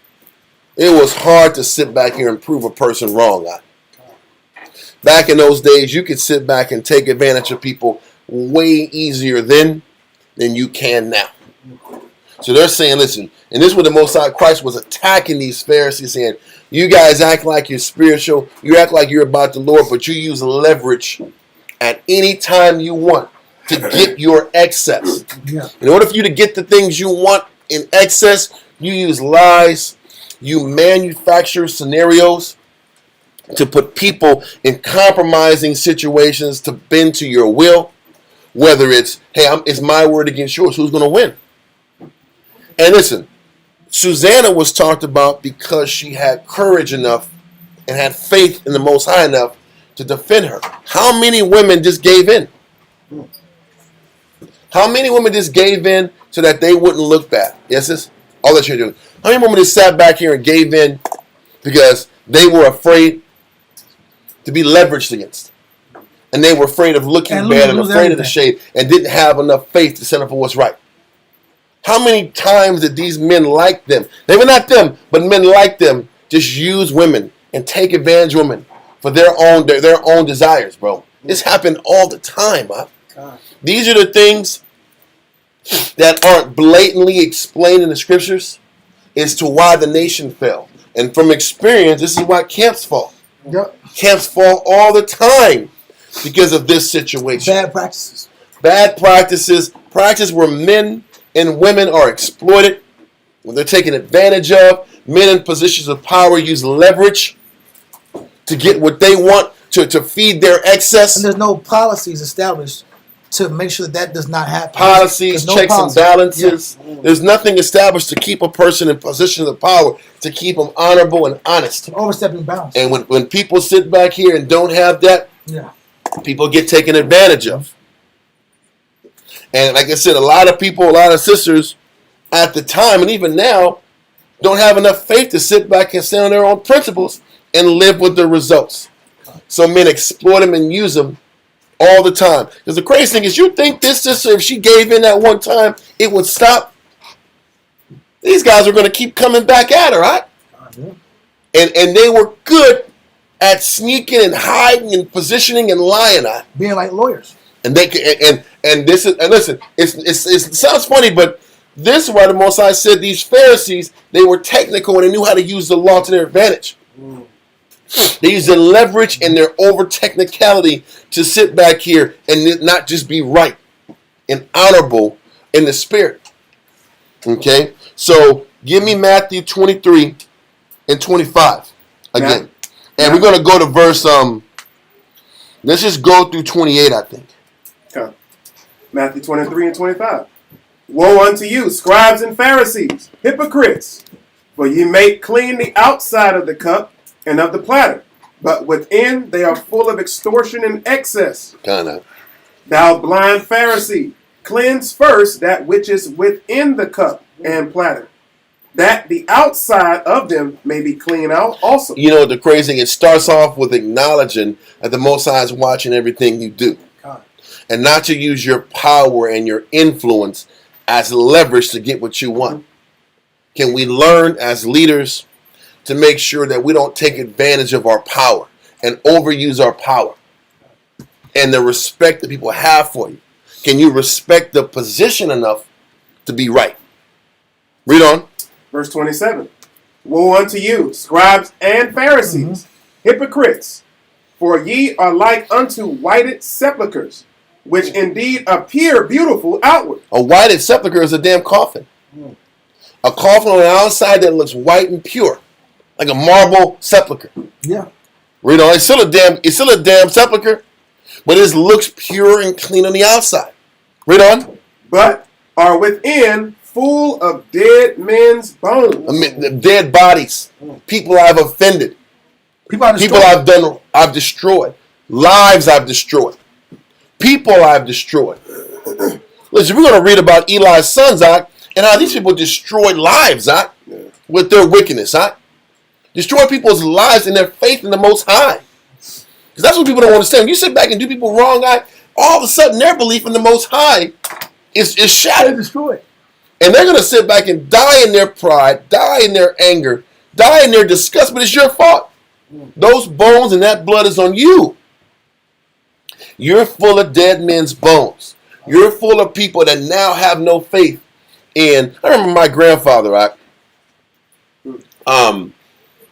S1: It was hard to sit back here and prove a person wrong. Back in those days, you could sit back and take advantage of people way easier then than you can now. So they're saying, listen, and this is what the Most High Christ was attacking these Pharisees, saying, you guys act like you're spiritual, you act like you're about the Lord, but you use leverage at any time you want to get your excess.
S2: Yeah.
S1: In order for you to get the things you want in excess, you use lies, you manufacture scenarios to put people in compromising situations to bend to your will. Whether it's, hey, it's my word against yours, who's going to win? And listen, Susanna was talked about because she had courage enough and had faith in the Most High enough to defend her. How many women just gave in? How many women just gave in so that they wouldn't look bad? Yes, this all that you're doing. How many women just sat back here and gave in because they were afraid to be leveraged against? And they were afraid of looking bad and afraid of the shade and didn't have enough faith to stand up for what's right. How many times did these men like them? They were not them, but men like them just use women and take advantage of women for their own desires, bro. This happened all the time, huh? These are the things that aren't blatantly explained in the scriptures as to why the nation fell. And from experience, this is why camps fall.
S2: Yep.
S1: Camps fall all the time because of this situation.
S2: Bad practices.
S1: Bad practices. Practice where men and women are exploited, when they're taken advantage of. Men in positions of power use leverage to get what they want, to feed their excess.
S2: And there's no policies established to make sure that does not happen.
S1: Policies, checks and balances. Yeah. There's nothing established to keep a person in positions of power, to keep them honorable and honest.
S2: Overstepping bounds.
S1: And when people sit back here and don't have that, people get taken advantage of. And like I said, a lot of people, a lot of sisters at the time and even now don't have enough faith to sit back and stand on their own principles and live with the results. So men exploit them and use them all the time. Because the crazy thing is, you think this sister, if she gave in at one time, it would stop? These guys are going to keep coming back at her, right? And they were good at sneaking and hiding and positioning and lying at.
S2: Being like lawyers.
S1: And they and this is, and listen, it sounds funny, but this is why the Most High said these Pharisees, they were technical and they knew how to use the law to their advantage. They used the leverage and their over technicality to sit back here and not just be right and honorable in the spirit. Okay, so give me Matthew 23 and 25 again, and we're gonna go to verse. Let's just go through 28, I think.
S4: Okay. Matthew 23 and 25. Woe unto you, scribes and Pharisees, hypocrites! For ye make clean the outside of the cup and of the platter, but within they are full of extortion and excess. Thou blind Pharisee, cleanse first that which is within the cup and platter, that the outside of them may be clean out also.
S1: You know, the crazy thing, it starts off with acknowledging that the Most High is watching everything you do. And not to use your power and your influence as leverage to get what you want. Can we learn as leaders to make sure that we don't take advantage of our power and overuse our power and the respect that people have for you? Can you respect the position enough to be right? Read on.
S4: Verse 27. Woe unto you, scribes and Pharisees, hypocrites! For ye are like unto whited sepulchres, which indeed appear beautiful outward.
S1: A whited sepulchre is a damn coffin. A coffin on the outside that looks white and pure, like a marble sepulchre.
S2: Yeah.
S1: Read on. It's still a damn sepulchre, but it looks pure and clean on the outside. Read on.
S4: But are within full of dead men's bones.
S1: Dead bodies. People I've offended. People I've destroyed. Lives I've destroyed. People I've destroyed. Listen, we're going to read about Eli's sons, and how these people destroyed lives, with their wickedness, destroy people's lives and their faith in the Most High. Because that's what people don't understand. When you sit back and do people wrong, all of a sudden their belief in the Most High is shattered.
S2: They're destroyed.
S1: And they're going to sit back and die in their pride, die in their anger, die in their disgust, but it's your fault. Those bones and that blood is on you. You're full of dead men's bones. You're full of people that now have no faith in. I remember my grandfather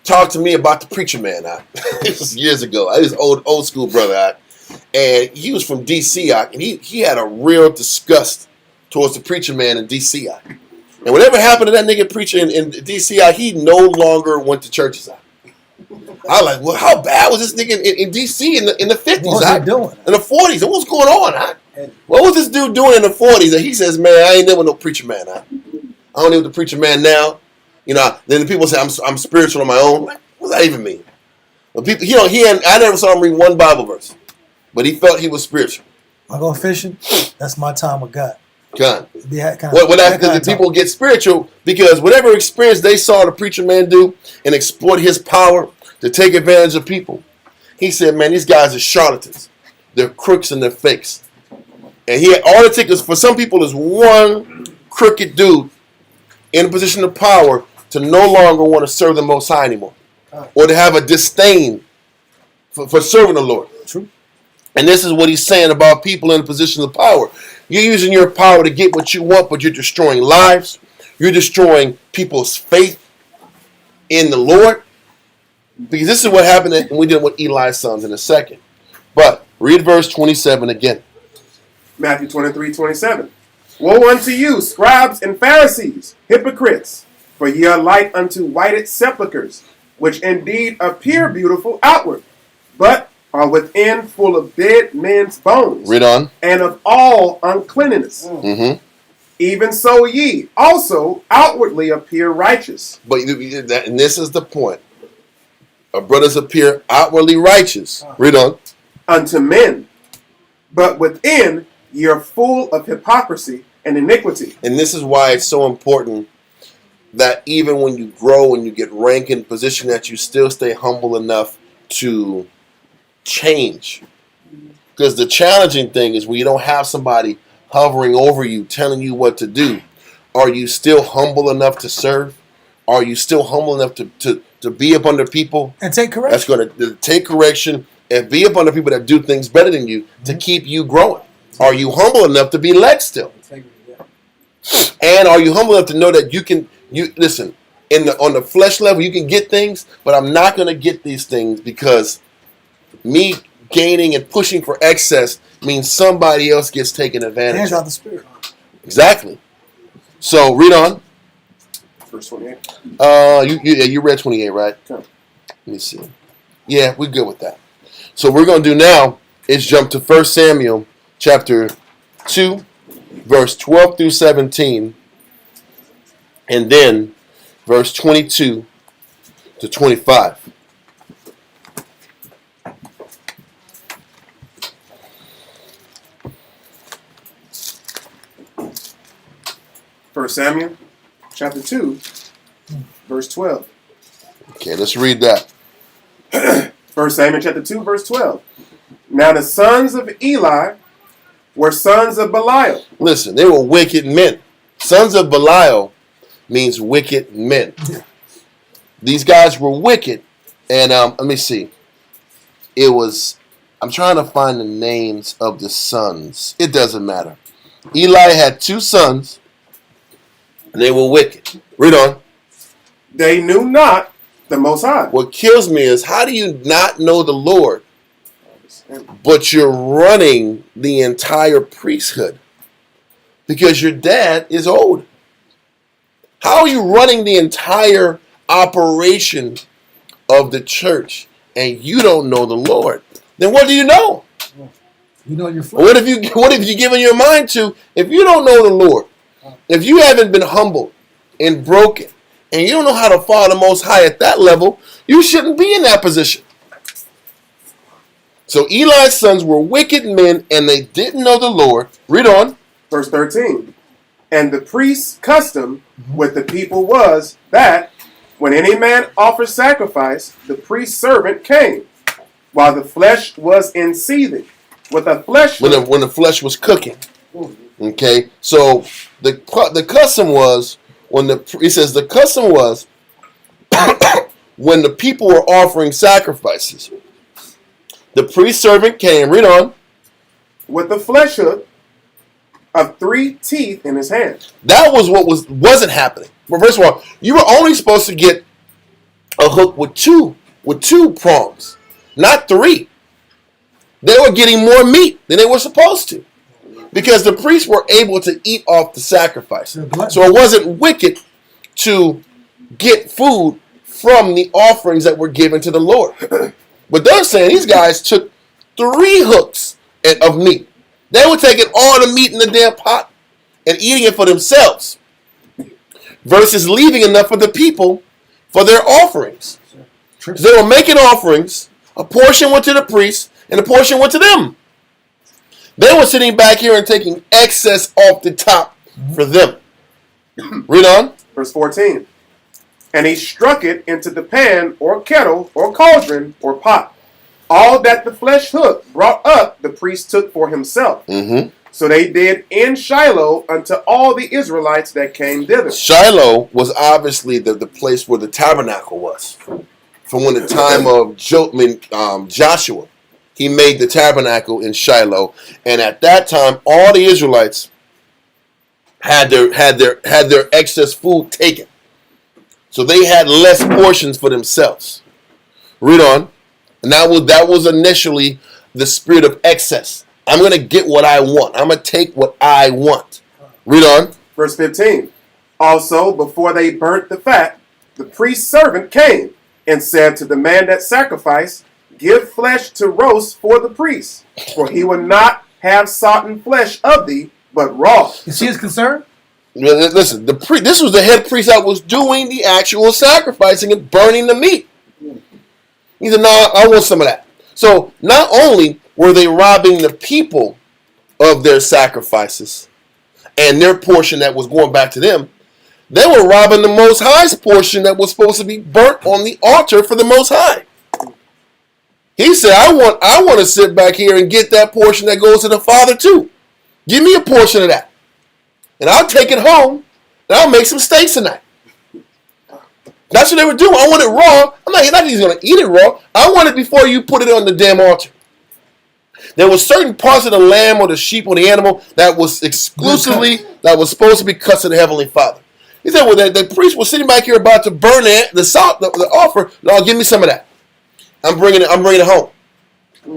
S1: talked to me about the preacher man. This was years ago. His old school brother. And he was from D.C. And he had a real disgust towards the preacher man in D.C. And whatever happened to that nigga preacher in D.C., he no longer went to churches. I was like, well, how bad was this nigga in D.C. in the 50s?
S2: What was he doing?
S1: In the 40s? What was going on? What was this dude doing in the 40s? And he says, man, I ain't never no preacher man. I don't need the preacher man now. You know, then the people say I'm spiritual on my own. Like, what does that even mean? But people, I never saw him read one Bible verse, but he felt he was spiritual.
S2: I go fishing. That's my time with God.
S1: God. The people get spiritual because whatever experience they saw the preacher man do and exploit his power to take advantage of people, he said, man, these guys are charlatans. They're crooks and they're fakes. And all it takes for some people is one crooked dude in a position of power to no longer want to serve the Most High anymore, or to have a disdain for serving the Lord.
S2: True.
S1: And this is what he's saying about people in positions of power. You're using your power to get what you want, but you're destroying lives. You're destroying people's faith in the Lord. Because this is what happened when we did with Eli's sons in a second. But Read verse 27 again.
S4: Matthew 23:27. Woe unto you, scribes and Pharisees, hypocrites! For ye are like unto whited sepulchres, which indeed appear beautiful outward, but are within full of dead men's bones,
S1: Read on.
S4: and of all uncleanness.
S1: Mm-hmm.
S4: Even so ye also outwardly appear righteous.
S1: But and this is the point. Our brothers appear outwardly righteous. Read on.
S4: Unto men, but within ye are full of hypocrisy and iniquity.
S1: And this is why it's so important that even when you grow and you get rank and position, that you still stay humble enough to change. Because the challenging thing is when you don't have somebody hovering over you, telling you what to do, are you still humble enough to serve? Are you still humble enough to be up under people?
S2: And take correction.
S1: That's going to take correction and be up under people that do things better than you to keep you growing. Are you humble enough to be led still? And are you humble enough to know that you listen, on the flesh level, you can get things, but I'm not going to get these things because me gaining and pushing for excess means somebody else gets taken advantage
S2: Hands
S1: of.
S2: out the spirit.
S1: Exactly. So read on.
S4: Verse 28.
S1: You read 28, right?
S4: Okay.
S1: Let me see. Yeah, we're good with that. So what we're going to do now is jump to 1 Samuel chapter 2, verse 12 through 17, and then verse 22 to 25.
S4: First Samuel chapter 2, verse 12.
S1: Okay, let's read that.
S4: 1 Samuel chapter 2, verse 12. Now the sons of Eli were sons of Belial.
S1: Listen, they were wicked men. Sons of Belial means wicked men. These guys were wicked. And let me see. I'm trying to find the names of the sons. It doesn't matter. Eli had two sons, and they were wicked. Read on.
S4: They knew not the Most High.
S1: What kills me is, how do you not know the Lord, but you're running the entire priesthood? Because your dad is old. How are you running the entire operation of the church and you don't know the Lord? Then what do you know?
S2: You know your flesh.
S1: What have you given your mind to if you don't know the Lord? If you haven't been humbled and broken and you don't know how to follow the Most High at that level, you shouldn't be in that position. So Eli's sons were wicked men and they didn't know the Lord. Read on.
S4: Verse 13. And the priest's custom with the people was that when any man offered sacrifice, the priest's servant came, while the flesh was in seething, with a flesh
S1: When the flesh was cooking. Okay, so the custom was when the custom was when the people were offering sacrifices. The priest servant came. Read on.
S4: with a flesh hook of 3 teeth in his hand.
S1: That was what wasn't happening. Well, first of all, you were only supposed to get a hook with two prongs, not 3. They were getting more meat than they were supposed to, because the priests were able to eat off the sacrifice. So it wasn't wicked to get food from the offerings that were given to the Lord. But they're saying these guys took 3 hooks of meat. They were taking all the meat in the damn pot and eating it for themselves, versus leaving enough for the people for their offerings. So they were making offerings. A portion went to the priests and a portion went to them. They were sitting back here and taking excess off the top for them. Read on.
S4: Verse 14. And he struck it into the pan or kettle or cauldron or pot. All that the flesh hook brought up, the priest took for himself.
S1: Mm-hmm.
S4: So they did in Shiloh unto all the Israelites that came thither.
S1: Shiloh was obviously the place where the tabernacle was. From when the time of Joshua, he made the tabernacle in Shiloh, and at that time, all the Israelites had their excess food taken, so they had less portions for themselves. Read on, and that was initially the spirit of excess. I'm going to get what I want. I'm going to take what I want. Read on.
S4: Verse 15. Also, before they burnt the fat, the priest's servant came and said to the man that sacrificed, give flesh to roast for the priest, for he will not have sodden flesh of thee, but raw.
S2: You see his concern?
S1: Listen, this was the head priest that was doing the actual sacrificing and burning the meat. He said, no, I want some of that. So not only were they robbing the people of their sacrifices and their portion that was going back to them, they were robbing the Most High's portion that was supposed to be burnt on the altar for the Most High. He said, I want to sit back here and get that portion that goes to the Father too. Give me a portion of that. And I'll take it home and I'll make some steaks tonight. That's what they were doing. I want it raw. I'm not just going to eat it raw. I want it before you put it on the damn altar. There were certain parts of the lamb or the sheep or the animal that was exclusively, that was supposed to be cut to the Heavenly Father. He said, well, the priest was sitting back here about to burn the offer. No, give me some of that. I'm bringing it home.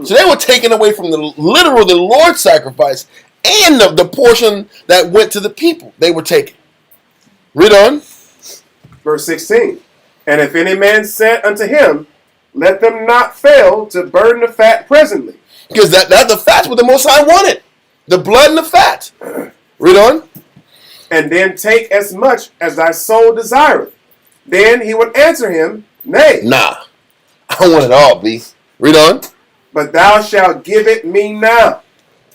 S1: So they were taking away from the Lord's sacrifice and the portion that went to the people. They were taking. Read on.
S4: Verse 16. And if any man said unto him, let them not fail to burn the fat presently.
S1: Because that the fat's what the Most High wanted. The blood and the fat. Read on.
S4: And then take as much as thy soul desireth. Then he would answer him, nay. Nah,
S1: I want it all, B. Read on.
S4: But thou shalt give it me now.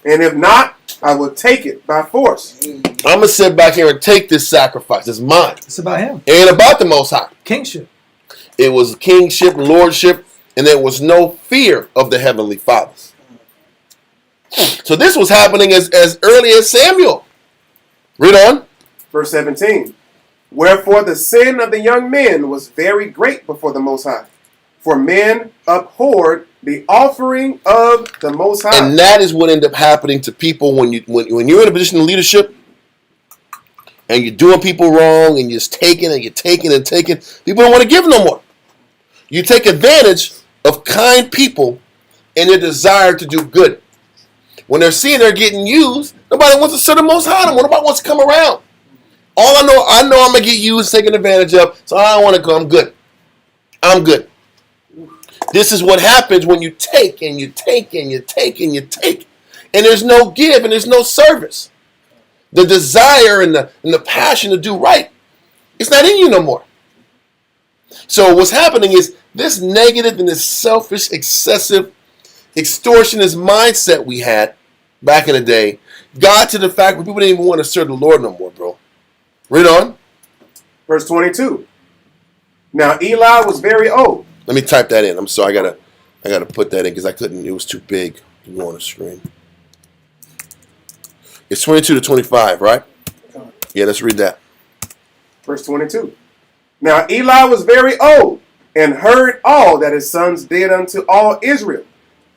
S4: And if not, I will take it by force.
S1: I'm going to sit back here and take this sacrifice. It's mine.
S2: It's about him.
S1: It ain't about the Most High.
S2: Kingship.
S1: It was kingship, lordship, and there was no fear of the Heavenly Fathers. So this was happening as early as Samuel. Read on.
S4: Verse 17. Wherefore the sin of the young men was very great before the Most High. For men abhorred the offering of the Most High.
S1: And that is what ended up happening to people when you're in a position of leadership and you're doing people wrong and you're just taking and you're taking and taking. People don't want to give no more. You take advantage of kind people and their desire to do good. When they're seeing they're getting used, nobody wants to serve the Most High. Nobody wants to come around. All I know I'm going to get used, taken advantage of, so I don't want to go. I'm good. I'm good. This is what happens when you take and you take and you take and you take. And there's no give and there's no service. The desire and the passion to do right, it's not in you no more. So what's happening is this negative and this selfish, excessive, extortionist mindset we had back in the day got to the fact where people didn't even want to serve the Lord no more, bro. Read on.
S4: Verse 22. Now Eli was very old.
S1: Let me type that in. I'm sorry, I gotta put that in because I couldn't. It was too big to go on the screen. It's 22 to 25, right? Yeah, let's read that.
S4: Verse 22. Now Eli was very old, and heard all that his sons did unto all Israel,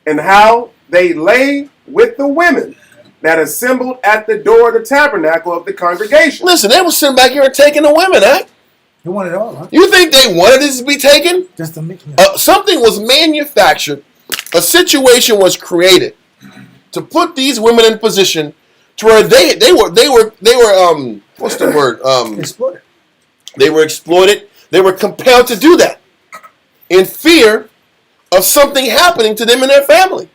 S4: and how they lay with the women that assembled at the door of the tabernacle of the congregation.
S1: Listen, they were sitting back here and taking the women, huh?
S2: He wanted it all, huh?
S1: You think they wanted this to be taken?
S2: Just to make
S1: Something was manufactured. A situation was created to put these women in position to where they were what's the word?
S2: exploited.
S1: They were exploited. They were compelled to do that in fear of something happening to them and their family.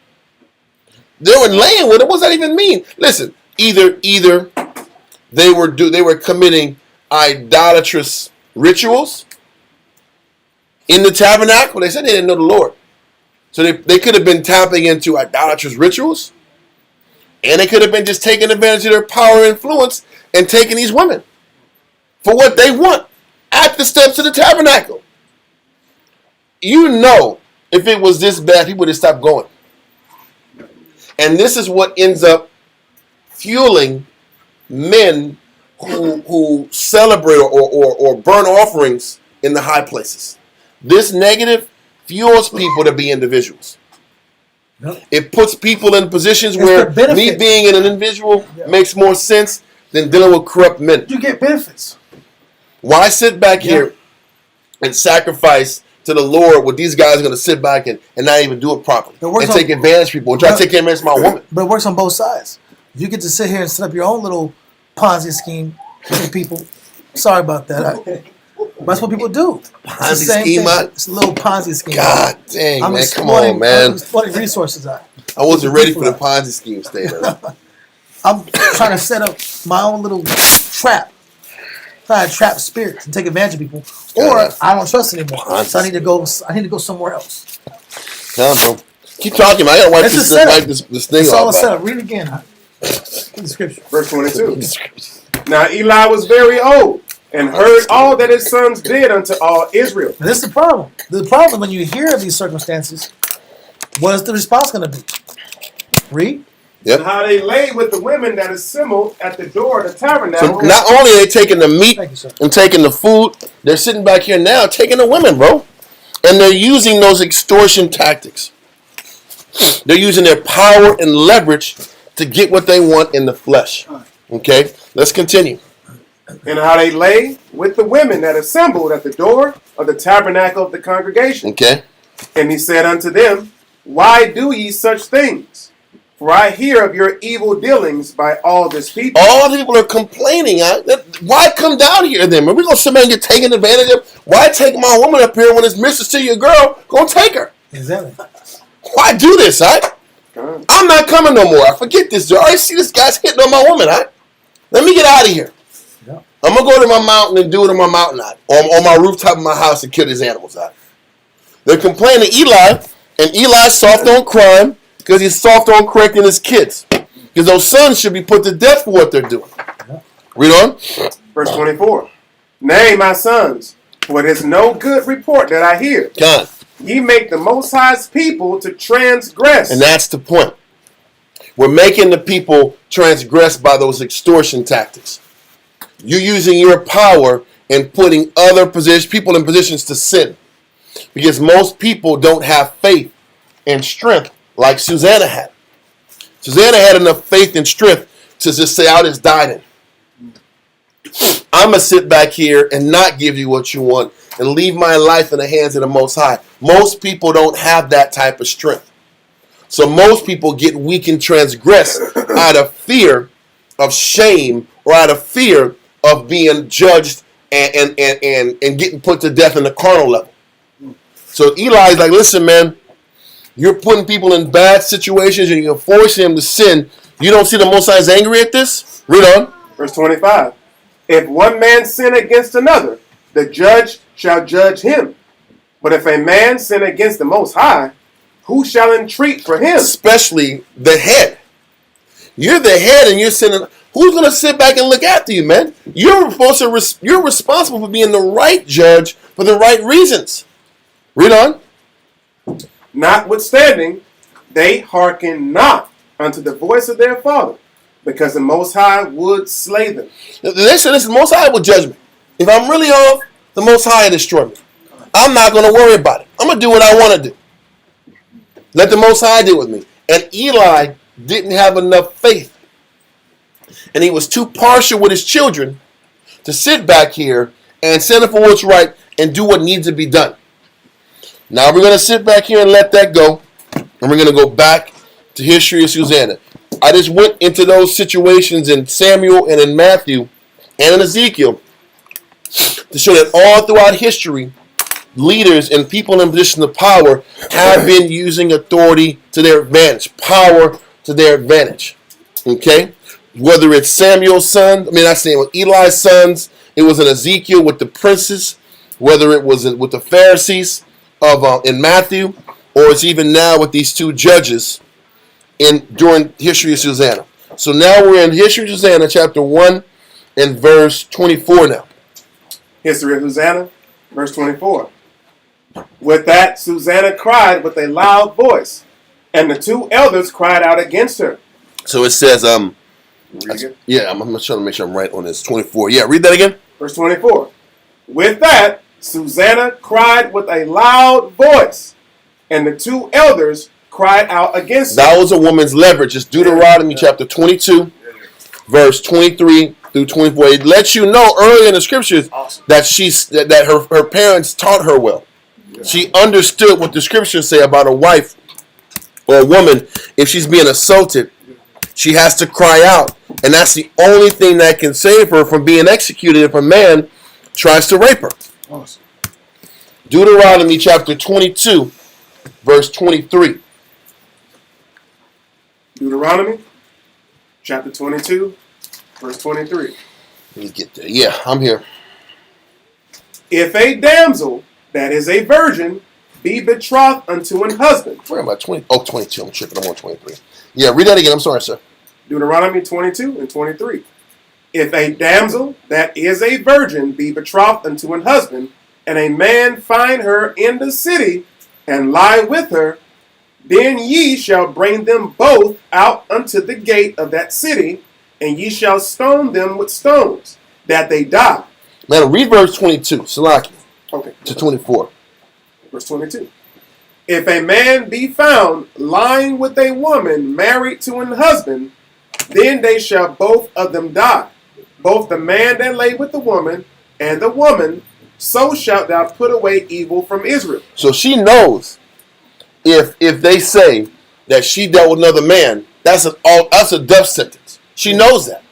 S1: They were laying with it. What does that even mean? Listen, either they were committing idolatrous rituals in the tabernacle. They said they didn't know the Lord. So they could have been tapping into idolatrous rituals, and they could have been just taking advantage of their power and influence and taking these women for what they want at the steps of the tabernacle. You know, if it was this bad, people would have stopped going. And this is what ends up fueling men who celebrate or burn offerings in the high places. This negative fuels people to be individuals.
S2: Yep.
S1: It puts people in positions where me being an individual makes more sense than dealing with corrupt men.
S2: You get benefits.
S1: Why sit back here and sacrifice to the Lord where these guys are going to sit back and not even do it properly and take advantage of people and try to take advantage of my woman.
S2: But it works on both sides. You get to sit here and set up your own little Ponzi scheme for people. Sorry about that. That's what people do.
S1: Ponzi scheme, man?
S2: It's a little Ponzi scheme.
S1: God dang, man. Come on, man.
S2: I'm exploiting resources. I
S1: wasn't ready for the Ponzi scheme statement.
S2: I'm trying to set up my own little trap. Trying to trap spirits and take advantage of people. Or I don't trust anymore. So I need to go somewhere else.
S1: Come on, bro. Keep talking, man. I gotta wipe this thing
S2: it's
S1: off.
S2: all a setup. Read it again. In the scripture.
S4: Verse 22. Now Eli was very old and heard all that his sons did unto all Israel.
S2: And this is the problem. The problem when you hear of these circumstances, what is the response going to be? Read.
S1: Yep.
S4: And how they lay with the women that assembled at the door of the tabernacle.
S1: So not only are they taking the meat and taking the food, they're sitting back here now taking the women, bro. And they're using those extortion tactics. They're using their power and leverage to get what they want in the flesh. Okay, let's continue.
S4: And how they lay with the women that assembled at the door of the tabernacle of the congregation.
S1: Okay.
S4: And he said unto them, why do ye such things? For I hear of your evil dealings by all this people.
S1: All the people are complaining. Why come down here then? Are we going to sit there and get taken advantage of? Why take my woman up here when it's mistress to your girl? Go take her.
S2: Exactly.
S1: Why do this, I'm not coming no more. I forget this. I see this guy's hitting on my woman, Let me get out of here. Yeah. I'm going to go to my mountain and do it on my mountain, on my rooftop of my house and kill these animals, They're complaining to Eli, and Eli's soft on crime because he's soft on correcting his kids. Because those sons should be put to death for what they're doing. Yeah. Read on.
S4: Verse 24. Nay, my sons, for it is no good report that I hear.
S1: God.
S4: Ye make the Most High's people to transgress.
S1: And that's the point. We're making the people transgress by those extortion tactics. You're using your power and putting other people in positions to sin. Because most people don't have faith and strength like Susanna had. Susanna had enough faith and strength to just say, I'll just die then. I'm going to sit back here and not give you what you want and leave my life in the hands of the Most High. Most people don't have that type of strength. So most people get weak and transgress out of fear of shame or out of fear of being judged and getting put to death in the carnal level. So Eli's like, listen, man, you're putting people in bad situations and you're forcing them to sin. You don't see the Most High is angry at this? Read on.
S4: Verse 25. If one man sin against another, the judge shall judge him. But if a man sin against the Most High, who shall entreat for him?
S1: Especially the head. You're the head and you're sinning. Who's going to sit back and look after you, man? You're responsible for being the right judge for the right reasons. Read on.
S4: Notwithstanding, they hearken not unto the voice of their father, because the Most High would slay them.
S1: They said, listen, the Most High will judge me. If I'm really off, the Most High will destroy me. I'm not going to worry about it. I'm going to do what I want to do. Let the Most High deal with me. And Eli didn't have enough faith. And he was too partial with his children to sit back here and stand up for what's right and do what needs to be done. Now we're going to sit back here and let that go. And we're going to go back to history of Susanna. I just went into those situations in Samuel and in Matthew and in Ezekiel to show that all throughout history, leaders and people in positions of power have been using authority to their advantage, power to their advantage. Okay? Whether it's Samuel's son, Eli's sons, it was in Ezekiel with the princes, whether it was with the Pharisees in Matthew, or it's even now with these two judges during history of Susanna. So now we're in history of Susanna, chapter 1 and verse 24 now.
S4: History of Susanna, verse 24. With that, Susanna cried with a loud voice, and the two elders cried out against her.
S1: So it says, I'm trying to make sure I'm right on this. 24. Yeah, read that again.
S4: Verse 24. With that, Susanna cried with a loud voice, and the two elders cried out against her.
S1: That was a woman's leverage. It's Deuteronomy chapter 22, verse 23 through 24. It lets you know earlier in the scriptures that her parents taught her well. She understood what the scriptures say about a wife or a woman. If she's being assaulted, she has to cry out. And that's the only thing that can save her from being executed if a man tries to rape her.
S5: Awesome.
S1: Deuteronomy chapter 22, verse 23.
S4: Deuteronomy chapter 22, verse 23.
S1: Let me get there. Yeah, I'm here.
S4: If a damsel that is a virgin be betrothed unto an husband.
S1: Where am I? 20? Oh, 22. I'm tripping. I'm on 23. Yeah, read that again. I'm sorry, sir.
S4: Deuteronomy 22 and 23. If a damsel that is a virgin be betrothed unto an husband, and a man find her in the city, and lie with her, then ye shall bring them both out unto the gate of that city, and ye shall stone them with stones, that they die.
S1: Now, read verse 22, Salaki,
S4: Okay.
S1: to 24.
S4: Verse 22. If a man be found lying with a woman married to an husband, then they shall both of them die, both the man that lay with the woman and the woman. So shalt thou put away evil from Israel.
S1: So she knows if they say that she dealt with another man, that's a death sentence. She knows that.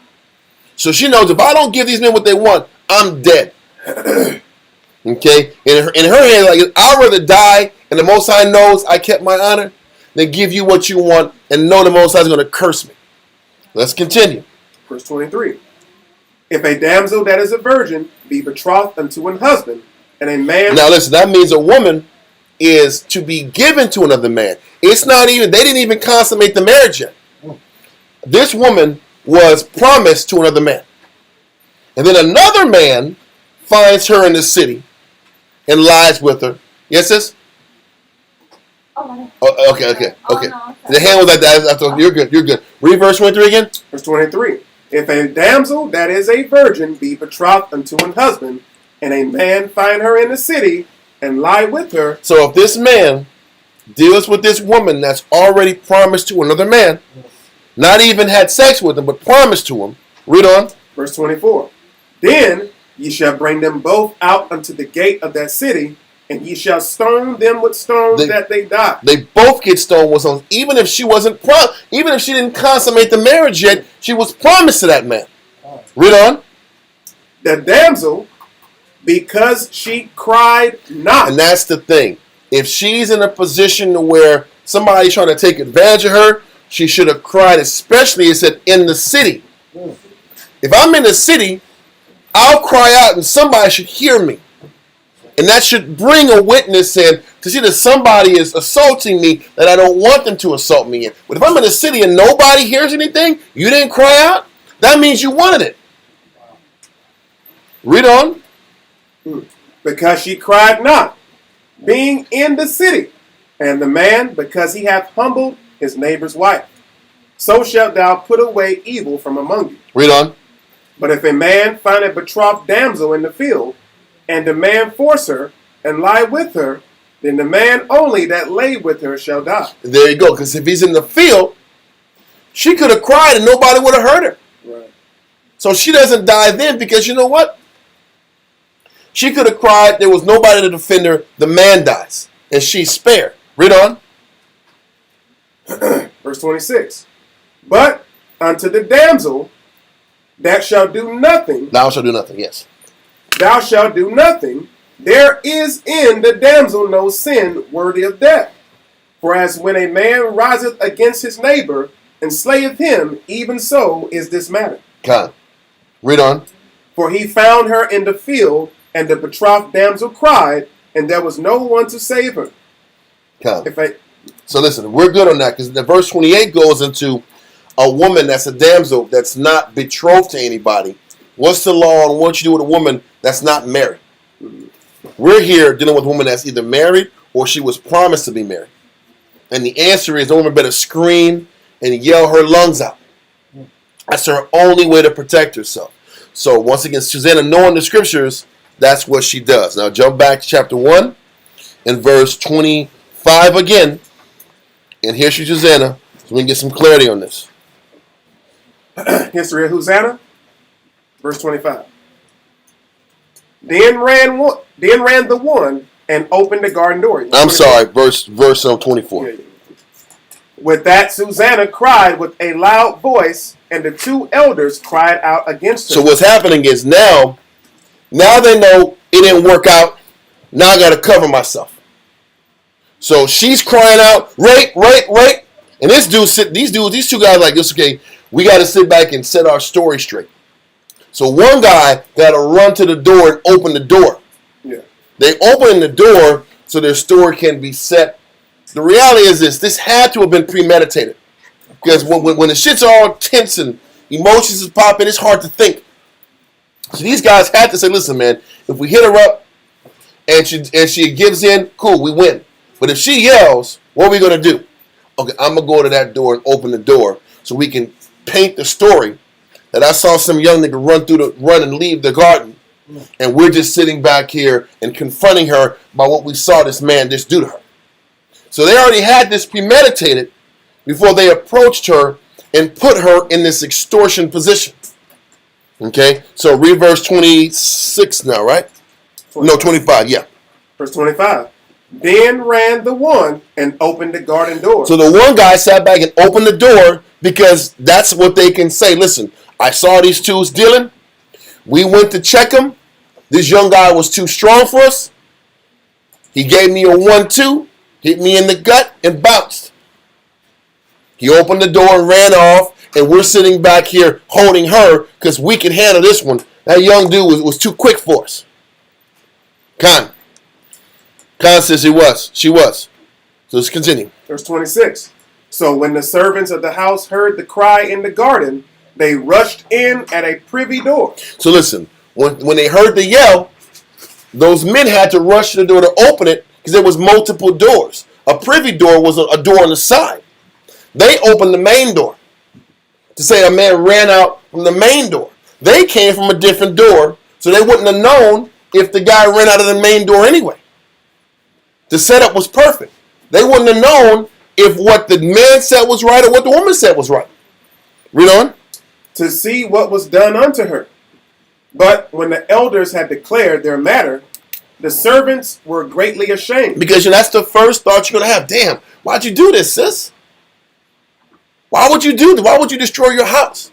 S1: So she knows if I don't give these men what they want, I'm dead. Okay? In her hand, like, I'd rather die and the Most High knows I kept my honor than give you what you want and know the Most High is going to curse me. Let's continue.
S4: Verse 23. If a damsel that is a virgin be betrothed unto an husband, and a man...
S1: Now listen, that means a woman is to be given to another man. It's not even, they didn't even consummate the marriage yet. This woman was promised to another man. And then another man finds her in the city and lies with her. Yes, sis? Oh, okay.
S6: No,
S1: The hand was like that. I thought, you're good. Read verse 23 again.
S4: Verse 23. If a damsel that is a virgin be betrothed unto an husband, and a man find her in the city, and lie with her...
S1: So if this man deals with this woman that's already promised to another man, not even had sex with him, but promised to him, read on.
S4: Verse 24. Then ye shall bring them both out unto the gate of that city, and ye shall stone them with stones that they die.
S1: They both get stoned with stones, even if she wasn't even if she didn't consummate the marriage yet, she was promised to that man. Read on.
S4: The damsel, because she cried not.
S1: And that's the thing. If she's in a position to where somebody's trying to take advantage of her, she should have cried, especially it said in the city. If I'm in the city, I'll cry out and somebody should hear me. And that should bring a witness in to see that somebody is assaulting me that I don't want them to assault me in. But if I'm in the city and nobody hears anything, you didn't cry out, that means you wanted it. Read on.
S4: Because she cried not, being in the city, and the man, because he hath humbled his neighbor's wife. So shalt thou put away evil from among you.
S1: Read on.
S4: But if a man find a betrothed damsel in the field, and the man force her, and lie with her, then the man only that lay with her shall die.
S1: There you go. Because if he's in the field, she could have cried and nobody would have heard her.
S4: Right.
S1: So she doesn't die then because you know what? She could have cried. There was nobody to defend her. The man dies. And she's spared. Read on.
S4: Verse 26. But unto the damsel that shall do nothing.
S1: Thou shalt do nothing. Yes.
S4: Thou shalt do nothing. There is in the damsel no sin worthy of death. For as when a man riseth against his neighbor and slayeth him, even so is this matter.
S1: God. Read on.
S4: For he found her in the field, and the betrothed damsel cried, and there was no one to save her.
S1: God. So listen, we're good on that because the verse 28 goes into a woman that's a damsel that's not betrothed to anybody. What's the law on what you do with a woman that's not married? We're here dealing with a woman that's either married or she was promised to be married. And the answer is the woman better scream and yell her lungs out. That's her only way to protect herself. So once again, Susanna, knowing the scriptures, that's what she does. Now jump back to chapter 1 and verse 25 again. And here's your Susanna, so we can get some clarity on this.
S4: History of Susanna, verse 25. Then ran the one and opened the garden door.
S1: I'm sorry, verse 24.
S4: Yeah. With that, Susanna cried with a loud voice, and the two elders cried out against her.
S1: So what's happening is now they know it didn't work out. Now I got to cover myself. So she's crying out, rape. And these two guys like, this, okay, we got to sit back and set our story straight. So one guy got to run to the door and open the door.
S4: Yeah.
S1: They open the door so their story can be set. The reality is this had to have been premeditated. Because when the shit's all tense and emotions is popping, it's hard to think. So these guys had to say, listen, man, if we hit her up and she gives in, cool, we win. But if she yells, what are we going to do? Okay, I'm going to go to that door and open the door so we can paint the story that I saw some young nigga run and leave the garden. And we're just sitting back here and confronting her by what we saw this man just do to her. So they already had this premeditated before they approached her and put her in this extortion position. Okay, so read verse 26 now, right? 25. No, 25, yeah.
S4: Verse 25. Then ran the one and opened the garden door.
S1: So the one guy sat back and opened the door because that's what they can say. Listen, I saw these two dealing. We went to check them. This young guy was too strong for us. He gave me a 1-2, hit me in the gut, and bounced. He opened the door and ran off, and we're sitting back here holding her because we can handle this one. That young dude was too quick for us. Khan says she was. So let's continue.
S4: Verse 26. So when the servants of the house heard the cry in the garden, they rushed in at a privy door.
S1: So listen, when they heard the yell, those men had to rush to the door to open it because there was multiple doors. A privy door was a door on the side. They opened the main door. To say a man ran out from the main door. They came from a different door, so they wouldn't have known if the guy ran out of the main door anyway. The setup was perfect. They wouldn't have known if what the man said was right or what the woman said was right. Read on.
S4: To see what was done unto her. But when the elders had declared their matter, the servants were greatly ashamed.
S1: Because that's the first thought you're going to have. Damn, why'd you do this, sis? Why would you do this? Why would you destroy your house?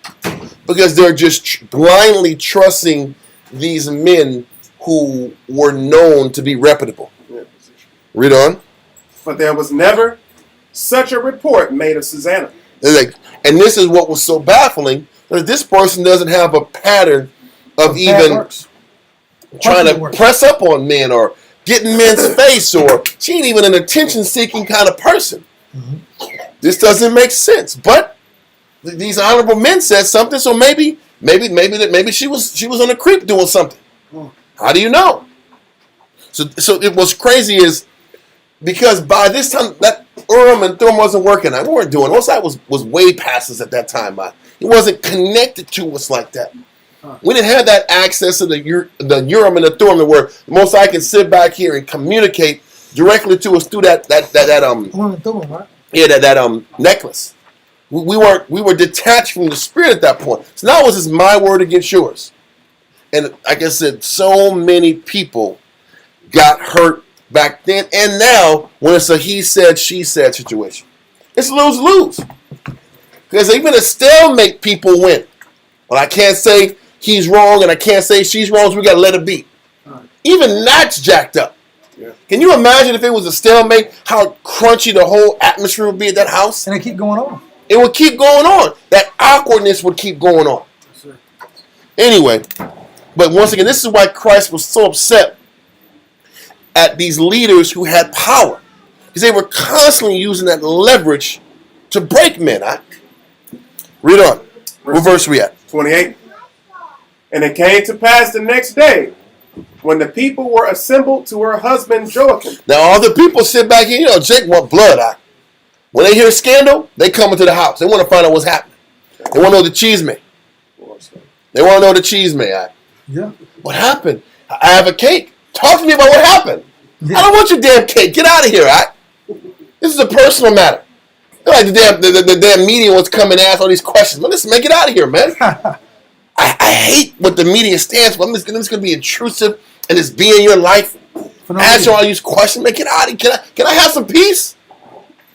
S1: Because they're just blindly trusting these men who were known to be reputable. Read on.
S4: But there was never such a report made of Susanna.
S1: And this is what was so baffling, that this person doesn't have a pattern of even trying to press up on men or get in men's face, or she ain't even an attention-seeking kind of person. Mm-hmm. This doesn't make sense. But these honorable men said something, so maybe she was on a creep doing something. How do you know? So it was crazy is because by this time that Urim and Thummim wasn't working. We weren't doing. Most of that was way past us at that time. It wasn't connected to us like that. We didn't have that access to the Urim and the Thummim where most I can sit back here and communicate directly to us through that necklace. We were detached from the spirit at that point. So now it was just my word against yours. And like I said, so many people got hurt back then and now when it's a he said, she said situation. It's lose-lose. Because even a stalemate, people win. But I can't say he's wrong and I can't say she's wrong, so we got to let it be. Even that's jacked up. Yeah. Can you imagine if it was a stalemate, how crunchy the whole atmosphere would be at that house?
S2: And it keep going on.
S1: It would keep going on. That awkwardness would keep going on. Yes, anyway, but once again, this is why Christ was so upset at these leaders who had power. Because they were constantly using that leverage to break men. Read on. What verse are we at?
S4: 28. And it came to pass the next day, when the people were assembled to her husband Joachim.
S1: Now all the people sit back here, Jake want blood. When they hear scandal, they come into the house. They want to find out what's happening. They want to know the cheese man. They want to know the cheese man.
S2: Yeah.
S1: What happened? I have a cake. Talk to me about what happened. Yeah. I don't want your damn cake. Get out of here, This is a personal matter. Like the damn media wants to come and ask all these questions. But listen, man, get out of here, man. I hate what the media stands for. I'm just going to be intrusive and just be in your life.
S2: For no
S1: Answer
S2: reason.
S1: all these questions. Man, get out of here. Can I have some peace?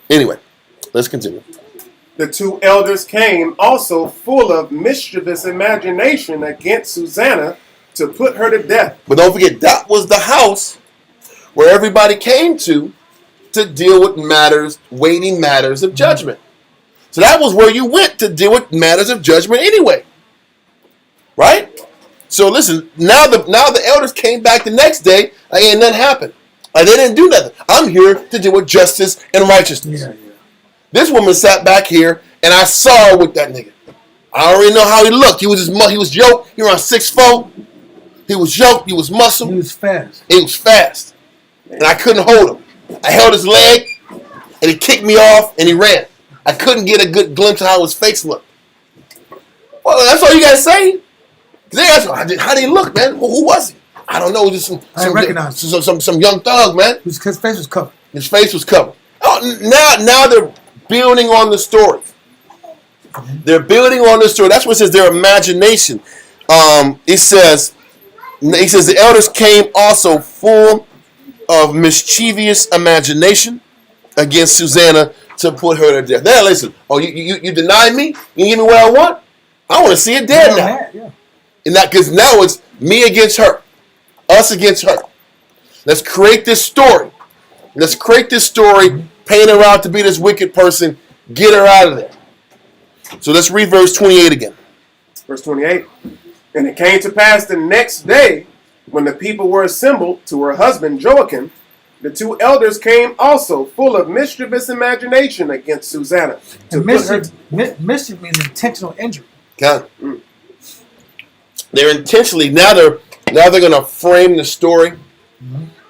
S1: Anyway, let's continue.
S4: The two elders came also full of mischievous imagination against Susanna to put her to death.
S1: But don't forget, that was the house where everybody came to deal with matters, weighty matters of judgment. So that was where you went to deal with matters of judgment anyway. Right? So listen, now the elders came back the next day, and nothing happened. Like they didn't do nothing. I'm here to deal with justice and righteousness.
S2: Yeah.
S1: This woman sat back here, and I saw her with that nigga. I already know how he looked. He was yoked. He was around 6'4". He was yoked. He was muscle.
S2: He was fast.
S1: He was fast, and I couldn't hold him. I held his leg, and he kicked me off, and he ran. I couldn't get a good glimpse of how his face looked. Well, that's all you gotta say. They asked, how did he look, man? Who was he? I don't know. Just
S2: I didn't recognize him.
S1: some young thug, man.
S2: His face was covered.
S1: His face was covered. Oh, now they're building on the story. They're building on the story. That's what it says. Their imagination. It says the elders came also full of mischievous imagination against Susanna to put her to death. Now listen. Oh, you denied me? You give me what I want? I want to see it dead now.
S2: Yeah.
S1: And that because now it's me against her, us against her. Let's create this story. Let's create this story. Paint her out to be this wicked person. Get her out of there. So let's read verse 28 again.
S4: Verse 28. And it came to pass the next day, when the people were assembled to her husband Joachim, the two elders came also full of mischievous imagination against Susanna.
S2: And mischief means intentional injury.
S1: God. They're intentionally now they're going to frame the story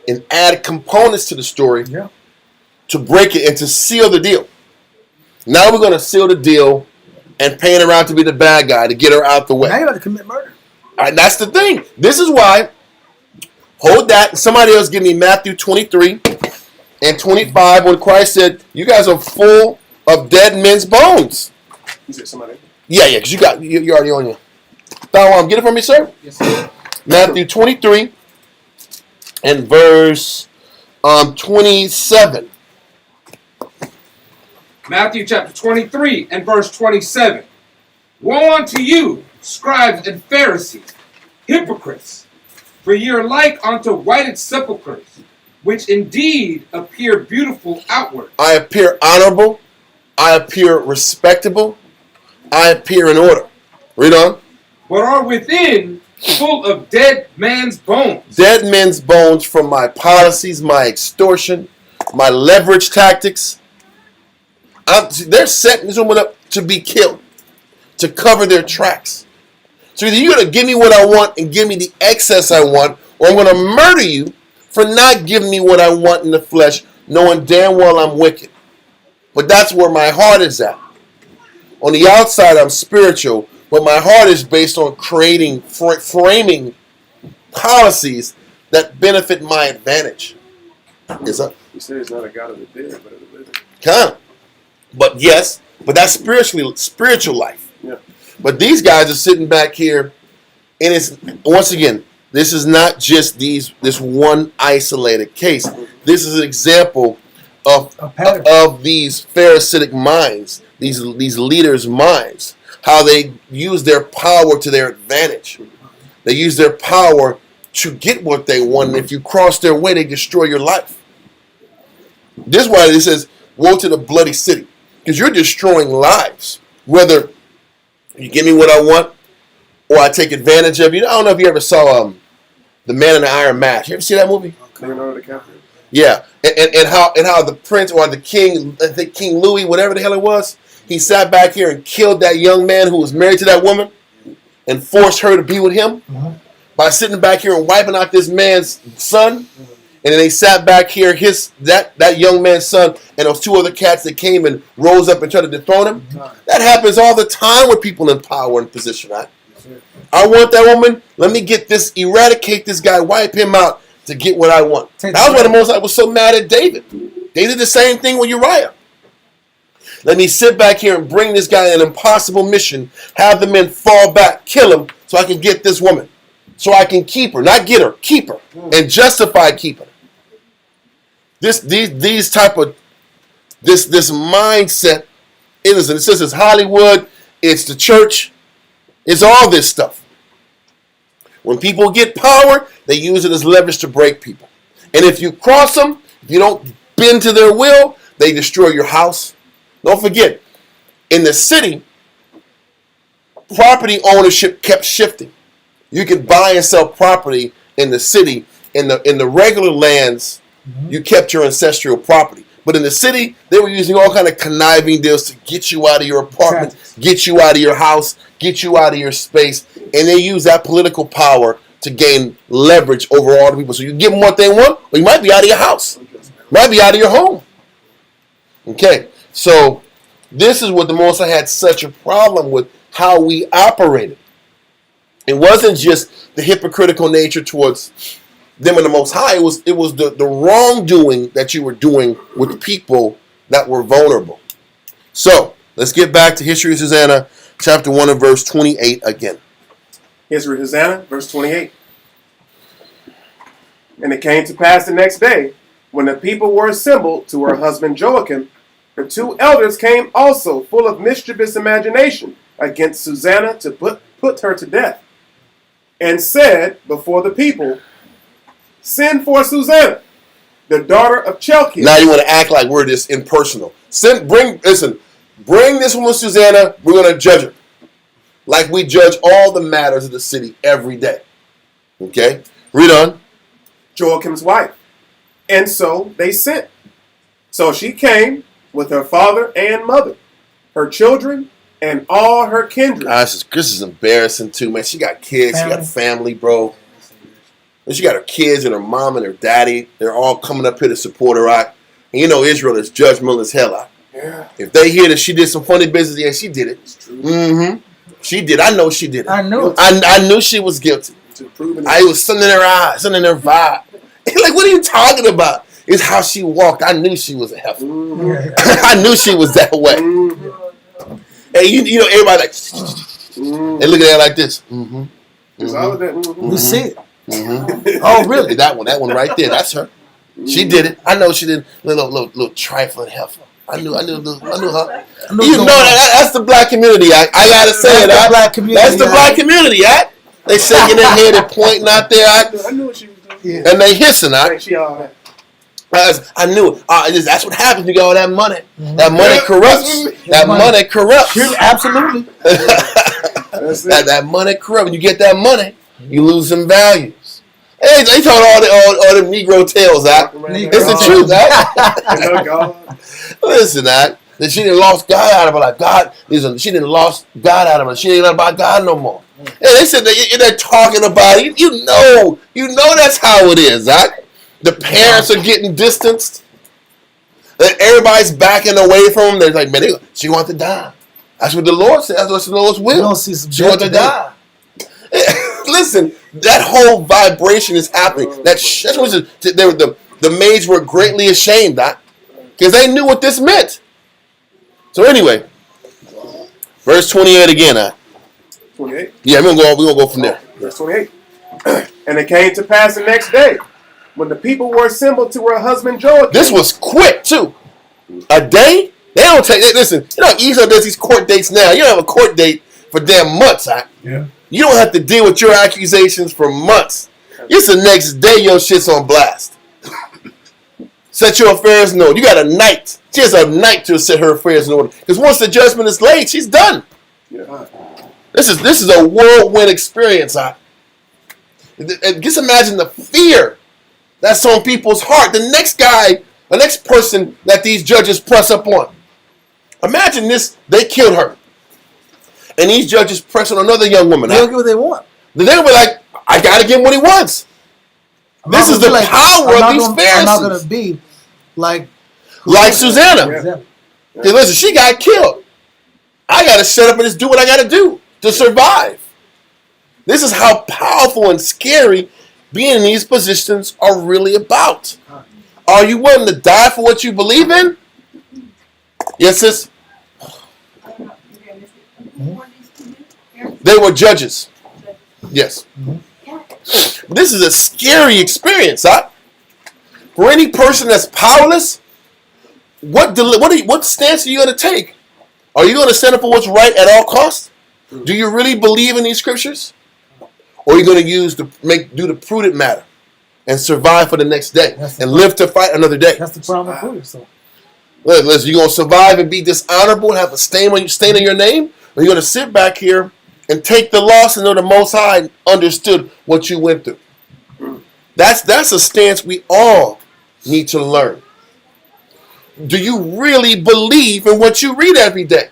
S1: and add components to the story to break it and to seal the deal. Now we're going to seal the deal and paint her out to be the bad guy to get her out the way.
S2: Now you're about to commit murder.
S1: All right, that's the thing. This is why. Hold that. Somebody else give me Matthew 23 and 25 when Christ said, "You guys are full of dead men's bones."
S4: You said somebody?
S1: Yeah, because you're already on you. Get it from me, sir.
S3: Yes, sir.
S1: Matthew 23 and verse 27.
S3: Matthew chapter 23 and verse 27. Woe unto you, scribes and Pharisees, hypocrites! For ye are like unto whited sepulchres, which indeed appear beautiful outward.
S1: I appear honorable. I appear respectable. I appear in order. Read on.
S3: But are within full of dead man's bones.
S1: Dead men's bones from my policies, my extortion, my leverage tactics. They're setting this woman up to be killed, to cover their tracks. So either you're going to give me what I want and give me the excess I want, or I'm going to murder you for not giving me what I want in the flesh, knowing damn well I'm wicked. But that's where my heart is at. On the outside, I'm spiritual, but my heart is based on creating, framing policies that benefit my advantage. Is that?
S4: You said it's not a God of the dead, but of the living.
S1: Kind of. But yes, but that's spiritual life.
S4: Yeah.
S1: But these guys are sitting back here, and it's once again, this is not just this one isolated case. This is an example of these Pharisaic minds, these leaders' minds, how they use their power to their advantage. They use their power to get what they want, and if you cross their way, they destroy your life. This is why it says, "Woe to the bloody city," because you're destroying lives. Whether you give me what I want, or I take advantage of you. I don't know if you ever saw The Man in the Iron Mask. You ever see that movie?
S4: Leonardo DiCaprio.
S1: Yeah, and how the prince or the king, I think King Louis, whatever the hell it was, he sat back here and killed that young man who was married to that woman, and forced her to be with him by sitting back here and wiping out this man's son. And then they sat back here, that young man's son, and those two other cats that came and rose up and tried to dethrone him. That happens all the time with people in power and position, right? I want that woman. Let me eradicate this guy, wipe him out to get what I want. That was why the Most High was so mad at David. They did the same thing with Uriah. Let me sit back here and bring this guy an impossible mission, have the men fall back, kill him, so I can get this woman. So I can keep her, not get her, keep her, and justify keeping her. these type of this mindset. It is. It says it's Hollywood. It's the church. It's all this stuff. When people get power, they use it as leverage to break people. And if you cross them, if you don't bend to their will, they destroy your house. Don't forget, in the city, property ownership kept shifting. You could buy and sell property in the city. In the regular lands, you kept your ancestral property. But in the city, they were using all kind of conniving deals to get you out of your apartment, get you out of your house, get you out of your space. And they use that political power to gain leverage over all the people. So you give them what they want, or you might be out of your house. Might be out of your home. Okay, so this is what the Most High had such a problem with, how we operated. It wasn't just the hypocritical nature towards them and the Most High. It was the wrongdoing that you were doing with people that were vulnerable. So let's get back to History of Susanna, chapter 1 and verse 28 again.
S4: History of Susanna, verse 28. And it came to pass the next day, when the people were assembled to her husband Joachim, the two elders came also, full of mischievous imagination, against Susanna to put her to death, and said before the people, send for Susanna, the daughter of Chelcias.
S1: Now you want to act like we're this impersonal. Bring this woman Susanna, we're going to judge her. Like we judge all the matters of the city every day. Okay? Read on.
S4: Joachim's wife. And so they sent. So she came with her father and mother, her children, and all her kindred.
S1: This is embarrassing too, man. She got kids, she got a family, bro. And she got her kids and her mom and her daddy. They're all coming up here to support her out. And you know Israel is judgmental as hell out.
S4: Yeah.
S1: If they hear that she did some funny business, yeah, she did it. It's true. Mm-hmm. She did. I know she did it.
S2: I knew it.
S1: I knew she was guilty. I was something in her eyes, something in her vibe. Like, what are you talking about? It's how she walked. I knew she was a heifer. Mm-hmm. I knew she was that way. Mm-hmm. And you know, everybody like, they look at her like this. Mm-hmm.
S2: Mm-hmm. You see it.
S1: Mm-hmm. Oh, really? That one right there. That's her. She did it. I know she did. Little trifling heifer. I knew her. You know that's the black community. I gotta say
S2: that's
S1: it.
S2: The black community,
S1: that's the black community. They shaking their head and pointing out there.
S4: I knew what she was doing.
S1: Yeah. And they hissing. I knew it. That's what happens. You got all that money. Mm-hmm. That money corrupts. That money corrupts.
S2: Absolutely.
S1: that money corrupts. When you get that money, you lose some values. Hey, they told all the Negro tales out. It's the truth, Listen, that she didn't lost God out of her. Like God, she didn't lost God out of her. She ain't about God no more. And they said they're talking about it. You know that's how it is, The parents are getting distanced. Everybody's backing away from them. They're like, man, she wants to die. That's what the Lord said. That's what the Lord's will. She wants to die. Listen, that whole vibration is happening. That's what the maids were greatly ashamed, because they knew what this meant. So anyway, verse 28 again,
S4: 28?
S1: Yeah, we're gonna go from there.
S4: Verse 28. And it came to pass the next day, when the people were assembled to her husband Joachim.
S1: This was quick too. A day? They don't take. Listen, you know, Esau does these court dates now. You don't have a court date for damn months,
S4: Yeah.
S1: You don't have to deal with your accusations for months. It's the next day your shit's on blast. Set your affairs in order. You got a night. She has a night to set her affairs in order. Because once the judgment is laid, she's done.
S4: Yeah.
S1: This is a whirlwind experience. And just imagine the fear that's on people's heart. The next person that these judges press up on. Imagine this, they killed her. And these judges press on another young woman.
S2: They'll get what they want.
S1: They'll be like, I got to give him what he wants. This is the power of these Pharisees.
S2: I'm not going to be like
S1: Susanna.
S2: Yeah.
S1: Hey, listen, she got killed. I got to shut up and just do what I got to do to survive. This is how powerful and scary being in these positions are really about. Are you willing to die for what you believe in? Yes, sis? They were judges. Yes. This is a scary experience, For For any person that's powerless, what stance are you going to take? Are you going to stand up for what's right at all costs? Do you really believe in these scriptures? Or are you going to do the prudent matter and survive for the next day and live to fight another day?
S2: That's the problem with prudent. So.
S1: Listen, you going to survive and be dishonorable and have a stain on your name? Or are you going to sit back here and take the loss and know the Most High understood what you went through? That's a stance we all need to learn. Do you really believe in what you read every day?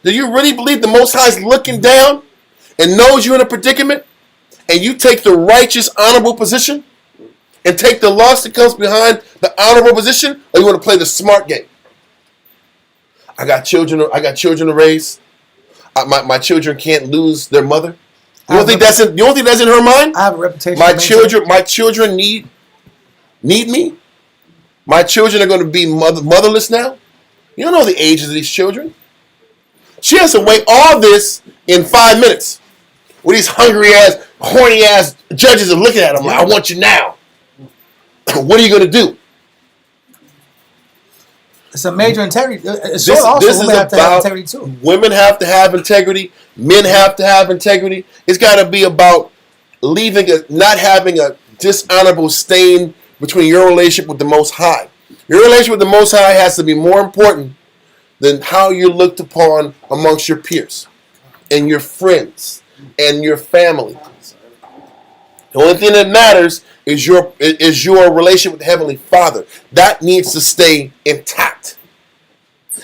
S1: Do you really believe the Most High is looking down and knows you're in a predicament? And you take the righteous, honorable position and take the loss that comes behind the honorable position, or you want to play the smart game? I got children to raise. My children can't lose their mother. You don't think that's in her mind?
S2: I have a reputation.
S1: My children need me. My children are going to be motherless now. You don't know the ages of these children. She has to weigh all this in 5 minutes. With these hungry ass, horny ass judges are looking at him like, I want you now. What are you going to do?
S2: It's a major integrity. This
S1: is
S2: women have to have integrity too.
S1: Women have to have integrity. Men have to have integrity. It's got to be about not having a dishonorable stain between your relationship with the Most High. Your relationship with the Most High has to be more important than how you're looked upon amongst your peers and your friends and your family. The only thing that matters is your relationship with the Heavenly Father. That needs to stay intact.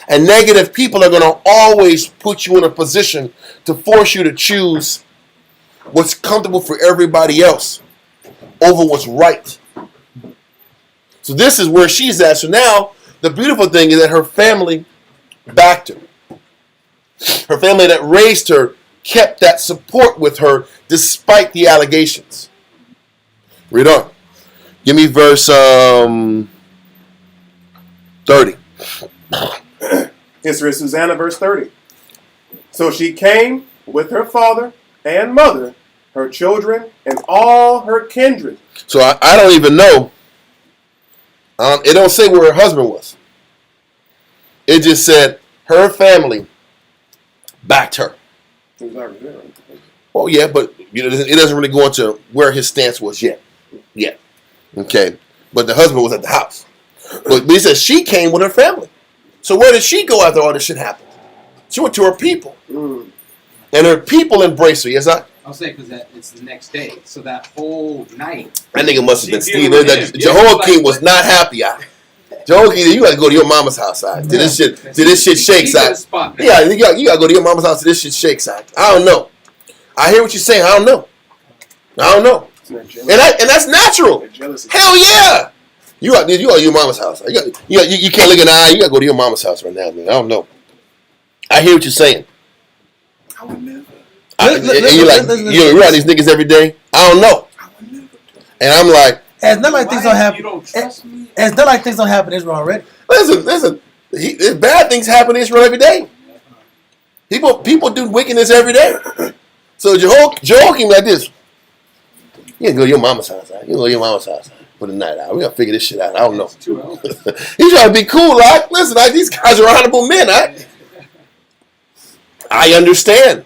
S1: And negative people are going to always put you in a position to force you to choose what's comfortable for everybody else over what's right. So this is where she's at. So now, the beautiful thing is that her family backed her. Her family that raised her kept that support with her despite the allegations. Read on. Give me verse 30.
S4: History of Susanna, verse 30. So she came with her father and mother, her children, and all her kindred.
S1: So I don't even know. It don't say where her husband was. It just said her family backed her. Oh yeah, but it doesn't really go into where his stance was yet. Okay, but the husband was at the house. But he says she came with her family. So where did she go after all this shit happened? She went to her people, and her people embraced her. Yes,
S6: I'll say because it's the next day. So that whole night.
S1: I think it must have been Steve.
S6: Yeah,
S1: Jehoiakim was not happy. Jehoiakim, you got to go to your mama's house. Till this shit shakes. Yeah, you got to go to your mama's house till this shit shakes. I don't know. I hear what you're saying. I don't know. And that's natural. Hell yeah. You got your mama's house. You can't look in the eye. You got to go to your mama's house right now, man. I don't know. I hear what you're saying.
S4: I would never.
S1: And you're like, you around these niggas every day? I don't know. And I'm like,
S2: it's not like things don't happen. It's not like things don't happen in Israel already.
S1: Listen. Bad things happen in Israel every day. People do wickedness every day. So Jehoiakim like this. You can go to your mama's house. Right? You can go to your mama's house for the night out. We gotta figure this shit out. I don't know. He's trying to be cool, right? Listen, these guys are honorable men, right? I understand.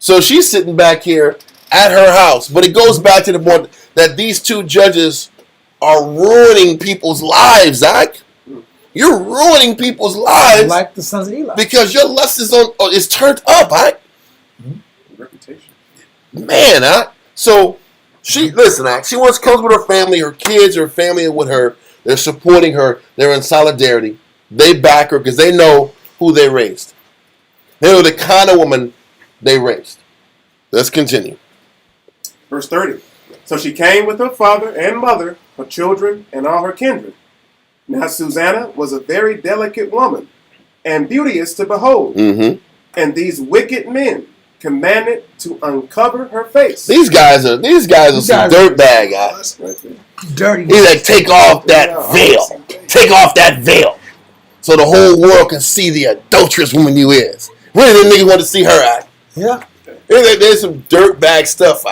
S1: So she's sitting back here at her house, but it goes back to the point that these two judges are ruining people's lives, Zach. You're ruining people's lives,
S2: like the sons of Eli,
S1: because your lust is turned up, Zach.
S4: Reputation,
S1: man, Zach. So she once comes with her family, her kids, her family are with her. They're supporting her. They're in solidarity. They back her because they know who they raised. They know the kind of woman they raised. Let's continue.
S4: Verse 30. So she came with her father and mother, her children, and all her kindred. Now Susanna was a very delicate woman, and beauteous to behold. Mm-hmm. And these wicked men commanded to uncover her face.
S1: These guys are some dirtbag guys.
S2: Dirty.
S1: He's like, take off that veil. Take off that veil. So the whole world can see the adulterous woman you is. Really, them niggas want to see her at.
S2: Yeah.
S1: There's some dirtbag stuff.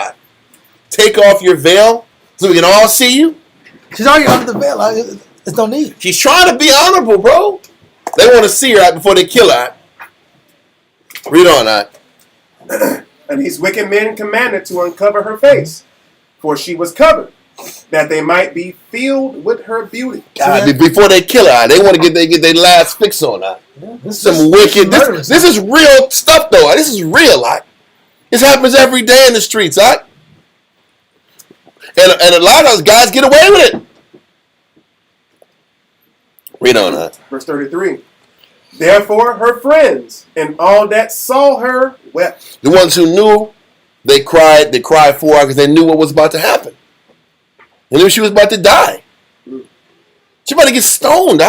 S1: Take off your veil so we can all see you.
S2: She's already under the veil. There's no need.
S1: She's trying to be honorable, bro. They want to see her out before they kill her. Read on,
S4: And these wicked men commanded to uncover her face, for she was covered, that they might be filled with her beauty.
S1: God, before they kill her, they want to get their last fix on her.
S2: Yeah,
S1: Some wicked. This is real stuff, though. This is real, This happens every day in the streets, And a lot of those guys get away with it. Read on,
S4: Verse 33. Therefore her friends and all that saw her wept.
S1: The ones who knew, they cried for her because they knew what was about to happen. They knew she was about to die. She about to get stoned,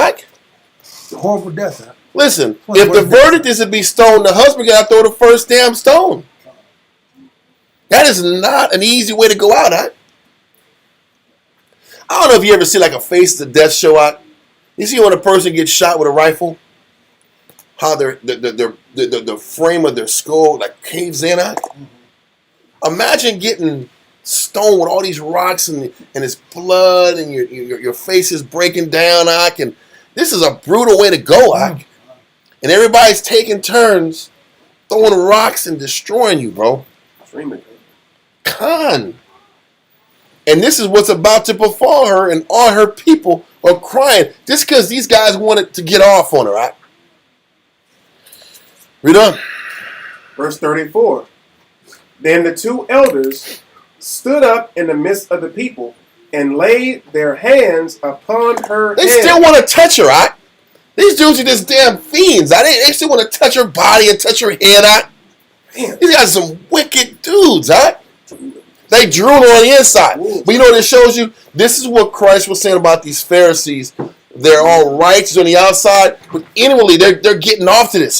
S2: It's a horrible death,
S1: Listen, if the verdict is to be stoned, the husband got to throw the first damn stone. That is not an easy way to go out, I don't know if you ever see like a face to death show out. You see when a person gets shot with a rifle, how the frame of their skull like caves in out. Imagine getting stoned with all these rocks and it's blood and your face is breaking down, and this is a brutal way to go, and everybody's taking turns throwing rocks and destroying you, bro. Con. And this is what's about to befall her, and all her people are crying just because these guys wanted to get off on her, Read on.
S4: Verse 34. Then the two elders stood up in the midst of the people and laid their hands upon her
S1: They
S4: head.
S1: still want to touch her, These dudes are just damn fiends, They still want to touch her body and touch her head,
S4: Damn.
S1: These guys are some wicked dudes, They drool on the inside.
S4: Ooh.
S1: But you know what it shows you? This is what Christ was saying about these Pharisees. They're all righteous on the outside, but inwardly they're getting off to this,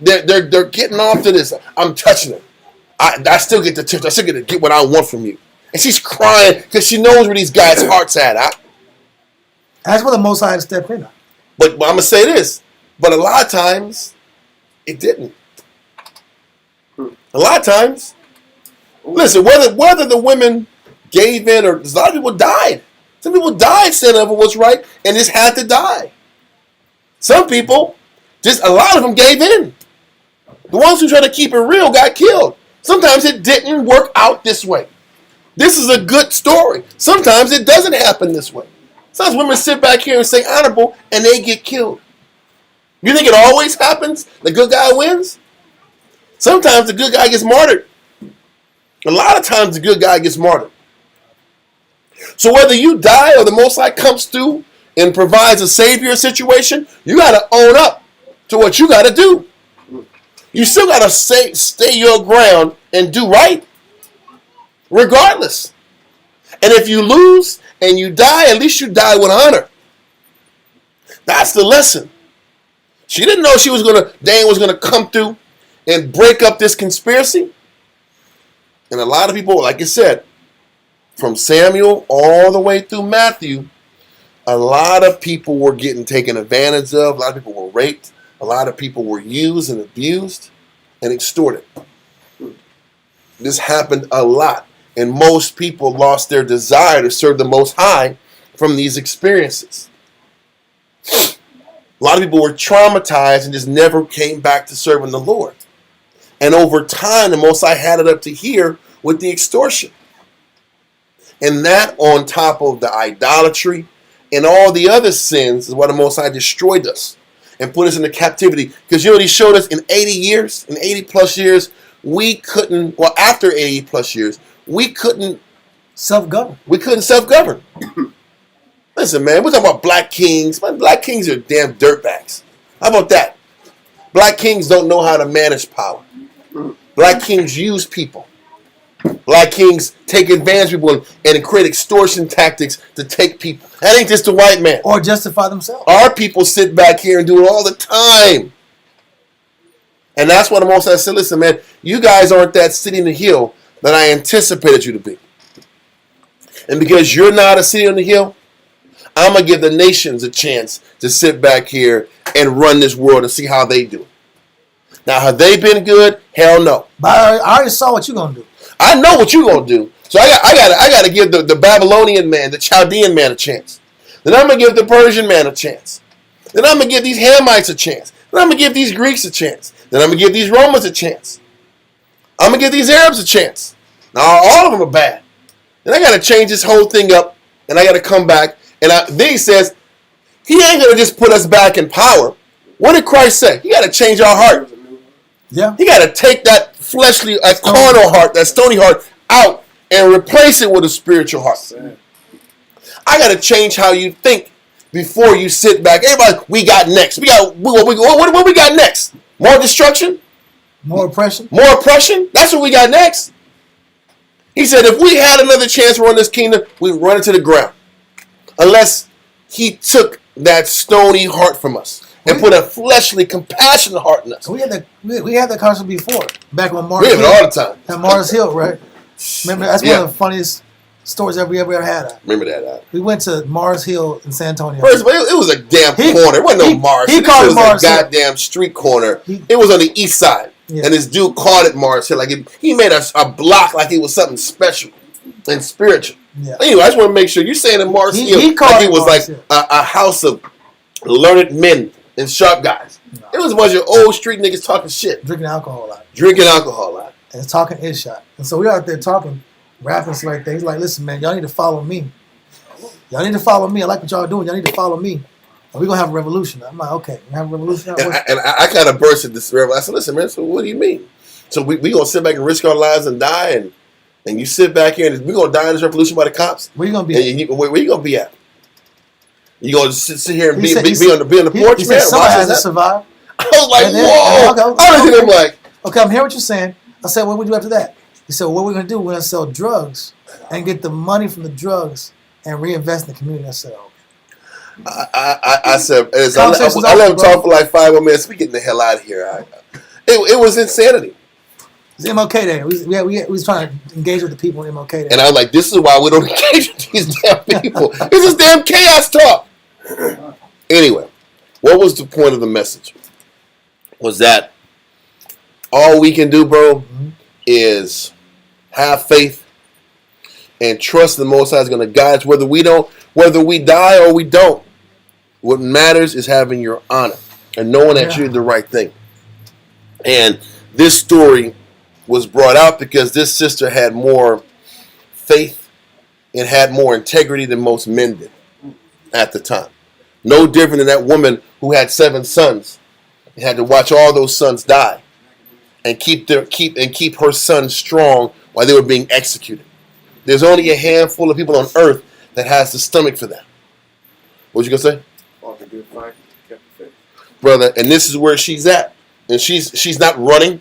S1: They're getting off to this. I'm touching it. I still get to touch. I still get to get what I want from you. And she's crying because she knows where these guys' hearts at.
S2: That's where the Most High had to step in.
S1: But I'm gonna say this. But a lot of times, it didn't. A lot of times, listen. Whether the women gave in or a lot of people died. Some people died saying of what's right and just had to die. Some people, a lot of them gave in. The ones who tried to keep it real got killed. Sometimes it didn't work out this way. This is a good story. Sometimes it doesn't happen this way. Sometimes women sit back here and say honorable and they get killed. You think it always happens? The good guy wins? Sometimes the good guy gets martyred. A lot of times the good guy gets martyred. So whether you die or the Most High comes through and provides a savior situation, you got to own up to what you got to do. You still got to stay your ground and do right, regardless. And if you lose and you die, at least you die with honor. That's the lesson. She didn't know Dane was gonna come through and break up this conspiracy. And a lot of people, like I said, from Samuel all the way through Matthew, a lot of people were getting taken advantage of. A lot of people were raped. A lot of people were used and abused and extorted. This happened a lot. And most people lost their desire to serve the Most High from these experiences. A lot of people were traumatized and just never came back to serving the Lord. And over time, the Most High had it up to here with the extortion. And that on top of the idolatry and all the other sins is why the Most High destroyed us and put us into captivity. Because you know what He showed us in 80 plus years, we couldn't, after 80 plus years, we couldn't
S2: self-govern.
S1: Listen, man, we're talking about black kings. Man, black kings are damn dirtbags. How about that? Black kings don't know how to manage power. Black kings use people. Black kings take advantage of people and create extortion tactics to take people. That ain't just the white man.
S2: Or justify themselves.
S1: Our people sit back here and do it all the time. And that's why the Most High said, listen, man, you guys aren't that city in the hill that I anticipated you to be. And because you're not a city on the hill, I'm going to give the nations a chance to sit back here and run this world and see how they do. Now, have they been good? Hell no.
S2: But I already saw what you're going to do.
S1: I know what you're going to do. So I got to give the Babylonian man, the Chaldean man a chance. Then I'm going to give the Persian man a chance. Then I'm going to give these Hamites a chance. Then I'm going to give these Greeks a chance. Then I'm going to give these Romans a chance. I'm going to give these Arabs a chance. Now, all of them are bad. Then I got to change this whole thing up, and I got to come back. And then he says, he ain't going to just put us back in power. What did Christ say? He got to change our heart.
S2: Yeah.
S1: He got to take that fleshly, carnal heart, that stony heart out and replace it with a spiritual heart. I got to change how you think before you sit back. Everybody, we got next. What we got next? More destruction?
S2: More oppression?
S1: More oppression? That's what we got next. He said if we had another chance to run this kingdom, we'd run it to the ground. Unless he took that stony heart from us and put a fleshly, compassionate heart in us.
S2: We had that concept before. Back on Mars
S1: We have
S2: Hill.
S1: it all the time.
S2: At Mars Hill, right? Remember, that's one of the funniest stories we ever had.
S1: Remember that.
S2: We went to Mars Hill in San Antonio.
S1: First of all, it was a damn corner. It wasn't no Mars.
S2: He called it Mars
S1: a
S2: Hill.
S1: goddamn street corner. It was on the east side.
S2: Yeah.
S1: And this dude called it Mars Hill. Like he made a block like it was something special and spiritual.
S2: Yeah.
S1: Anyway, I just want to make sure you're saying that Mars Hill
S2: he called
S1: like
S2: it
S1: it was
S2: Mars
S1: like
S2: Hill.
S1: a house of learned men and sharp guys.
S2: No.
S1: It was a bunch of old street niggas talking shit.
S2: Drinking alcohol a lot.
S1: And
S2: And talking is shot. And so we out there talking, rapping stuff like that. He's like, listen, man, y'all need to follow me. Y'all need to follow me. I like what y'all doing. Y'all need to follow me. And we're going to have a revolution. I'm like, okay, we have a revolution.
S1: And I kind of burst at this revelation. I said, listen, man, so what do you mean? So we going to sit back and risk our lives and die, and you sit back here and we're going to die in this revolution by the cops?
S2: Where you going to be at?
S1: Where you going to be at? You going to sit here and be on the porch,
S2: he
S1: man?
S2: said someone has to survive.
S1: I was like,
S2: And then-
S1: whoa.
S2: okay,
S1: I was looking at him like,
S2: okay, I'm hearing what you're saying. I said, what would you do after that? He said, well, what we're going to do, we're going to sell drugs and get the money from the drugs and reinvest in the community. I said, okay.
S1: I said, I let him talk for like 5 more minutes. We getting the hell out of here. It was insanity.
S2: It's MLK Day. We was trying to engage with the people in MLK Day.
S1: And I was like, this is why we don't engage with these damn people. This is damn chaos talk. Anyway, what was the point of the message? Was that all we can do, bro, is have faith and trust the Most High is going to guide us whether we die or we don't. What matters is having your honor and knowing that you're the right thing. And this story was brought out because this sister had more faith and had more integrity than most men did at the time. No different than that woman who had 7 sons and had to watch all those sons die and keep her sons strong while they were being executed. There's only a handful of people on earth that has the stomach for that. What you gonna say?
S4: Fought the good fight, kept the faith.
S1: Brother, and this is where she's at. And she's not running.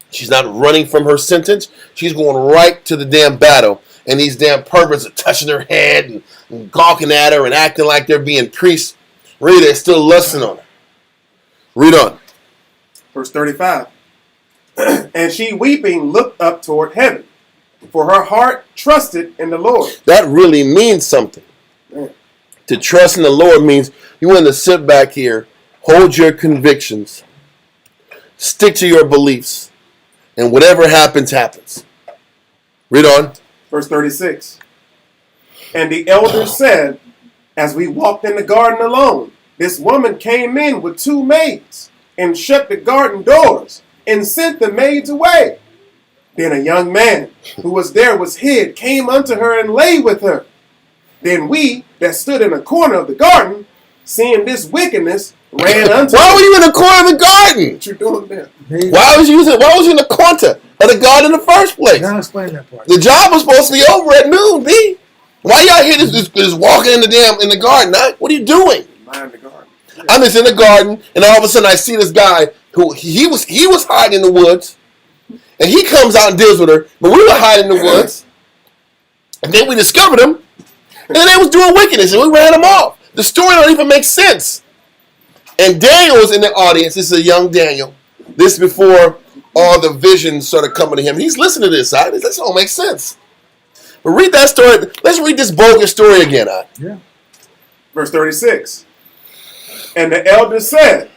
S1: She's not running from her sentence. She's going right to the damn battle. And these damn perverts are touching her head and gawking at her and acting like they're being priests. Really, they're still lusting on her. Read on.
S4: Verse 35. And she weeping looked up toward heaven, for her heart trusted in the Lord.
S1: That really means something. To trust in the Lord means you want to sit back here, hold your convictions, stick to your beliefs, and whatever happens, happens. Read on.
S4: Verse 36. And the elders said, as we walked in the garden alone, this woman came in with 2 maids and shut the garden doors and sent the maids away. Then a young man who was there was hid, came unto her and lay with her. Then we that stood in a corner of the garden, seeing this wickedness, ran unto
S1: Why
S4: her.
S1: were you in the corner of the garden?
S4: What you doing there?
S1: Why was you in the corner of the garden in the first place?
S2: Now explain that part.
S1: The job was supposed to be over at noon, B. Why y'all here just walking in the garden? Huh? What are you doing?
S4: Mind the garden.
S1: I'm just in the garden, and all of a sudden I see this guy who he was hiding in the woods, and he comes out and deals with her, but we were hiding in the woods, and then we discovered him, and they was doing wickedness, and we ran him off. The story don't even make sense. And Daniel was in the audience. This is a young Daniel. This before all the visions started coming to him. He's listening to this. This don't make sense. But read that story. Let's read this bogus story again.
S2: Yeah.
S4: Verse 36. And the elders said,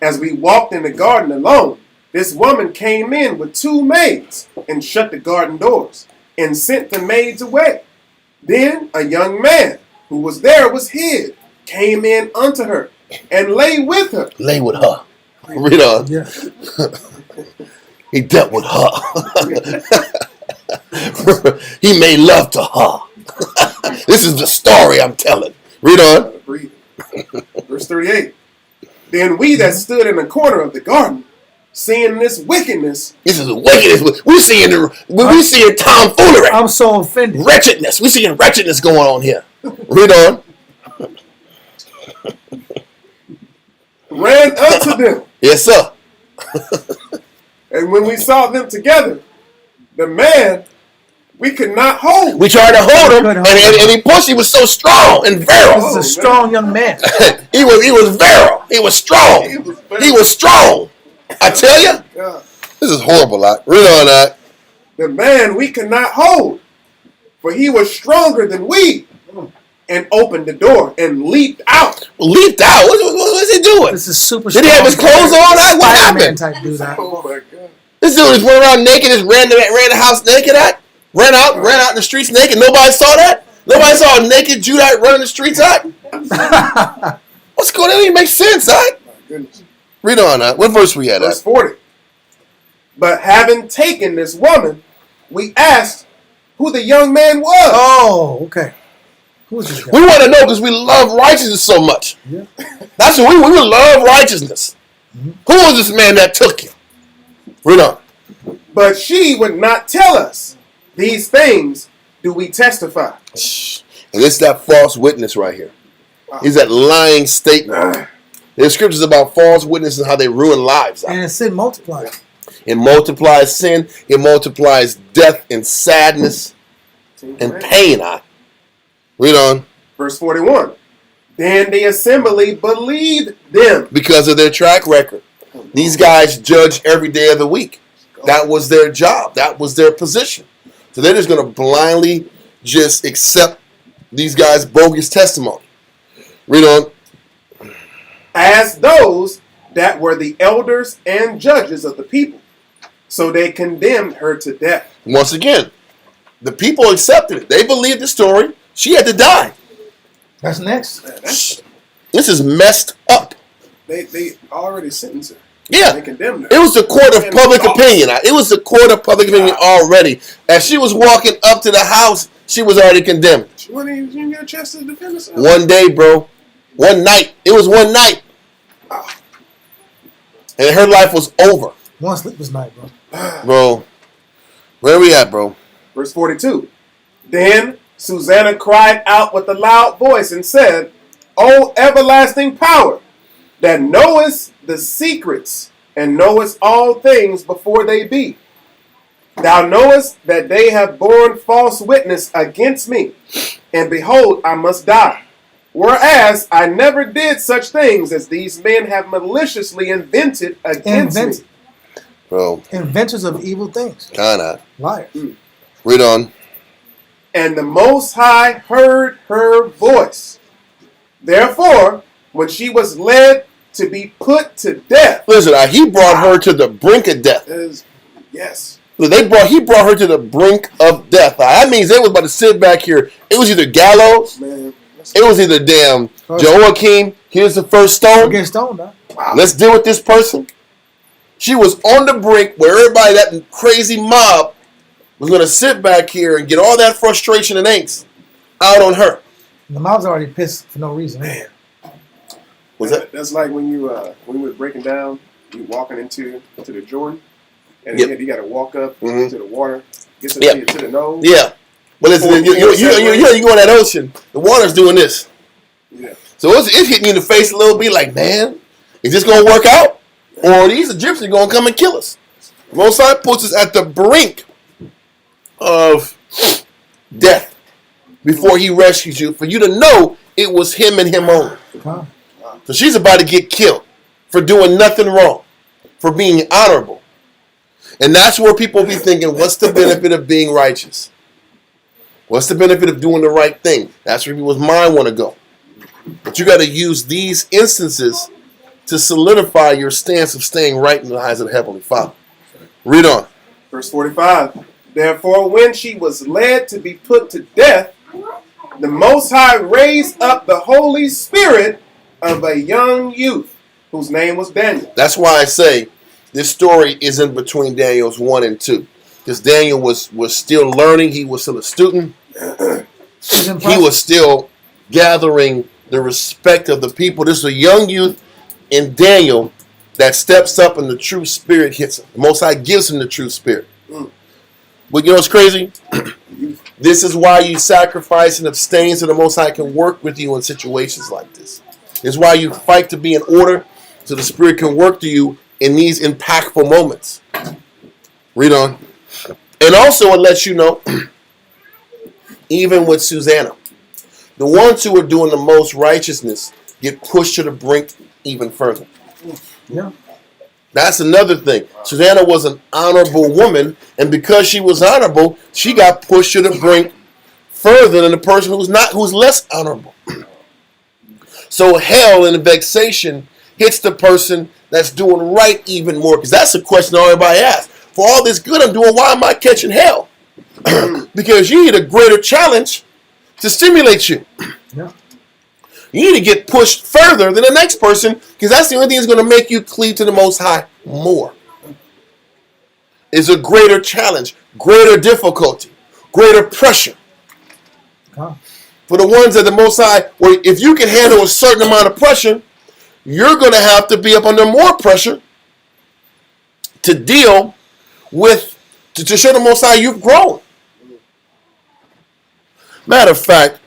S4: as we walked in the garden alone, this woman came in with 2 maids and shut the garden doors and sent the maids away. Then a young man who was there was hid, came in unto her, and lay with her.
S1: Lay with her. Read on.
S2: Yeah.
S1: He dealt with her. He made love to her. This is the story I'm telling. Read on.
S4: Verse 38. Then we that stood in the corner of the garden, seeing this wickedness.
S1: This is wickedness. We seeing tomfoolery.
S2: I'm so offended.
S1: Wretchedness. We seeing wretchedness going on here. Read on.
S4: Ran unto them.
S1: Yes, sir.
S4: And when we saw them together, the man we could not hold.
S1: We tried to hold him, and he pushed. He was so strong and virile.
S2: This is a strong young man.
S1: He was virile. He was strong. He was strong. I tell you, this is horrible. Read on that.
S4: The man we could not hold, for he was stronger than we, and opened the door and leaped out.
S1: Leaped out? What was he doing?
S2: This is super.
S1: Did he have his clothes on? What happened?
S2: Type dude,
S4: Oh my God!
S1: This dude just went around naked, just ran the house naked. Ran out in the streets naked. Nobody saw that. Nobody saw a naked Judite running the streets. What's going on? It doesn't make sense.
S4: My goodness.
S1: Read on. What verse we at?
S4: Verse 40. But having taken this woman, we asked who the young man was.
S2: Oh, okay. Who is this guy?
S1: We want to know because we love righteousness so much.
S2: Yeah.
S1: That's what we love righteousness. Mm-hmm. Who was this man that took you? Read on.
S4: But she would not tell us. These things do we testify.
S1: And it's that false witness right here. Is that lying statement. There's scriptures about false witnesses and how they ruin lives.
S2: And sin multiplies.
S1: It multiplies sin. It multiplies death and sadness and pain. Read on.
S4: Verse 41. Then the assembly believed them.
S1: Because of their track record. These guys judge every day of the week. That was their job. That was their position. So they're just going to blindly just accept these guys' bogus testimony. Read on.
S4: As those that were the elders and judges of the people. So they condemned her to death.
S1: Once again, the people accepted it. They believed the story. She had to die.
S2: That's next.
S1: This is messed up.
S4: They already sentenced her.
S1: Yeah.
S4: They condemned her.
S1: It was the court of public opinion. It was the court of public opinion already. As she was walking up to the house, she was already condemned.
S4: She wouldn't even get a chance to defend herself.
S1: One day, bro. One night. It was one night. And her life was over.
S2: One sleepless night, bro.
S1: Bro. Where are we at, bro?
S4: Verse 42. Then Susanna cried out with a loud voice and said, O everlasting power, that knowest the secrets and knowest all things before they be. Thou knowest that they have borne false witness against me, and behold, I must die. Whereas I never did such things as these men have maliciously invented against me.
S1: Bro.
S2: Inventors of evil things.
S1: Kinda.
S2: Liars.
S1: Read on.
S4: And the Most High heard her voice. Therefore, when she was led to be put to death.
S1: Listen, he brought her to the brink of death.
S4: Yes.
S1: He brought her to the brink of death. That means they was about to sit back here. It was either gallows.
S4: Man,
S1: it was either damn Joachim. Here's the first stone.
S2: Get stoned, huh?
S4: wow.
S1: Let's deal with this person. She was on the brink where everybody, that crazy mob, was going to sit back here and get all that frustration and angst out on her.
S2: And the mob's already pissed for no reason.
S4: Man.
S1: Was that?
S4: That's like when you were breaking down, you walking into the Jordan, and
S1: Yep.
S4: then you got to walk up
S1: Mhm.
S4: to the water, get to,
S1: Yep.
S4: to the nose.
S1: Yeah. But listen, you go in that ocean, the water's doing this.
S4: Yeah.
S1: So it's hitting you in the face a little bit like, man, is this going to work out? Or are these Egyptians going to come and kill us? The Most High puts us at the brink of death before he rescues you, for you to know it was him and him only.
S2: Huh?
S1: So she's about to get killed for doing nothing wrong, for being honorable. And that's where people be thinking, what's the benefit of being righteous? What's the benefit of doing the right thing? That's where people's mind want to go. But you got to use these instances to solidify your stance of staying right in the eyes of the Heavenly Father. Read on.
S4: Verse 45. Therefore, when she was led to be put to death, the Most High raised up the Holy Spirit of a young youth whose name was Daniel.
S1: That's why I say this story isn't between Daniel's 1 and 2. Because Daniel was still learning. He was still a student. He was still gathering the respect of the people. This is a young youth in Daniel that steps up and the true spirit hits him. The Most High gives him the true spirit. But you know what's crazy? This is why you sacrifice and abstain so the Most High can work with you in situations like this. This is why you fight to be in order so the Spirit can work through you in these impactful moments. Read on. And also it lets you know, even with Susanna, the ones who are doing the most righteousness get pushed to the brink even further.
S2: Yeah.
S1: That's another thing. Susanna was an honorable woman, and because she was honorable, she got pushed to the brink further than the person who's less honorable. So hell and vexation hits the person that's doing right even more. Because that's the question everybody asks. For all this good I'm doing, why am I catching hell? Because you need a greater challenge to stimulate you.
S2: Yeah.
S1: You need to get pushed further than the next person, because that's the only thing that's going to make you cleave to the Most High more. Is a greater challenge, greater difficulty, greater pressure.
S2: Huh.
S1: For the ones that the Most High, where if you can handle a certain amount of pressure, you're going to have to be up under more pressure to deal with, to show the Most High you've grown. Matter of fact,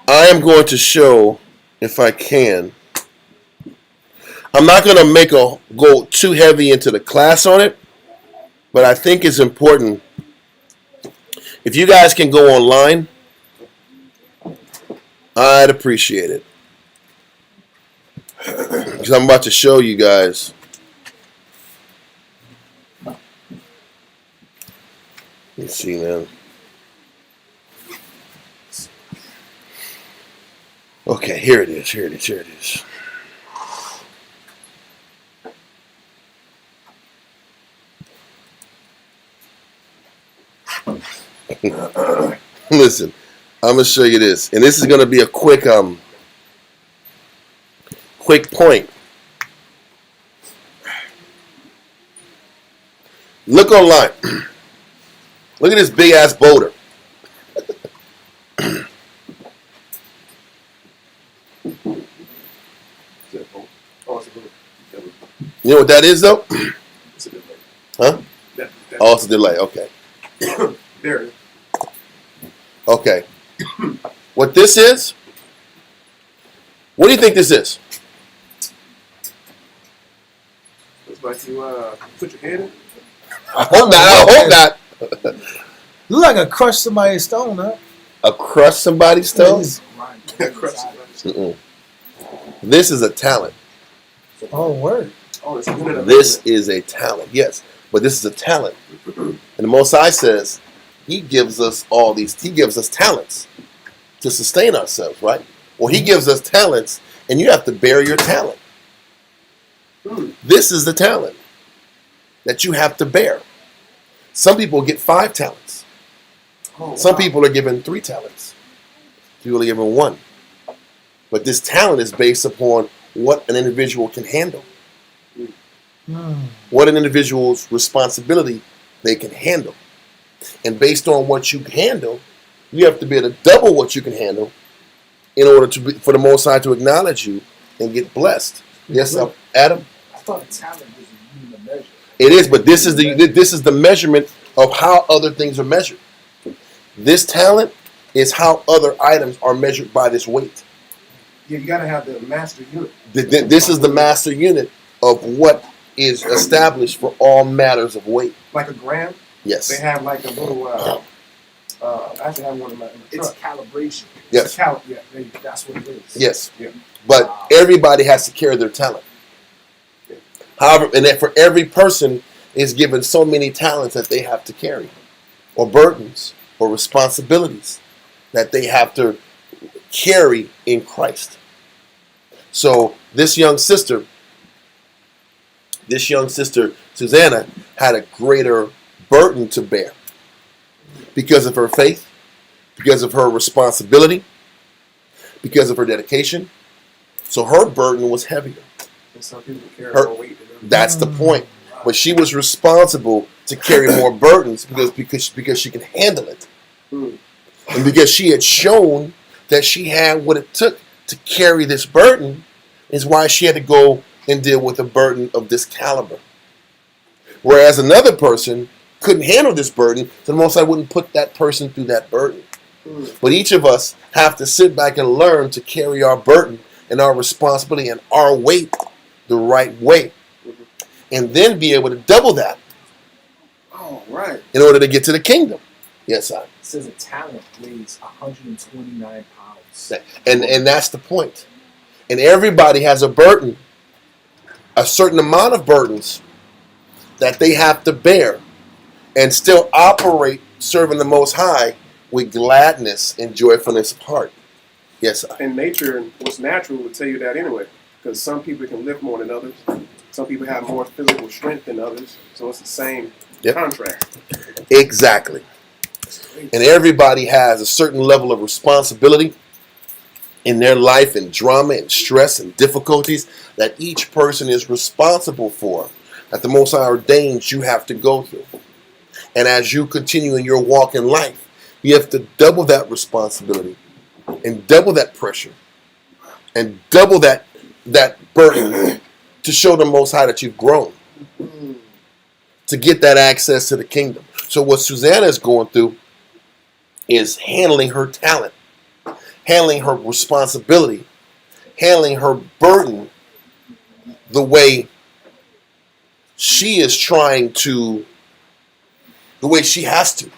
S1: I am going to show, if I can, I'm not going to go too heavy into the class on it, but I think it's important. If you guys can go online, I'd appreciate it. Because I'm about to show you guys. Let's see, man. Okay, here it is. Listen, I'm gonna show you this, and this is gonna be a quick point. Look online. Look at this big ass boulder. You know what that is, though? Huh? Oh, it's a delay. Okay.
S4: There.
S1: Okay. What this is? What do you think this is?
S4: It's like you put your head in.
S1: I hope not.
S2: Look like a crushed somebody's stone, huh?
S1: A crushed somebody's stone?
S4: Crushed.
S1: This is a talent.
S2: Oh, word.
S4: Oh, it's a unit.
S1: This is a talent, yes. But this is a talent. And the Most High says, He gives us He gives us talents to sustain ourselves, right? Or He gives us talents, and you have to bear your talent. This is the talent that you have to bear. Some people get 5 talents. Some people are given 3 talents. People are given 1. But this talent is based upon what an individual can handle. What an individual's responsibility they can handle. And based on what you handle, you have to be able to double what you can handle in order for the Most High to acknowledge you and get blessed. Yes, Adam?
S5: I thought talent was a unit of measure.
S1: It is, but this is the measurement of how other things are measured. This talent is how other items are measured by this weight.
S4: Yeah, you gotta have the master unit.
S1: This is the master unit of what is established for all matters of weight.
S4: Like a gram.
S1: Yes.
S4: They have like a little. I actually have one in my
S5: It's
S4: truck.
S5: calibration.
S1: Yes.
S4: Yeah.
S5: That's what it is.
S1: Yes.
S4: Yeah.
S1: But everybody has to carry their talent. However, and that for every person is given so many talents that they have to carry, or burdens, or responsibilities that they have to carry in Christ. So this young sister, Susanna, had a greater burden to bear because of her faith, because of her responsibility, because of her dedication. So her burden was heavier.
S4: And some people carry
S1: Her-
S4: more weight than others.
S1: That's the point. But she was responsible to carry more burdens because she can handle it.
S4: Mm.
S1: And because she had shown that she had what it took to carry this burden, is why she had to go and deal with a burden of this caliber. Whereas another person couldn't handle this burden, so the Most High wouldn't put that person through that burden.
S4: Mm.
S1: But each of us have to sit back and learn to carry our burden and our responsibility and our weight the right way. And then be able to double that
S4: Oh, right.
S1: in order to get to the kingdom. Yes, I.
S7: It says a talent weighs 129 pounds.
S1: And that's the point. And everybody has a burden, a certain amount of burdens that they have to bear and still operate serving the Most High with gladness and joyfulness of heart. Yes, I.
S4: And nature, what's natural, would tell you that anyway. Because some people can lift more than others. Some people have more physical strength than others. So it's the same
S1: Yep.
S4: contrast.
S1: Exactly. And everybody has a certain level of responsibility in their life and drama and stress and difficulties that each person is responsible for, that the Most High ordains you have to go through. And as you continue in your walk in life, you have to double that responsibility and double that pressure and double that burden to show the Most High that you've grown, to get that access to the kingdom. So what Susanna is going through is handling her talent, handling her responsibility, handling her burden the way she is trying to, the way she has to.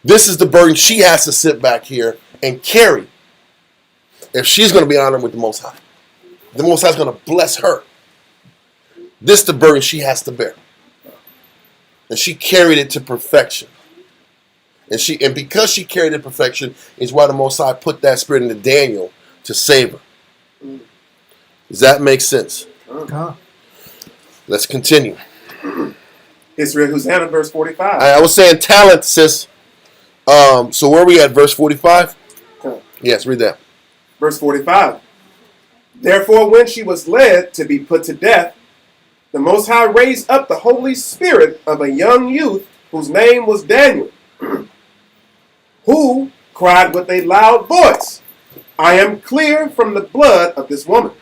S1: This is the burden she has to sit back here and carry if she's going to be honored with the Most High. The Most High is going to bless her. This is the burden she has to bear. And she carried it to perfection. And because she carried it to perfection is why the Most High put that spirit into Daniel to save her. Does that make sense? Let's continue.
S4: It's read Hosanna, verse 45.
S1: I was saying talent, sis. So where are we at? Verse 45? Yes, read that.
S4: Verse 45. Therefore, when she was led to be put to death, the Most High raised up the Holy Spirit of a young youth whose name was Daniel, who cried with a loud voice, I am clear from the blood of this woman.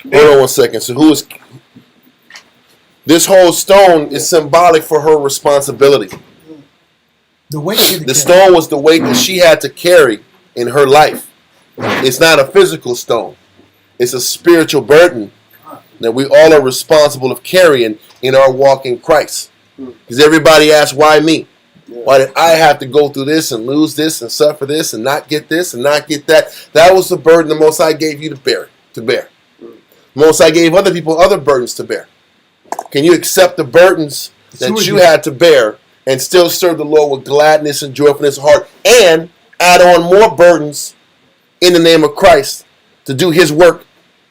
S1: Hold on one second. So who is... This whole stone is symbolic for her responsibility.
S2: The weight she had to
S1: The
S2: carry.
S1: stone was the weight that she had to carry in her life. It's not a physical stone. It's a spiritual burden that we all are responsible of carrying in our walk in Christ. Because everybody asks, why me? Why did I have to go through this and lose this and suffer this and not get this and not get that? That was the burden the Most High gave you to bear. The Most High gave other people other burdens to bear. Can you accept the burdens that you had to bear and still serve the Lord with gladness and joyfulness of heart and add on more burdens in the name of Christ to do His work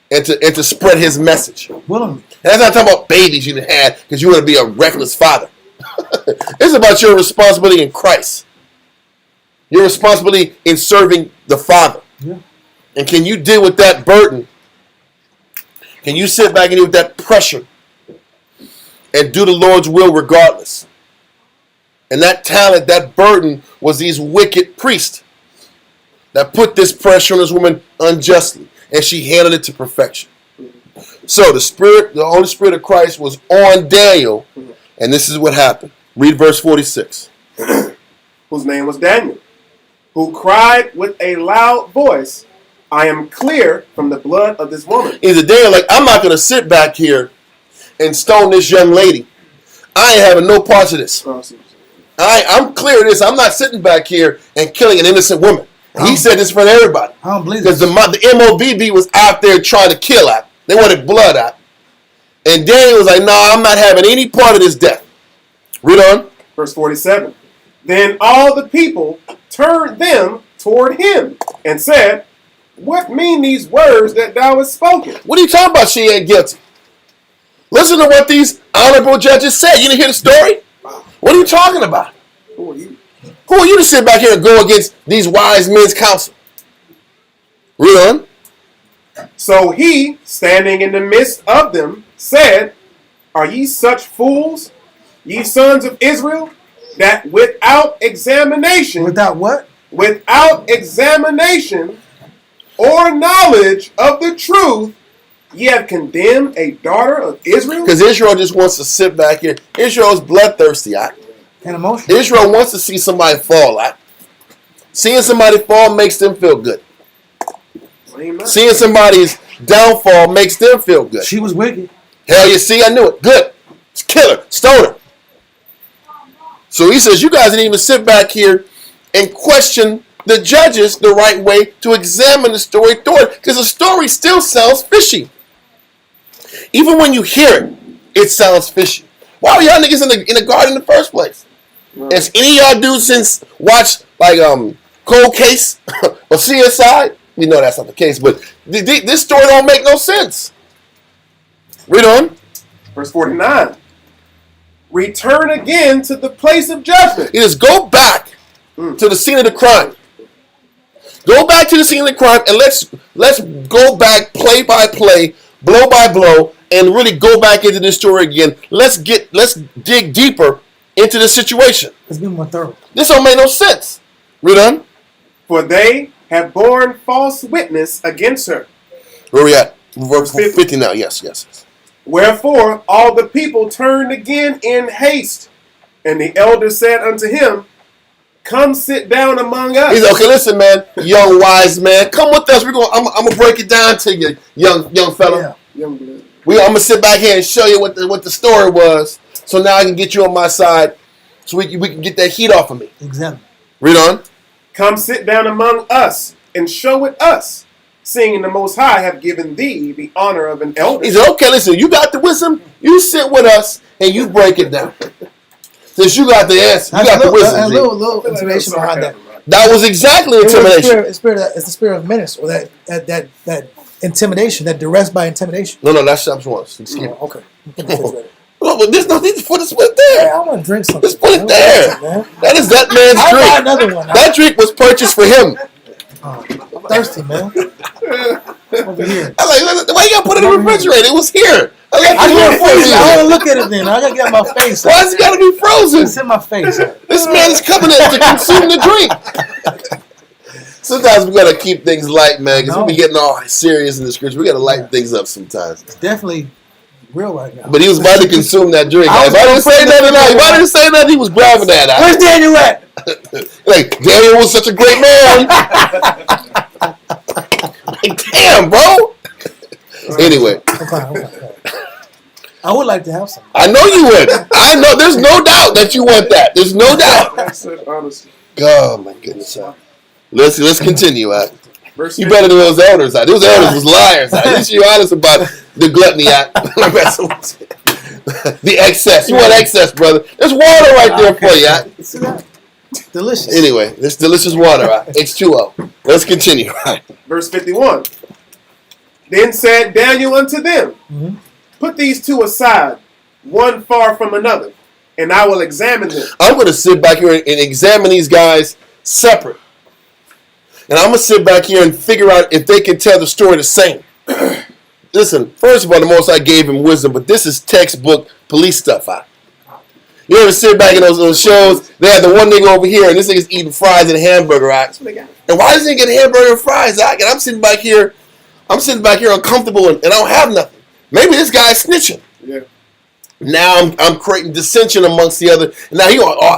S1: and to spread His message?
S2: Willem.
S1: And that's not talking about babies you had because you want to be a reckless father. It's about your responsibility in Christ. Your responsibility in serving the Father.
S2: Yeah.
S1: And can you deal with that burden? Can you sit back and deal with that pressure and do the Lord's will regardless? And that talent, that burden was these wicked priests that put this pressure on this woman unjustly. And she handled it to perfection. So the Holy Spirit of Christ was on Daniel. And this is what happened. Read verse 46.
S4: Whose name was Daniel, who cried with a loud voice, I am clear from the blood of this woman.
S1: Is a Daniel like, I'm not going to sit back here and stone this young lady. I ain't having no parts of this. I'm clear of this. I'm not sitting back here and killing an innocent woman. He said this in front of everybody.
S2: I don't believe
S1: Because
S2: this.
S1: the MOBB was out there trying to kill her. They wanted blood out. And Daniel was like, no, I'm not having any part of this death. Read on.
S4: Verse 47. Then all the people turned them toward him and said, what mean these words that thou hast spoken?
S1: What are you talking about? She ain't guilty. Listen to what these honorable judges said. You didn't hear the story? What are you talking about?
S4: Who are you?
S1: Who are you to sit back here and go against these wise men's counsel? Read on.
S4: So he, standing in the midst of them, said, Are ye such fools, ye sons of Israel, that without examination,
S2: Without what?
S4: without examination or knowledge of the truth, ye have condemned a daughter of Israel?
S1: Because Israel just wants to sit back here. Israel's bloodthirsty.
S2: And emotion.
S1: Israel wants to see somebody fall. Seeing somebody fall makes them feel good.
S4: Amen.
S1: Seeing somebody's downfall makes them feel good.
S2: She was wicked.
S1: Hell, you see, I knew it. Good. Kill her. Stone her. So he says, you guys didn't even sit back here and question the judges the right way to examine the story thoroughly. Because the story still sounds fishy. Even when you hear it, it sounds fishy. Why were y'all niggas in the garden in the first place? Has any of y'all dudes since watched like Cold Case or CSI? We know that's not the case, but this story don't make no sense. Read on.
S4: Verse 49. Return again to the place of judgment.
S1: It is go back to the scene of the crime. Go back to the scene of the crime and let's go back play by play, blow by blow, and really go back into this story again. Let's dig deeper into the situation.
S2: Let's be more thorough.
S1: This don't make no sense. Read on.
S4: For they have borne false witness against her.
S1: Where we at? Verse 50 now. Yes.
S4: Wherefore all the people turned again in haste. And the elder said unto him, Come sit down among us.
S1: He's okay. Listen, man, young wise man, come with us. I'm gonna break it down to you, young fella.
S2: Yeah.
S4: Young blood.
S1: I'm gonna sit back here and show you what the story was. So now I can get you on my side, so we can get that heat off of me.
S2: Exactly.
S1: Read on.
S4: Come sit down among us and show it us, seeing the Most High have given thee the honor of an elder.
S1: He said, okay, listen, you got the wisdom. You sit with us and you break it down. Since you got the answer, you got the wisdom.
S2: A little intimidation behind that.
S1: That was exactly intimidation.
S2: It's the spirit of menace, or that intimidation, that duress by intimidation.
S1: No, that's Psalms 1. Excuse me.
S2: Okay.
S1: No, but there's no need to put this one there.
S2: I want to drink something.
S1: Just put it there. That is that man's
S2: I'll
S1: drink.
S2: buy another one.
S1: That drink was purchased for him.
S2: I'm thirsty, man. Over here.
S1: I'm like, why you gotta put it in the refrigerator? It was here.
S2: I want to look at it then. I gotta get out my face.
S1: Why is it gotta be frozen?
S2: It's in my face.
S1: This man is coming in to consume the drink. Sometimes we gotta keep things light, man, because we be getting all serious in the scripture. We gotta lighten things up sometimes.
S2: It's definitely real right now.
S1: But he was about to consume that drink. If I didn't say nothing, he was grabbing that out.
S2: Where's Daniel at?
S1: Like, Daniel was such a great man. Like, damn, bro. Anyway.
S2: Okay. I would like to have some.
S1: I know you would. I know. There's no doubt that you want that. There's no doubt. Oh, my goodness. Let's continue. You better than those elders. Those elders was liars. At least you're honest about the gluttony. The excess. You want excess, brother. There's water right there for you.
S2: See that? Delicious.
S1: Anyway, this delicious water. H2O. Let's continue.
S4: Verse 51. Then said Daniel unto them, Put these two aside, one far from another, and I will examine them.
S1: I'm going to sit back here and examine these guys separate. And I'm going to sit back here and figure out if they can tell the story the same. Listen, first of all, the Most High gave him wisdom, but this is textbook police stuff. You ever sit back in those shows? They have the one nigga over here, and this nigga's eating fries and a hamburger. And why does he get a hamburger and fries? And I'm sitting back here uncomfortable, and I don't have nothing. Maybe this guy's snitching.
S4: Yeah.
S1: Now I'm creating dissension amongst the other. And now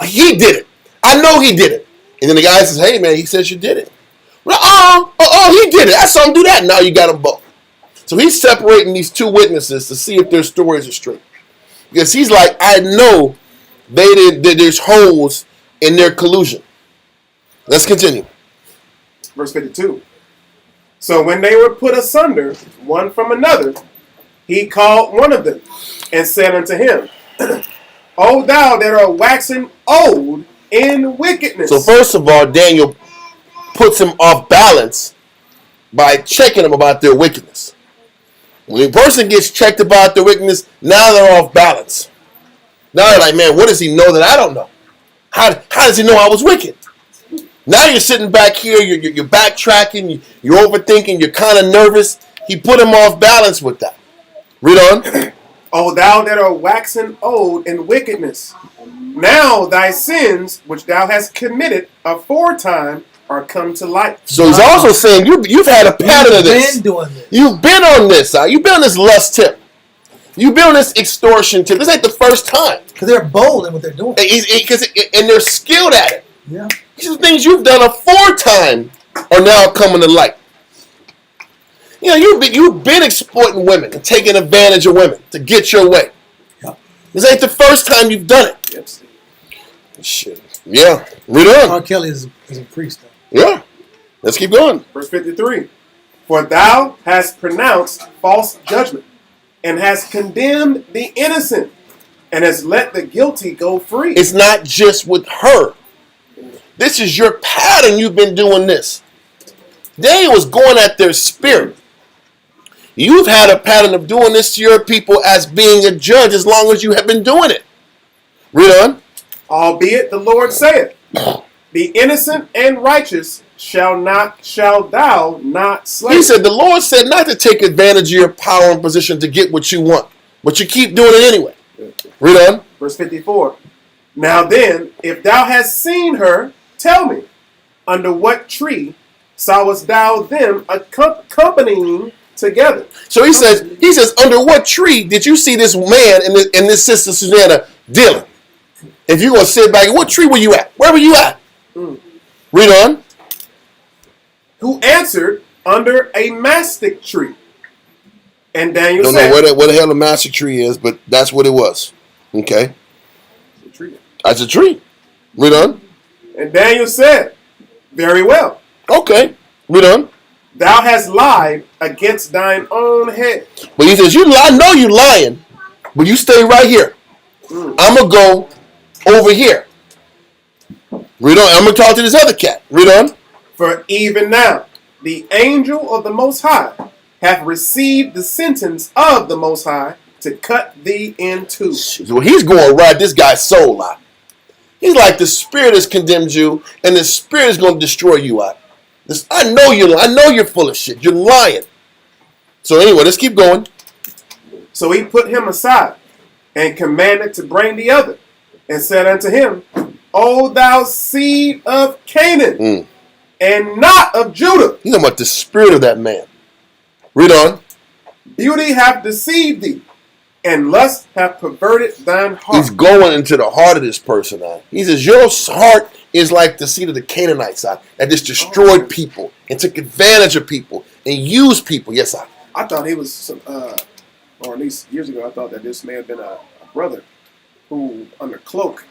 S1: he did it. I know he did it. And then the guy says, hey, man, he says you did it. Well, he did it. I saw him do that. Now you got them both. So he's separating these two witnesses to see if their stories are straight. Because he's like, I know there's holes in their collusion. Let's continue.
S4: Verse 52. So when they were put asunder, one from another, he called one of them and said unto him, O thou that art waxen old in wickedness.
S1: So first of all, Daniel puts him off balance by checking them about their wickedness. When a person gets checked about their wickedness, now they're off balance. Now you're like, man, what does he know that I don't know? How does he know I was wicked? Now you're sitting back here, you're backtracking, you're overthinking, you're kind of nervous. He put him off balance with that. Read on.
S4: O thou that art waxen old in wickedness, now thy sins which thou hast committed aforetime are come to light.
S1: So he's also saying you've had a pattern of this.
S2: You've been doing this.
S1: You've been on this. You've been on this lust tip. You've been on this extortion tip. This ain't the first time.
S2: Because they're bold in what they're doing.
S1: And they're skilled at it.
S2: Yeah.
S1: These things you've done aforetime are now coming to light. You know, you've been exploiting women and taking advantage of women to get your way.
S2: Yeah.
S1: This ain't the first time you've done it.
S4: Yes.
S1: Shit. Yeah. Read on.
S2: R. Kelly is a priest, though.
S1: Yeah. Let's keep going.
S4: Verse 53. For thou hast pronounced false judgment, and hast condemned the innocent, and hast let the guilty go free.
S1: It's not just with her. This is your pattern. You've been doing this. They was going at their spirit. You've had a pattern of doing this to your people as being a judge as long as you have been doing it. Read on.
S4: Albeit the Lord saith, the innocent and righteous shall thou not slay.
S1: He said, the Lord said not to take advantage of your power and position to get what you want, but you keep doing it anyway. Read on.
S4: Verse 54. Now then, if thou hast seen her, tell me, under what tree sawest thou them accompanying together?
S1: So he says, under what tree did you see this man and this sister Susanna dealing? If you're going to sit back, what tree were you at? Where were you at? Read on.
S4: Who answered, under a mastic tree. And Daniel
S1: Don't
S4: said,
S1: know what the hell a mastic tree is, but that's what it was. Okay. That's a tree. Read on.
S4: And Daniel said, very well.
S1: Okay. Read on.
S4: Thou hast lied against thine own head.
S1: But he says, I know you're lying, but you stay right here. I'm going to go over here. Read on. I'm going to talk to this other cat. Read on.
S4: For even now, the angel of the Most High hath received the sentence of the Most High to cut thee in two.
S1: So he's going to ride this guy's soul out. He's like, the spirit has condemned you, and the spirit is going to destroy you out. I know you're full of shit. You're lying. So anyway, let's keep going.
S4: So he put him aside and commanded to bring the other, and said unto him, O thou seed of Canaan, and not of Judah.
S1: You know about the spirit of that man. Read on.
S4: Beauty hath deceived thee, and lust hath perverted thine heart.
S1: He's going into the heart of this person now. He says, your heart is like the seed of the Canaanites that just destroyed people and took advantage of people and used people. Yes,
S4: I thought he was or at least years ago, I thought that this may have been a brother who, under cloak,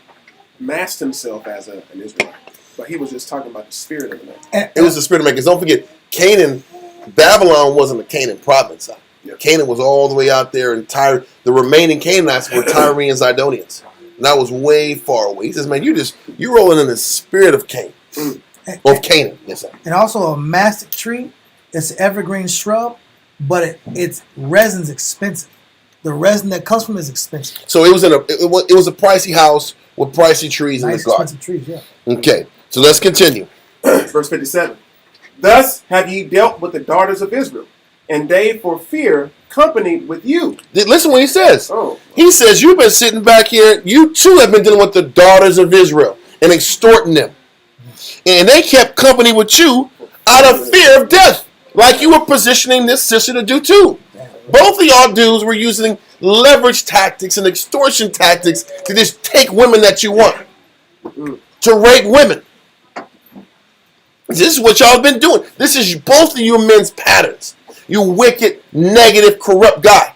S4: masked himself as an Israelite. But he was just talking about the spirit of the man.
S1: It was the spirit of man. Because don't forget, Canaan, Babylon wasn't a Canaan province.
S4: Yep.
S1: Canaan was all the way out there, and the remaining Canaanites were Tyre and Zidonians. And that was way far away. He says, man, you're rolling in the spirit of Cain. Of Canaan. Yes, sir.
S2: And also a mastic tree. It's an evergreen shrub, but its resin's expensive. The resin that comes from it is expensive.
S1: So it was a pricey house with pricey trees in the garden.
S2: Expensive trees, yeah.
S1: Okay, so let's continue.
S4: Verse 57. Thus have ye dealt with the daughters of Israel, and they for fear companied with you.
S1: Listen what he says.
S4: Oh.
S1: He says, you've been sitting back here, you too have been dealing with the daughters of Israel and extorting them. And they kept company with you out of fear of death, like you were positioning this sister to do too. Both of y'all dudes were using leverage tactics and extortion tactics to just take women that you want, to rape women. This is what y'all have been doing. This is both of you men's patterns. You wicked, negative, corrupt guy.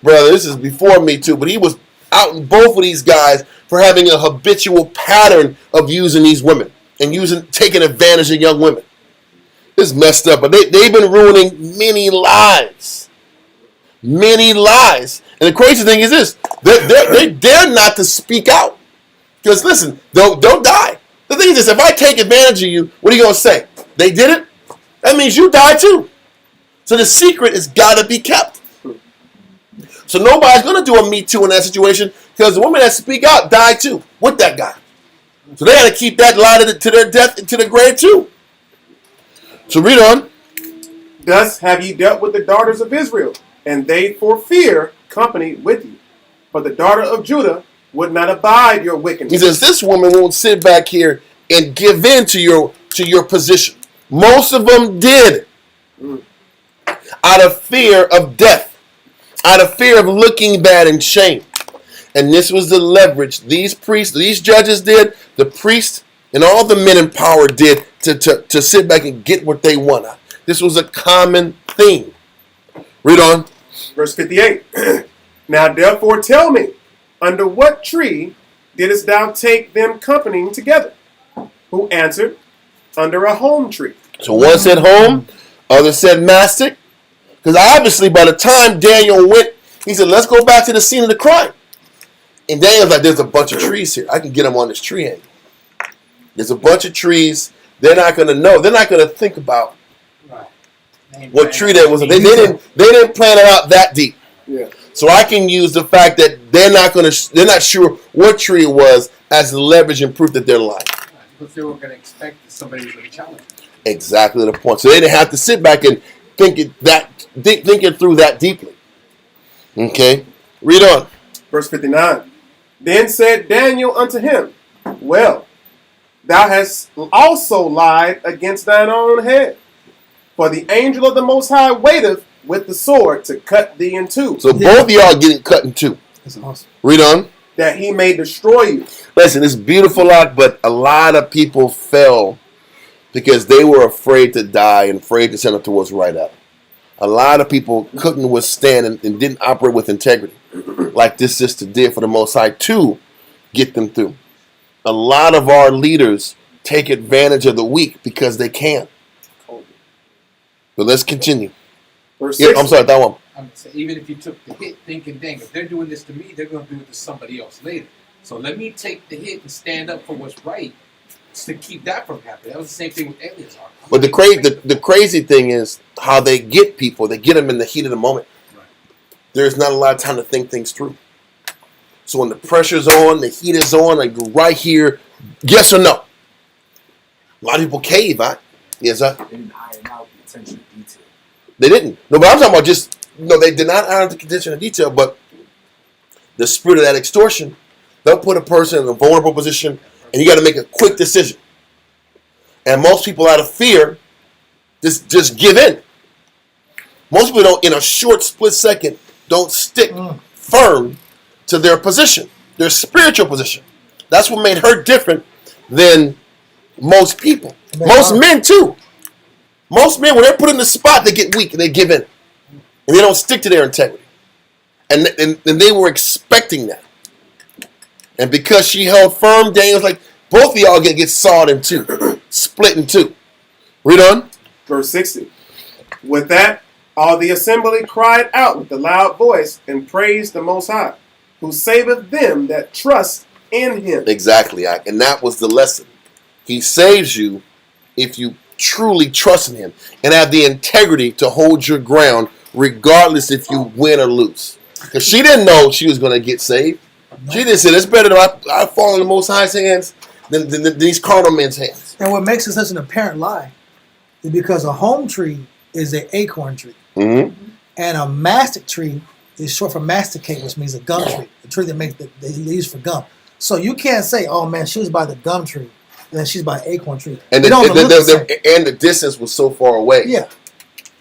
S1: Brother, this is before Me Too, but he was out in both of these guys for having a habitual pattern of using these women and taking advantage of young women. It's messed up, but they've been ruining many lives. Many lives. And the crazy thing is this, they dare not to speak out. Because listen, don't die. The thing is this, if I take advantage of you, what are you going to say? They did it? That means you die too. So the secret has got to be kept. So nobody's going to do a Me Too in that situation because the women that speak out die too with that guy. So they got to keep that lie to their death and to the grave too. So read on.
S4: Thus have ye dealt with the daughters of Israel, and they for fear companied with you. But the daughter of Judah would not abide your wickedness.
S1: He says this woman won't sit back here and give in to your position. Most of them did. Out of fear of death. Out of fear of looking bad and shame. And this was the leverage these priests, these judges did, the priests, and all the men in power did to sit back and get what they wanted. This was a common thing. Read on.
S4: Verse 58. Now therefore tell me, under what tree didst thou take them companying together? Who answered, under a home tree.
S1: So one said home, other said mastic. Because obviously by the time Daniel went, he said, let's go back to the scene of the crime. And Daniel's like, there's a bunch of trees here. I can get them on this tree angle. There's a bunch of trees. They're not going to know. They're not going to think about what tree that was. They didn't plan it out that deep.
S4: Yeah.
S1: So I can use the fact that they're not sure what tree it was as leverage and proof that they're lying.
S6: Because they were going to expect that somebody was going to challenge them.
S1: Exactly the point. So they didn't have to sit back and think it through that deeply. Okay, read on.
S4: Verse 59. Then said Daniel unto him, well, thou hast also lied against thine own head. For the angel of the Most High waiteth with the sword to cut thee in two.
S1: So both of y'all getting cut in two.
S2: That's awesome.
S1: Read on.
S4: That he may destroy you.
S1: Listen, it's beautiful lot, but a lot of people fell because they were afraid to die and afraid to stand up to what's right up. A lot of people couldn't withstand and didn't operate with integrity like this sister did for the Most High to get them through. A lot of our leaders take advantage of the weak because they can. But let's continue.
S4: Verse
S1: Yeah,
S4: 60.
S1: I'm sorry, that one.
S6: I'm saying, even if you took the hit thinking, dang, if they're doing this to me, they're going to do it to somebody else later. So let me take the hit and stand up for what's right to keep that from happening. That was the same thing with Eleazar.
S1: But the crazy thing is how they get people. They get them in the heat of the moment.
S6: Right.
S1: There's not a lot of time to think things through. So when the pressure's on, the heat is on, like right here, yes or no? A lot of people cave, huh? Yes, sir.
S7: They didn't iron out the attention to detail.
S1: They didn't. No, but I'm talking about just, no, they did not honor the condition of detail, but the spirit of that extortion, they'll put a person in a vulnerable position, and you got to make a quick decision. And most people, out of fear, just give in. Most people don't, in a short split second, don't stick firm to their position, their spiritual position. That's what made her different than most people. Most men, too. Most men, when they're put in the spot, they get weak and they give in. And they don't stick to their integrity. And they were expecting that. And because she held firm, Daniel's like, both of y'all get sawed in two, split in two. Read on.
S4: Verse 60. With that, all the assembly cried out with a loud voice and praised the Most High, who saveth them that trust in him.
S1: Exactly, Ike. And that was the lesson. He saves you if you truly trust in him and have the integrity to hold your ground regardless if you win or lose. Because she didn't know she was going to get saved. She didn't say, it's better that I fall in the Most High's hands than these carnal men's hands.
S2: And what makes it such an apparent lie is because a home tree is an acorn tree.
S1: Mm-hmm.
S2: And a mastic tree is short for masticate, which means a gum tree. The tree that they use for gum. So you can't say, oh man, she was by the gum tree, and then she's by an acorn tree.
S1: And the distance was so far away.
S2: Yeah.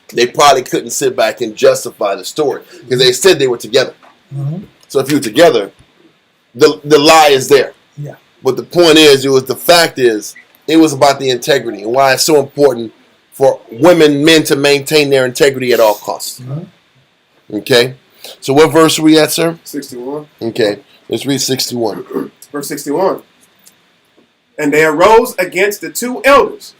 S1: They probably couldn't sit back and justify the story because they said they were together.
S2: Mm-hmm.
S1: So if you're together, the lie is there.
S2: Yeah.
S1: But the point is, the fact is, it was about the integrity and why it's so important for men to maintain their integrity at all costs. Mm-hmm. Okay? So what verse are we at, sir?
S4: 61.
S1: Okay. Let's read 61.
S4: Verse 61. And they arose against the two elders,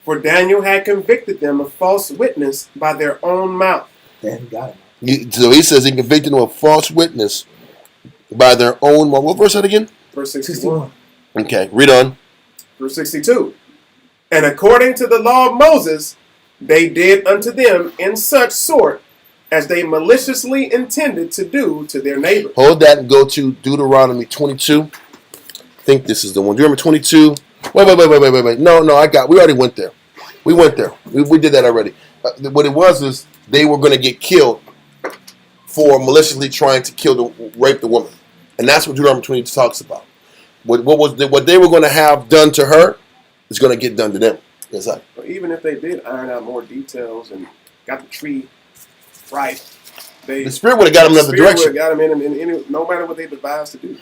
S4: for Daniel had convicted them of false witness by their own mouth.
S2: Then got it.
S1: So he says he convicted them of false witness by their own mouth. What verse is that again?
S4: Verse 61.
S1: Okay, read on.
S4: Verse 62. And according to the law of Moses, they did unto them in such sort as they maliciously intended to do to their neighbor.
S1: Hold that and go to Deuteronomy 22. I think this is the one. Do you remember 22? Wait. No, we already went there. We went there. We did that already. What it was is they were going to get killed for maliciously trying to rape the woman. And that's what Deuteronomy 22 talks about. What they were going to have done to her is going to get done to them. Exactly.
S4: But even if they did iron out more details and got the tree right,
S1: the Spirit would have got them in another direction.
S4: Got them in no matter what they devised to do.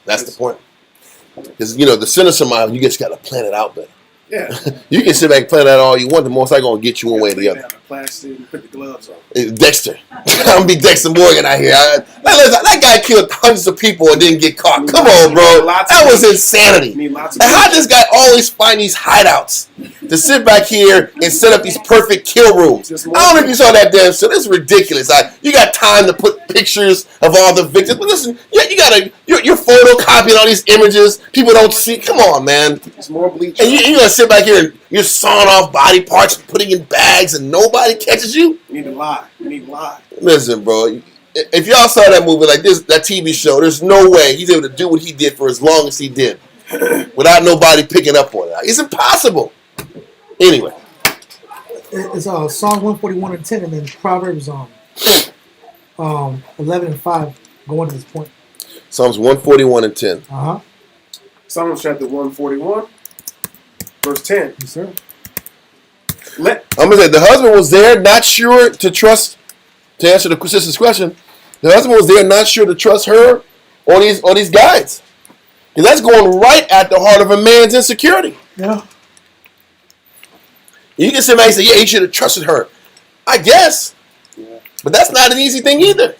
S1: That's the point. Because, the sinner somehow, you just got to plan it out better.
S4: Yeah.
S1: You can sit back and plan that all you want. The most I'm going to get you one way or the other.
S4: The plastic and put the gloves on.
S1: Dexter. I'm going to be Dexter Morgan out here. That guy killed hundreds of people and didn't get caught. Come on, bro. That was insanity. And how this guy always find these hideouts to sit back here and set up these perfect kill rooms? I don't know if you saw that damn shit. This is ridiculous. You got time to put pictures of all the victims. But listen, you're photocopying all these images. People don't see. Come on, man.
S4: It's more bleach.
S1: And you're going to sit back here and you're sawing off body parts, putting in bags, and nobody catches you?
S4: You need to lie.
S1: Listen, bro. If y'all saw that movie like this, that TV show, there's no way he's able to do what he did for as long as he did without nobody picking up on it. It's impossible. Anyway.
S2: It's Psalms 141 and 10, and then Proverbs 11 and 5 going to this point.
S1: Psalms 141 and 10.
S2: Uh-huh.
S4: Psalms chapter 141, verse 10.
S2: Yes, sir.
S1: I'm going to say, the husband was there, not sure to trust, to answer the sister's question, the husband was there, not sure to trust her or these guides. And that's going right at the heart of a man's insecurity.
S2: Yeah.
S1: You can sit back and say, yeah, he should have trusted her. I guess. Yeah. But that's not an easy thing either.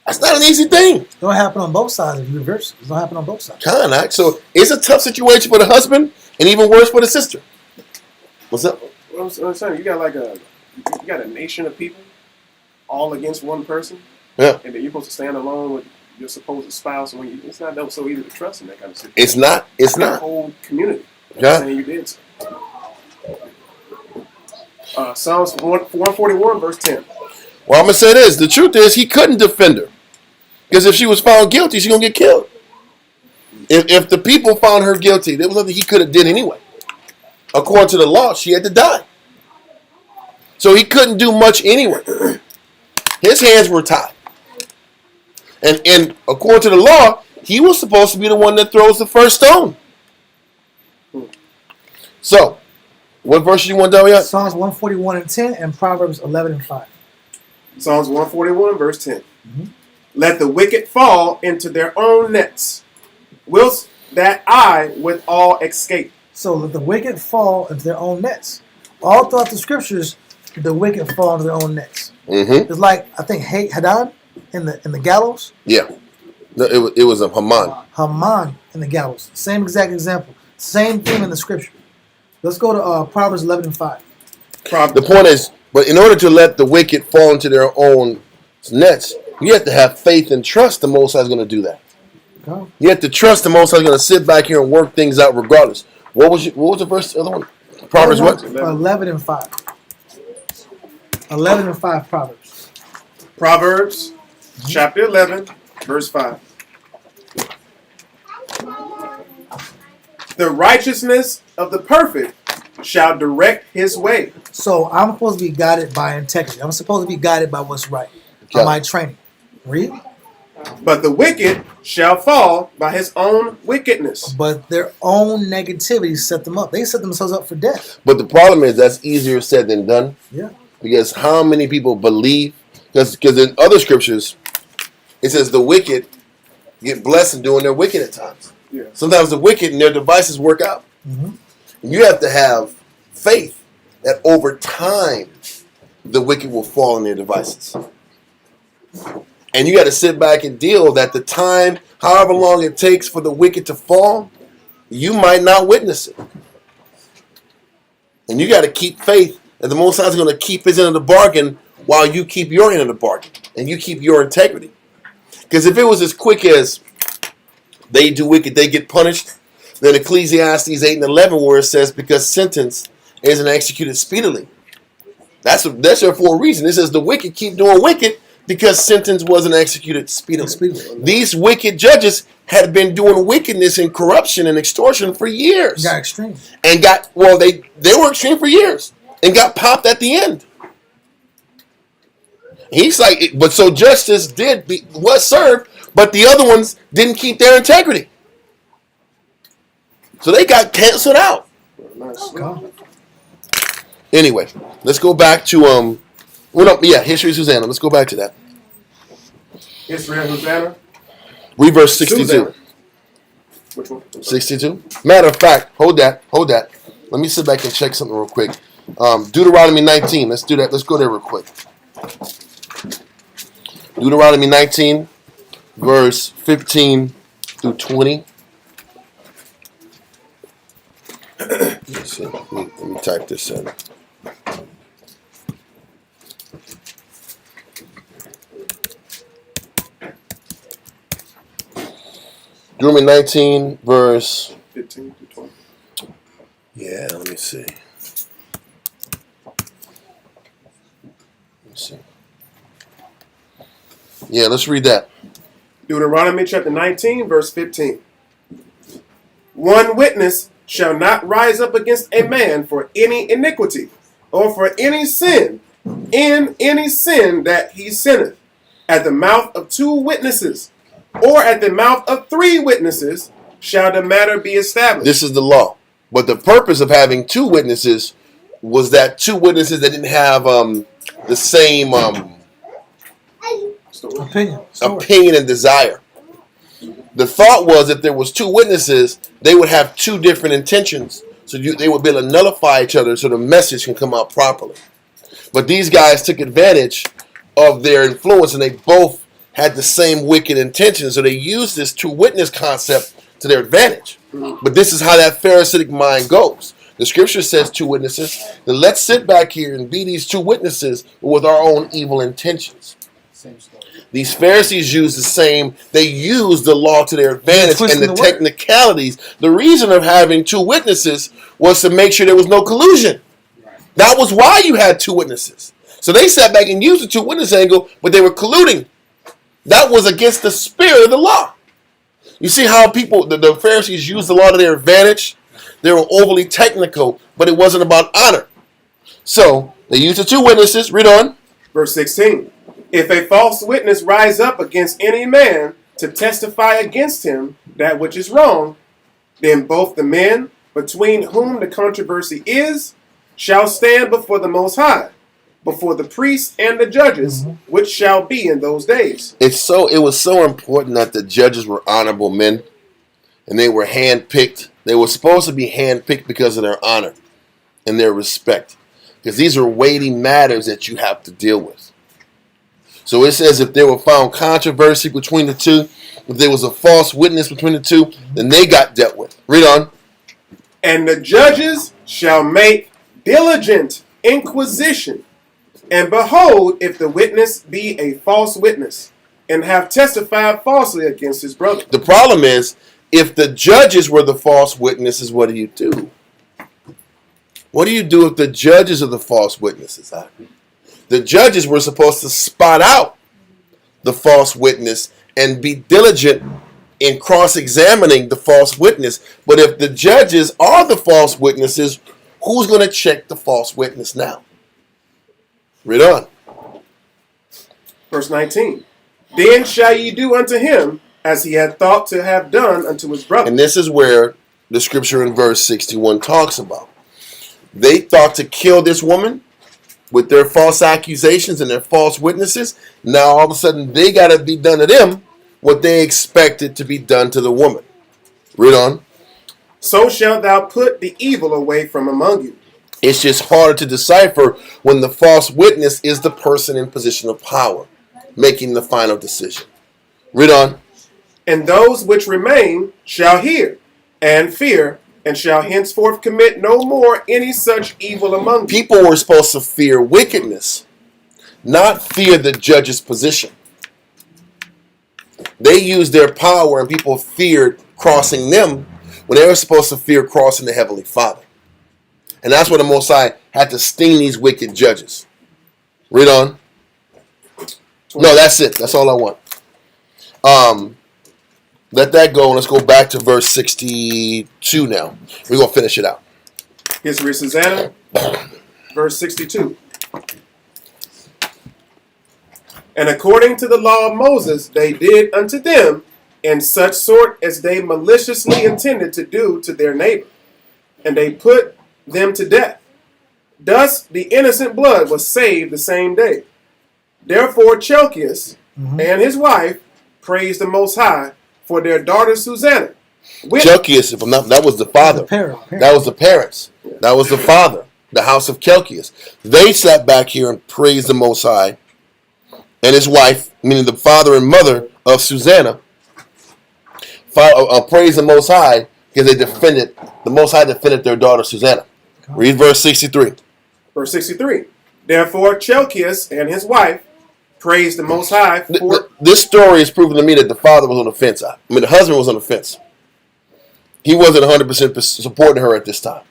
S1: That's not an easy thing.
S2: It don't happen on both sides if you reverse it. It don't happen on both sides.
S1: Kind of. So it's a tough situation for the husband and even worse for the sister. What's up?
S4: I'm saying, you got a nation of people all against one person.
S1: Yeah.
S4: And then you're supposed to stand alone with your supposed spouse. It's not so easy to trust in that kind of situation.
S1: It's not.
S4: The whole community.
S1: Yeah.
S4: Saying you did so. Psalms 141, verse 10.
S1: Well, I'm going to say this. The truth is, he couldn't defend her. Because if she was found guilty, she's going to get killed. If the people found her guilty, there was nothing he could have did anyway. According to the law, she had to die. So he couldn't do much anyway. His hands were tied. And according to the law, he was supposed to be the one that throws the first stone. So, what verse do you want, Daria?
S2: Psalms 141 and 10 and Proverbs 11 and 5.
S4: Psalms 141, verse 10.
S2: Mm-hmm.
S4: Let the wicked fall into their own nets, whilst that I with all escape.
S2: So let the wicked fall into their own nets. All throughout the scriptures, the wicked fall into their own nets.
S1: Mm-hmm.
S2: It's like, I think, Hadad in the gallows.
S1: Yeah. No, it was a Haman.
S2: Haman in the gallows. Same exact example. Same thing in the scripture. Let's go to Proverbs 11 and 5.
S1: The point is, but in order to let the wicked fall into their own nets, you have to have faith and trust the Most High is going to do that.
S2: Okay.
S1: You have to trust the Most High is going to sit back here and work things out regardless. What was the verse? The other one? Proverbs what?
S2: 11 and 5. 11 and 5 Proverbs.
S4: Proverbs chapter 11, verse 5. The righteousness of the perfect shall direct his way.
S2: So I'm supposed to be guided by integrity. I'm supposed to be guided by what's right. By my training. Read.
S4: But the wicked shall fall by his own wickedness.
S2: But their own negativity set them up. They set themselves up for death.
S1: But the problem is that's easier said than done.
S2: Yeah.
S1: Because how many people believe? Because in other scriptures, it says the wicked get blessed in doing their wicked at times.
S4: Yeah.
S1: Sometimes the wicked and their devices work out.
S2: Mm-hmm.
S1: And you have to have faith that over time the wicked will fall in their devices. And you got to sit back and deal that the time, however long it takes for the wicked to fall, you might not witness it. And you got to keep faith that the Most High is going to keep his end of the bargain while you keep your end of the bargain and you keep your integrity. Because if it was as quick as they do wicked, they get punished, then Ecclesiastes 8 and 11 where it says, because sentence isn't executed speedily. That's there for a reason. It says the wicked keep doing wicked because sentence wasn't executed speedily. These wicked judges had been doing wickedness and corruption and extortion for years.
S2: Got extreme.
S1: And got, well, they were extreme for years and got popped at the end. He's like, but so justice was served, but the other ones didn't keep their integrity. So they got canceled out.
S2: God.
S1: Anyway, let's go back to history of Susanna. Let's go back to that.
S4: History of Susanna.
S1: Read verse 62.
S4: Susanna. Which one?
S1: 62. Matter of fact, hold that. Let me sit back and check something real quick. Deuteronomy 19. Let's do that. Let's go there real quick. Deuteronomy 19, verse 15 through 20. Let's see. Let me type this in. Deuteronomy 19, verse
S4: 15 to 20.
S1: Yeah, let me see. Let's see. Yeah, let's read that.
S4: Deuteronomy chapter 19, verse 15. One witness shall not rise up against a man for any iniquity, or for any sin, in any sin that he sinneth, at the mouth of 2 witnesses, or at the mouth of 3 witnesses, shall the matter be established.
S1: This is the law. But the purpose of having 2 witnesses was that 2 witnesses that didn't have the same opinion and desire. The thought was if there was 2 witnesses, they would have 2 different intentions. So they would be able to nullify each other so the message can come out properly. But these guys took advantage of their influence and they both had the same wicked intentions. So they used this 2 witness concept to their advantage. But this is how that Pharisaic mind goes. The scripture says 2 witnesses. Then let's sit back here and be these 2 witnesses with our own evil intentions.
S6: Same story.
S1: These Pharisees used they used the law to their advantage and the technicalities. The reason of having 2 witnesses was to make sure there was no collusion.
S6: Right.
S1: That was why you had 2 witnesses. So they sat back and used the 2 witness angle, but they were colluding. That was against the spirit of the law. You see how the Pharisees used the law to their advantage? They were overly technical, but it wasn't about honor. So they used the 2 witnesses. Read on.
S4: Verse 16. If a false witness rise up against any man to testify against him that which is wrong, then both the men between whom the controversy is shall stand before the Most High, before the priests and the judges, which shall be in those days.
S1: It was so important that the judges were honorable men, and they were handpicked. They were supposed to be handpicked because of their honor and their respect, because these are weighty matters that you have to deal with. So it says if there were found controversy between the 2, if there was a false witness between the 2, then they got dealt with. Read on.
S4: And the judges shall make diligent inquisition, and behold, if the witness be a false witness, and have testified falsely against his brother.
S1: The problem is, if the judges were the false witnesses, what do you do? What do you do if the judges are the false witnesses? The judges were supposed to spot out the false witness and be diligent in cross-examining the false witness. But if the judges are the false witnesses, who's going to check the false witness now? Read on.
S4: Verse 19. Then shall ye do unto him as he had thought to have done unto his brother.
S1: And this is where the scripture in verse 61 talks about. They thought to kill this woman with their false accusations and their false witnesses. Now all of a sudden they got to be done to them what they expected to be done to the woman. Read on.
S4: So shalt thou put the evil away from among you.
S1: It's just harder to decipher when the false witness is the person in position of power, making the final decision. Read on.
S4: And those which remain shall hear and fear, and shall henceforth commit no more any such evil among you.
S1: People were supposed to fear wickedness, not fear the judge's position. They used their power and people feared crossing them when they were supposed to fear crossing the Heavenly Father. And that's where the Most High had to sting these wicked judges. Read on. No, that's it. That's all I want. Let that go. Let's go back to verse 62 now. We're going to finish it out.
S4: Here's where Susanna, verse 62. And according to the law of Moses, they did unto them in such sort as they maliciously intended to do to their neighbor. And they put them to death. Thus the innocent blood was saved the same day. Therefore Chelcias and his wife praised the Most High for their daughter Susanna.
S1: Chelcias, if I'm not, that was the father. That was the parents. That was the father. The house of Chelcias. They sat back here and praised the Most High and his wife, meaning the father and mother of Susanna, praised the Most High because the Most High defended their daughter Susanna. Read verse 63.
S4: Verse 63. Therefore Chelcias and his wife praised the Most High for...
S1: This story is proving to me that the father was on the fence. I mean, the husband was on the fence. He wasn't 100% supporting her at this time.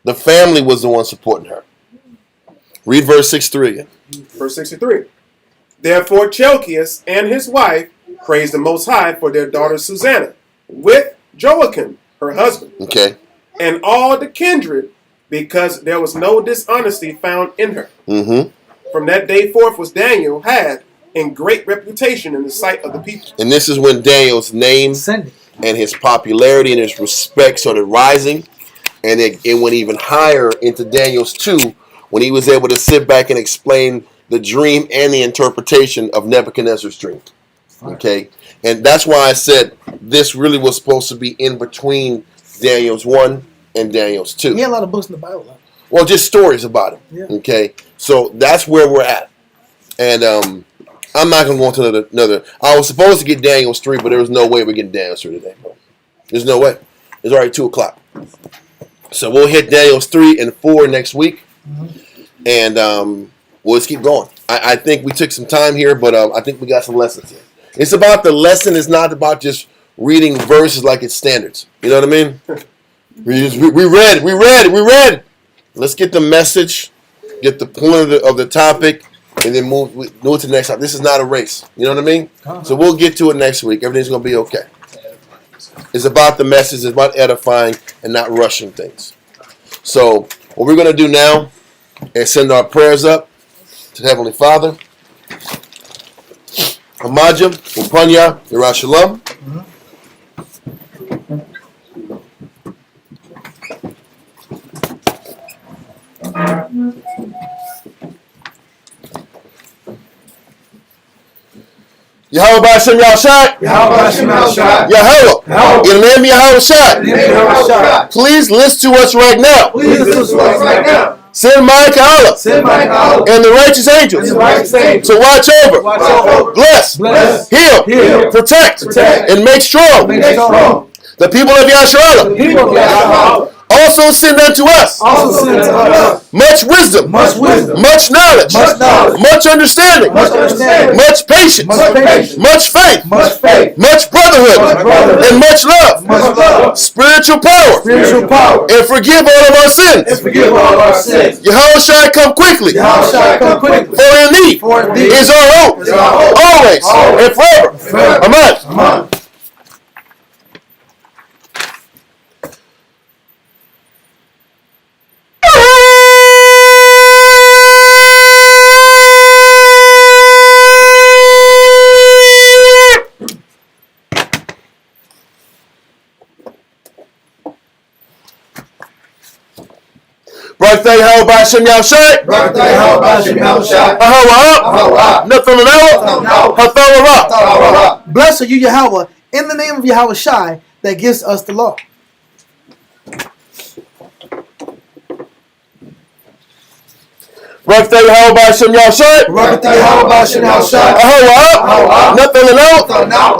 S1: The family was the one supporting her. Read verse 63 again.
S4: Verse 63. Therefore Chelcias and his wife praised the Most High for their daughter Susanna, with Joachim, her husband,
S1: Okay.
S4: and all the kindred, because there was no dishonesty found in her.
S1: Mm-hmm.
S4: From that day forth was Daniel had in great reputation in the sight of the people.
S1: And this is when Daniel's name and his popularity and his respect started rising. And it went even higher into Daniel's 2 when he was able to sit back and explain the dream and the interpretation of Nebuchadnezzar's dream. Okay? And that's why I said this really was supposed to be in between Daniel's 1 and Daniel's 2.
S2: He had a lot of books in the Bible. Huh?
S1: Well, just stories about him.
S2: Yeah.
S1: Okay? So that's where we're at. And I'm not going to go into another. I was supposed to get Daniel's 3, but there was no way we're getting Daniel's 3 today. There's no way. It's already 2 o'clock. So we'll hit Daniel's 3 and 4 next week. And we'll just keep going. I think we took some time here, but I think we got some lessons here. It's about the lesson. It's not about just reading verses like it's standards. You know what I mean? We read. Let's get the message, get the point of the topic, and then move to the next topic. This is not a race. You know what I mean? So we'll get to it next week. Everything's going to be okay. It's about the message. It's about edifying and not rushing things. So what we're going to do now is send our prayers up to the Heavenly Father. Amaja, Upanya, Yerushalayim. Yahweh B'Ashem Yahushai. Yahweh. In the name of Yahushai. Please listen to us right now. Send Mike Allah and the righteous angels to watch over, bless, heal, protect, and make strong the people of Yahshua. Also send unto us much wisdom, much knowledge, much understanding, much patience, much faith, much brotherhood, and much love, spiritual power, and forgive all of our sins. Yahushua, come quickly, for in thee is our hope, always and forever. Amen. Birthday, how about Shem Yahushai? Ahawa, nothing Hathawara.
S2: Blessed are you, Yahweh, in the name of Yahweh Shai, that gives us the law.
S1: Birthday, how about Shem Yahushai? Ahawa, nothing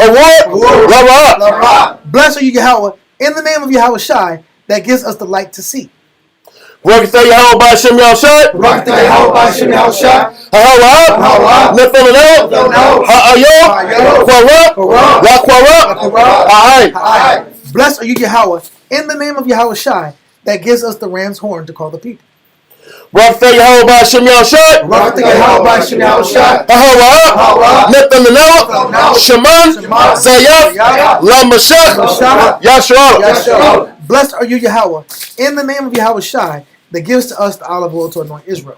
S1: Award.
S2: Blessed are you, Yahweh, in the name of Yahweh Shai, that gives us the light to see.
S1: Birthday, how about Shem Yahushai? Ahawa, nothing
S2: Blessed are you, Yahweh, in the name of Yahweh Shai, that gives us the ram's horn to call the people.
S1: Barak Atah Yahweh Ba'Shem Yahushai.
S2: Barak Atah Yahweh Ba'Shem Yahushai.
S1: Ahawa'ah. Nethanel. Shaman. Zayaf. Lamashach. Yasharallah.
S2: Blessed are you, Yahweh, in the name of Yahweh Shai, that gives to us the olive oil to anoint Israel.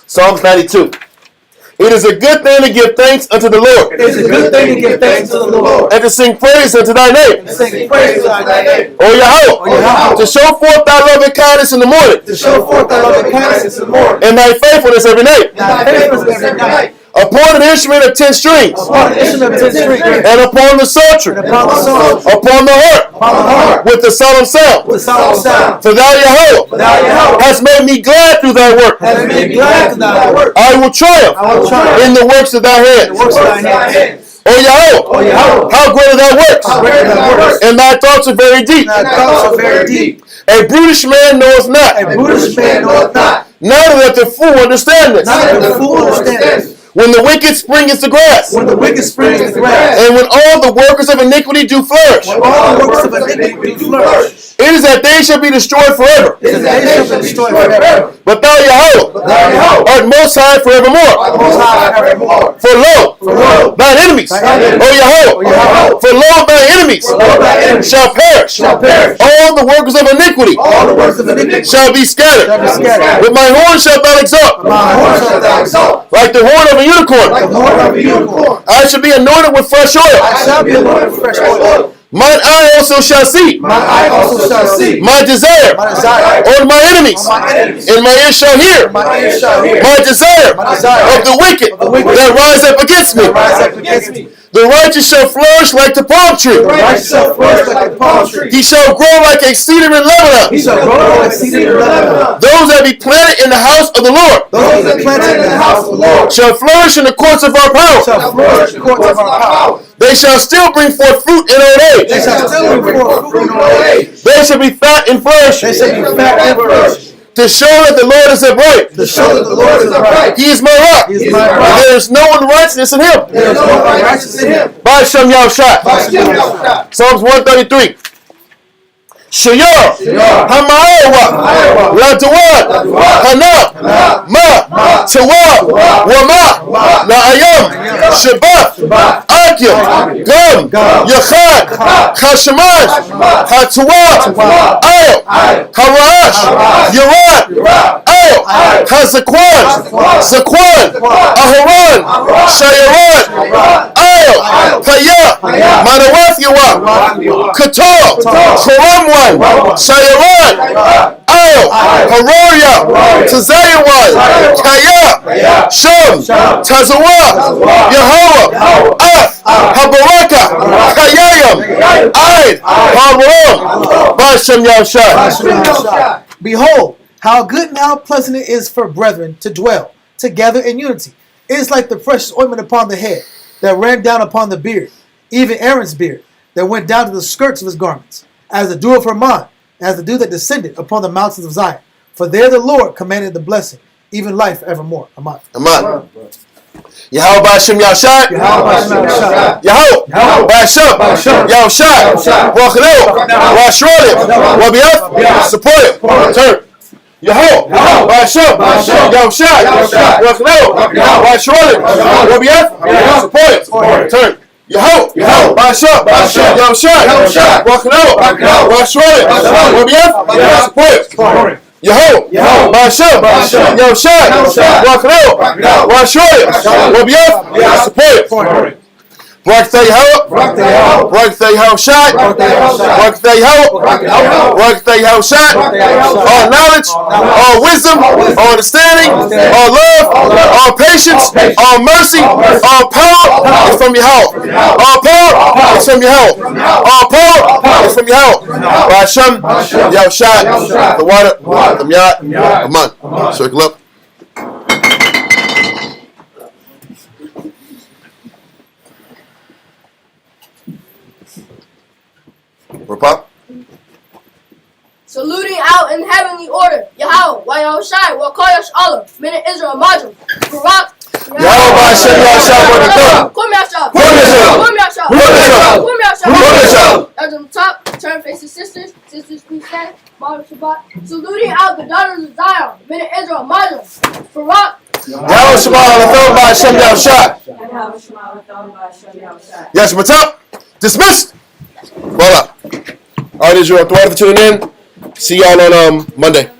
S1: Psalms 92. It is a good thing to give thanks unto the Lord.
S2: It is a good thing to give thanks to the Lord.
S1: And to sing praise unto thy name.
S2: Sing praise to thy name.
S1: O Yahweh. To show forth thy loving kindness in the morning.
S2: To show forth thy loving kindness in the morning.
S1: And thy faithfulness every night.
S2: Thy faithfulness every night.
S1: Upon an instrument of 10 strings.
S2: Upon an instrument of 10 strings.
S1: And upon the psaltery.
S2: Upon the psaltery.
S1: Upon the harp.
S2: Upon the harp.
S1: With the solemn sound.
S2: With the solemn sound.
S1: For thou Yahweh. Hast made me glad through thy work.
S2: Has made me glad through thy work.
S1: I will triumph. In the works of thy hands. O Yahweh, how great are thy works, and thy thoughts are very deep. A brutish man knoweth not, neither that the fool understandeth. When the wicked springeth the grass, and when all the workers of iniquity do flourish, it is that they shall be destroyed forever. But thou, Yahweh, art most high forevermore. For lo, thine enemies, O Yahweh, for lo, thine enemies shall perish. All the workers of iniquity shall be scattered. With my horn shalt thou exalt, like the horn of a unicorn. I shall be anointed with fresh oil. Mine eye also shall see. My desire on my enemies. And my ears shall hear. My desire of the wicked that rise up against me. The righteous shall flourish like the palm tree. He shall grow like a cedar in Lebanon. Those that be planted in the house of the Lord shall flourish in the courts of our power. They shall still bring forth fruit in old age. They shall be fat and flourishing. To show that the Lord is upright. He is my rock. There is no unrighteousness in him. Ba'Shem Yahushai. Psalms 133. Shayar, Hama'ewa, Laduad, Hana, Ma, Tawab, Wama, La'ayam, Shabbat, Akim, Gam, Yachad, Hashamash, Hatuat, Ayel, Harash, Yerad, Ayel, Hazakwan, Zakwan, Aharan, Shayaran, Ayel, Paya, Manawath Yawa, Katal, Karamwan, Shayaran, Ayel, Haroria, Tazayawan, Kaya, Shum, Tazawah, Yahweh, Af, Habaraka, Kayayam, Aid, Haram, Ba'Shem Yahushai.
S2: Behold, how good and how pleasant it is for brethren to dwell together in unity. It is like the precious ointment upon the head that ran down upon the beard, even Aaron's beard that went down to the skirts of his garments, as the dew of Hermon, as the dew that descended upon the mountains of Zion. For there the Lord commanded the blessing, even life evermore. Amen.
S1: Amen. Yahweh Ba'Shem Yahushai. Yahweh Ba'Shem Yahushai. Wachanel. Washrolim. Wabiath. Support. Turn. Yahweh Ba'Shem Yahushai. Wachanel. Washrolim. Wabiath. Support. Turn. Yahweh Ba'Shem Yahushai. Wachanel. Washrolim. Wabiath. Support. Yahweh Ba'Shem Yahushai. Wachanel. Washrolim. Wabiath. Support. Barak Atah Yahweh. Barak Atah Yahushai. Barak Atah Yahweh. Barak Atah Yahushai. All knowledge, all wisdom, all understanding, all love, all patience, all mercy, all power is from Yahweh. All power is from Yahweh. All power is from Yahweh. Ba'Shem Yahushai. The water, the Miyat, Aman. Circle up. Repop.
S8: Saluting out in heavenly order, Yahweh, Yahushai, Wakayash Allah, Min Israel, Majum, Barak,
S1: Yahweh Ba'Shem Yahushai.
S8: Kum Yasha,
S1: Kum Yasha.
S8: Kum Yasha,
S1: Kum Yasha.
S8: Kum Yasha,
S1: Kum Yasha.
S8: Kum Yasha. turn faces sisters. Sisters, please stand. Model Shabbat. Saluting out the daughters of Zion. Men of Israel, Majah. Farak.
S1: Yahweh Shema Lathan by Shem Yahushai. Yes, what's up? Dismissed. Well up. All right, Israel, thank you for tuning in. See y'all on Monday.